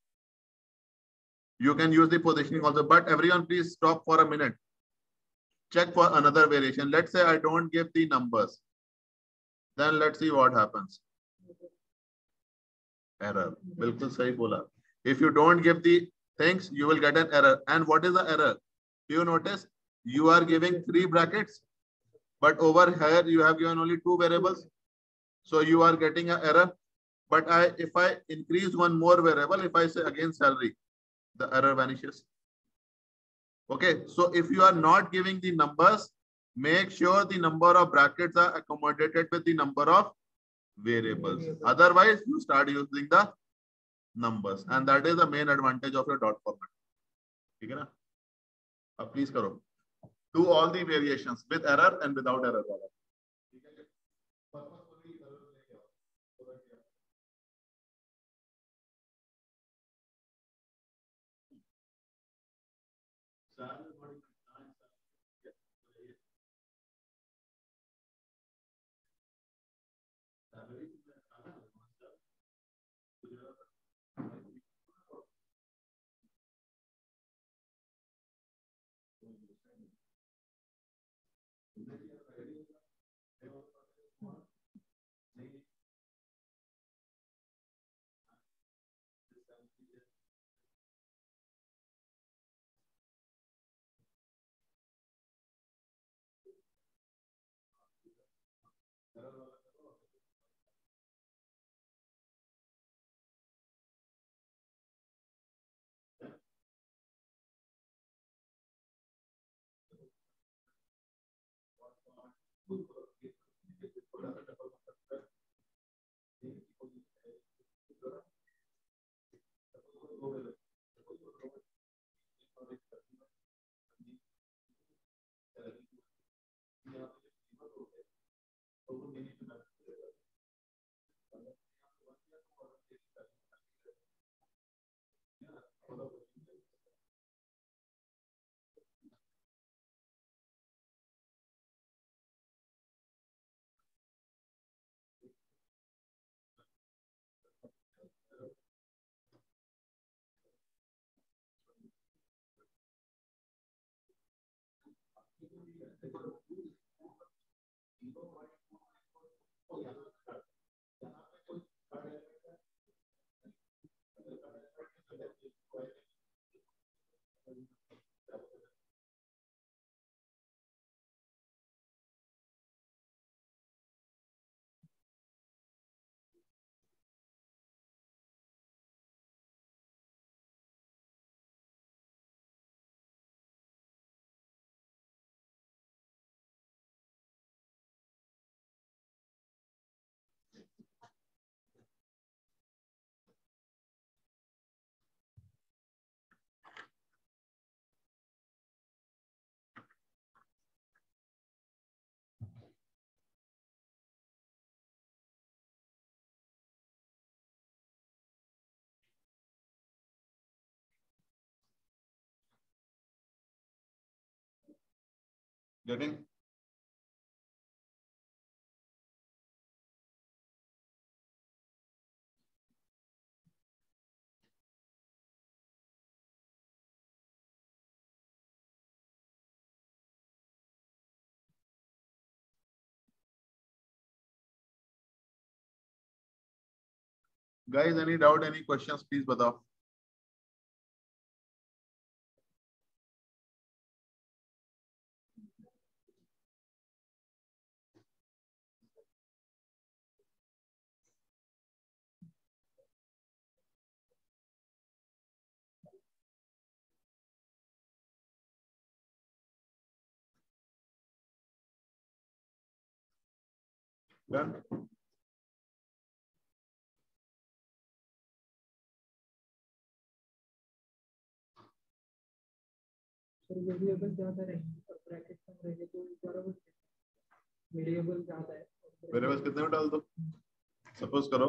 You can use the positioning also. But everyone, please stop for a minute. Check for another variation. Let's say I don't give the numbers. Then let's see what happens. Error. बिल्कुल सही बोला. If you don't give the things, you will get an error. And what is the error? Do you notice? You are giving 3 brackets, but over here you have given only 2 variables. So you are getting an error. But if I increase one more variable, if I say again salary, the error vanishes. Okay. So if you are not giving the numbers, make sure the number of brackets are accommodated with the number of variables. Otherwise, you start using the numbers, and that is the main advantage of your dot format. ठीक है ना? अब please करो. Do all the variations with error and without error. Getting? Guys, any doubt, any questions, please batao. Done? Variable ज्यादा रहेंगे और bracket कम रहेंगे तो बराबर वेरिएबल ज्यादा है वेरिएबल्स कितने में डाल दो? सपोज करो,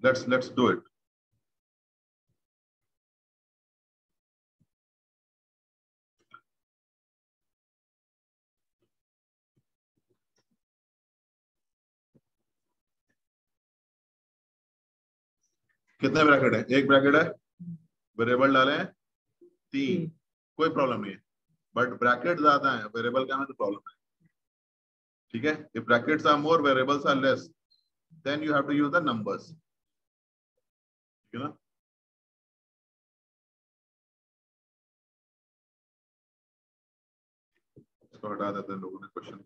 let's do it. कितने ब्रैकेट है? एक ब्रैकेट है, वेरिएबल डाले हैं 3, कोई प्रॉब्लम नहीं है, बट ब्रैकेट ज्यादा है, वेरिएबल का में तो प्रॉब्लम है. ठीक है, if brackets are more, variables are less, then you have to use the numbers. You know? इसको हटा देते हैं लोगों ने question.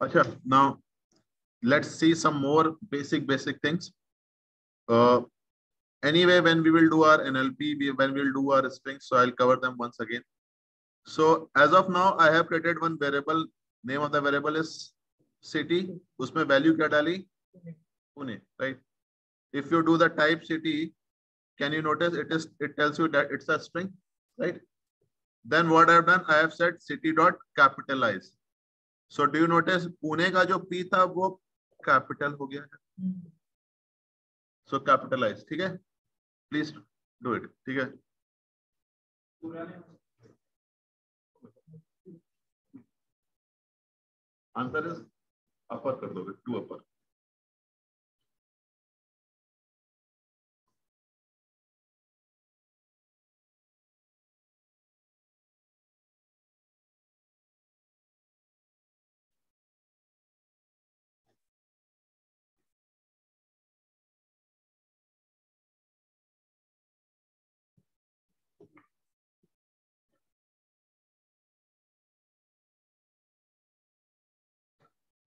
Acha, now let's see some more basic things. Anyway, when we will do our NLP, when we will do our strings, so I'll cover them once again. So as of now, I have created one variable. Name of the variable is city. उसमें value क्या डाली? Pune, right? If you do the type city, can you notice it tells you that it's a string, right? Then what I have done, I have said city dot capitalize. So do you notice Pune का जो P था वो capital हो गया है. So capitalize, ठीक है? Please do it, ठीक है? Answer is upper कर दोगे, 2 upper.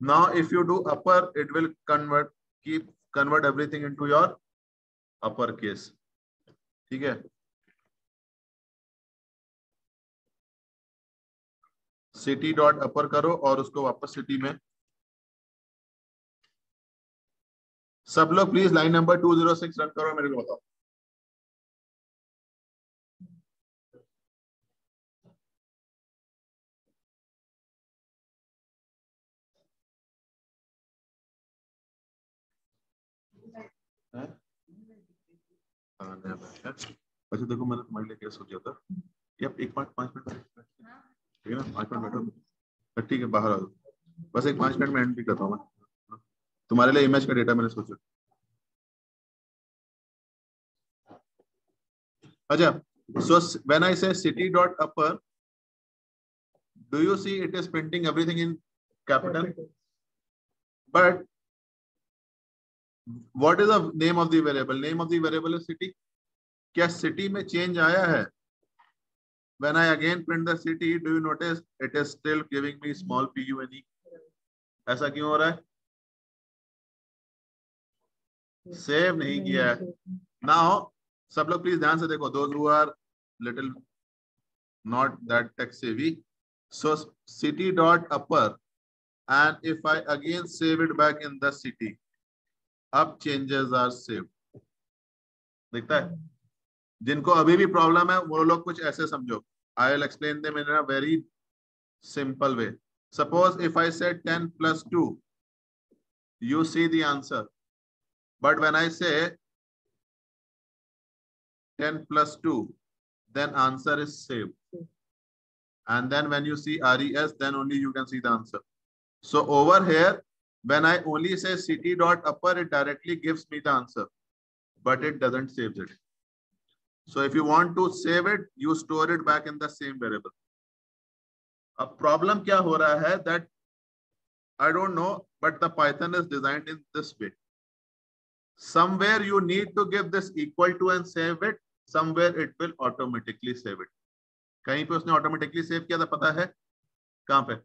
Now, if you do upper, it will convert everything into your upper case. ठीक है? City dot upper करो और उसको वापस city में. सब लोग प्लीज लाइन नंबर 206 रन करो, मेरे को बताओ. अच्छा देखो, मैंने तुम्हारे लिए क्या सोचा था कि आप 5 मिनट ठीक है ना, 5 मिनट बैठो, ठीक है, बाहर आ जाओ, बस 5 मिनट में एंड भी करता हूँ मैं. तुम्हारे लिए इमेज का डेटा मैंने सोचा. अच्छा, so when I say city dot upper, do you see it is printing everything in capital? But what is the name of the variable? Name of the variable is city. क्या city में change आया है? When I again print the city, do you notice it is still giving me small pune? ऐसा क्यों हो रहा है? Save नहीं किया है. Now सब लोग प्लीज ध्यान से देखो, those who are little not that tech savvy. So city dot upper, and if I again save it back in the city, अब changes are saved. दिखता है? जिनको अभी भी प्रॉब्लम है वो लोग कुछ ऐसे समझो. I will explain them in a very simple way. Suppose if I say 10 plus 2, you see the answer. But when I say 10 plus 2, then answer is saved. And then when you see RES, then only you can see the answer. So over here, when I only say city dot upper, it directly gives me the answer, but it doesn't save it. So if you want to save it, you store it back in the same variable. A problem क्या हो रहा है that I don't know, but the Python is designed in this way. Somewhere you need to give this equal to and save it. Somewhere it will automatically save it. कहीं पे उसने automatically save किया था, पता है कहाँ पे?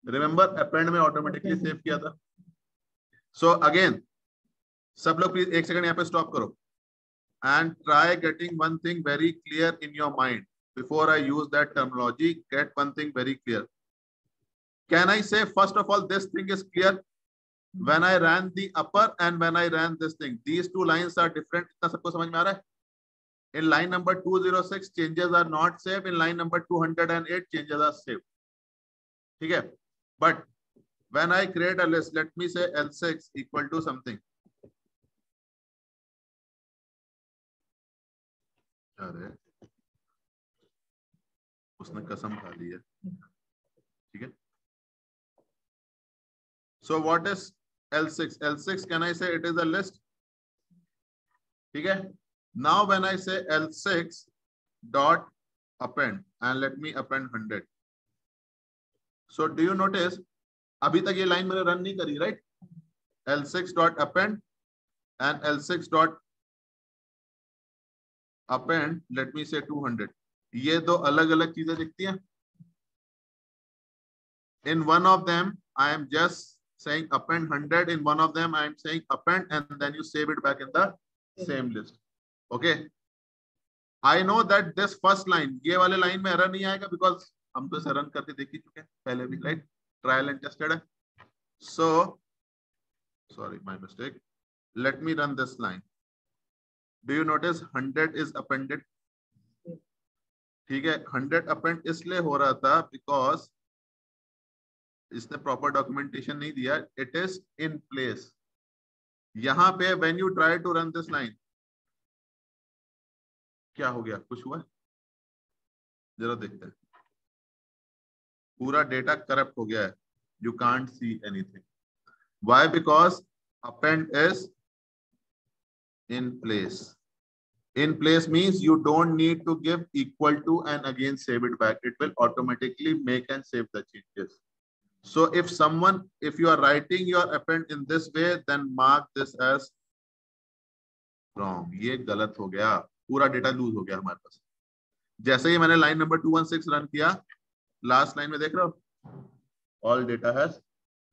Remember append में automatically save किया था. So again, सब लोग प्लीज एक सेकंड यहाँ पे स्टॉप करो and try getting one thing very clear in your mind. Before I use that terminology, get one thing very clear. Can I say first of all this thing is clear? When I ran the upper and when I ran this thing, these two lines are different. इतना सबको समझ में आ रहा है? In line number 206, changes are not saved. In line number 208, changes are saved. ठीक है? But when I create a list, let me say L6 equal to something. अरे उसने कसम खा ली है. ठीक है? So what is L6? L6, can I say it is a list? ठीक है? Now when I say L6 dot append and let me append 100. So do you notice अभी तक ये लाइन मैंने रन नहीं करी, right? L6 dot append and L6 dot append, let me say 200. ये दो अलग अलग चीजें दिखती हैं. In one of them, I am just saying append 100 in one of them. I am saying append and then you save it back in the same list. Okay. I know that this first line, ये वाले line में error नहीं आएगा because हम तो इसे run करके देख ही चुके हैं पहले भी, right? Trial and tested है. So, sorry, my mistake. Let me run this line. Do you notice 100 is appended? ठीक है, 100 append इसलिए हो रहा था because इसने प्रॉपर डॉक्यूमेंटेशन नहीं दिया. It is in place. यहां पे when you try to run this line, क्या हो गया? कुछ हुआ? जरा देखते हैं. पूरा डेटा करप्ट हो गया है. You can't see anything. Why? Because append is in place. In place means you don't need to give equal to and again save it back. It will automatically make and save the changes. So if you are writing your append in this way, then mark this as wrong. ये गलत हो गया. पूरा data loose हो गया हमारे पास. जैसे ही मैंने लाइन नंबर 216 रन किया, लास्ट लाइन में देख रहे हो, all data has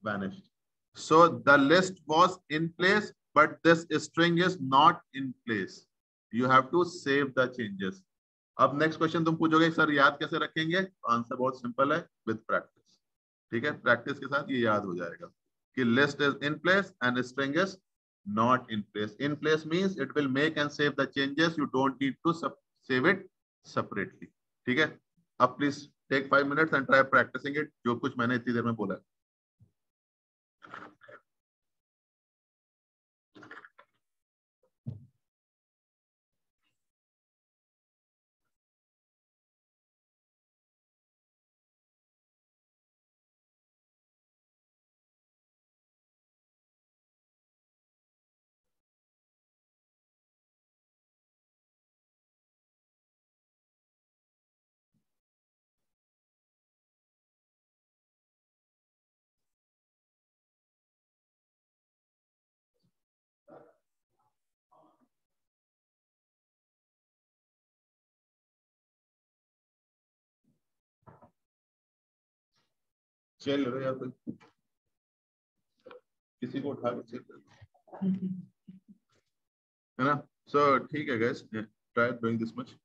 vanished. So the list was in place, but this string is not in place. You have to save the changes. अब नेक्स्ट क्वेश्चन तुम पूछोगे सर याद कैसे रखेंगे? आंसर बहुत सिंपल है, विद प्रैक्टिस. ठीक है, प्रैक्टिस के साथ ये याद हो जाएगा कि list is in place and string is not in place. In place means it will make and save the changes. You don't need to save it separately. ठीक है, अब please take 5 minutes and try practising it, जो कुछ मैंने इतनी देर में बोला है. चल रहे यार, कोई किसी को उठा के चेक कर, है ना? सो ठीक है guys, try doing this much.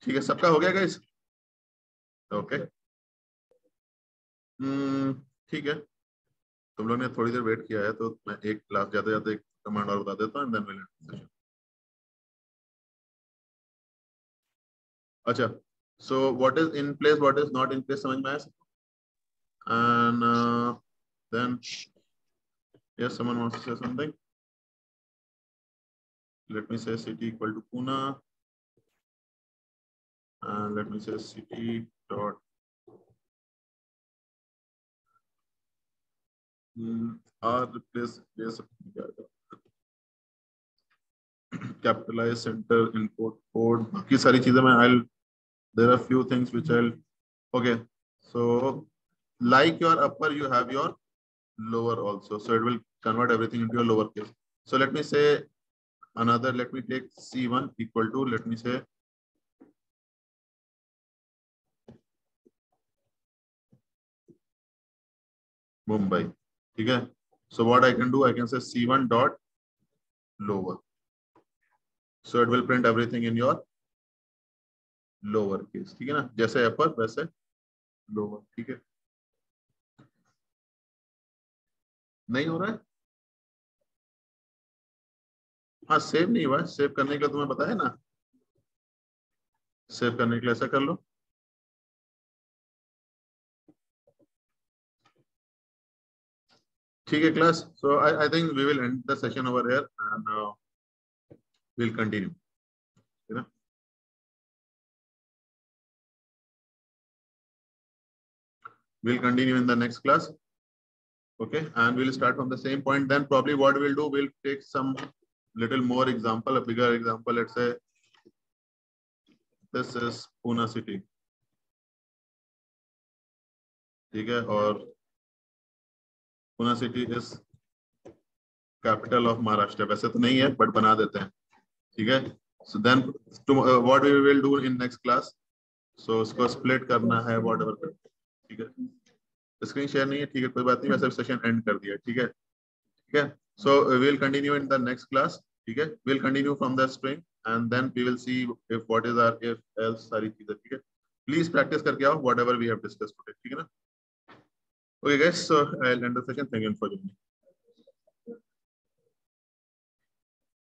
ठीक है, सबका हो गया गाइस? ओके, ठीक है, तुम लोग ने थोड़ी देर वेट किया है, तो मैं एक क्लास जाते जाते एक कमांड और बता देता हूँ, and then will end session. अच्छा, so what is in place, what is not in place, समझ में आया? And then yes, someone wants to say something. Let me say city equal to Pune, and let me say city dot R replace capitalize center import code. बाकी सारी चीजें मैं there are few things which okay. So like your upper, you have your lower also. So it will convert everything into a lower case. So let me say another, let me take C1 equal to, let me say Mumbai. Okay. So what I can do, I can say C1 dot lower. So it will print everything in your lower case. ठीक है ना, जैसे upper वैसे lower. ठीक है, नहीं हो रहा है? हाँ, सेव नहीं हुआ है। सेव करने के लिए तुम्हें बताया ना, सेव करने के लिए ऐसा कर लो। ठीक है class, so I think we will end the session over here and we'll continue. You know? We'll continue in the next class. Okay, and we'll start from the same point. Then probably what we'll do, we'll take some little more example, a bigger example. Let's say this is Pune city. ठीक है, और Pune city is capital of Maharashtra. वैसे तो नहीं है, but बना देते हैं. ठीक है, so then what we will do in next class, so उसको split करना है whatever. ठीक है, स्क्रीन शेयर नहीं है, ठीक है, कोई बात नहीं, वैसे सेशन एंड कर दिया. ठीक है, ठीक है, so we will continue in the next class. ठीक है, we'll continue from the string and then we will see if what is our if else सारी चीजें. ठीक है, please practice करके आओ whatever we have discussed today. ठीक है ना? Okay guys, so I'll end the session. Thank you for joining.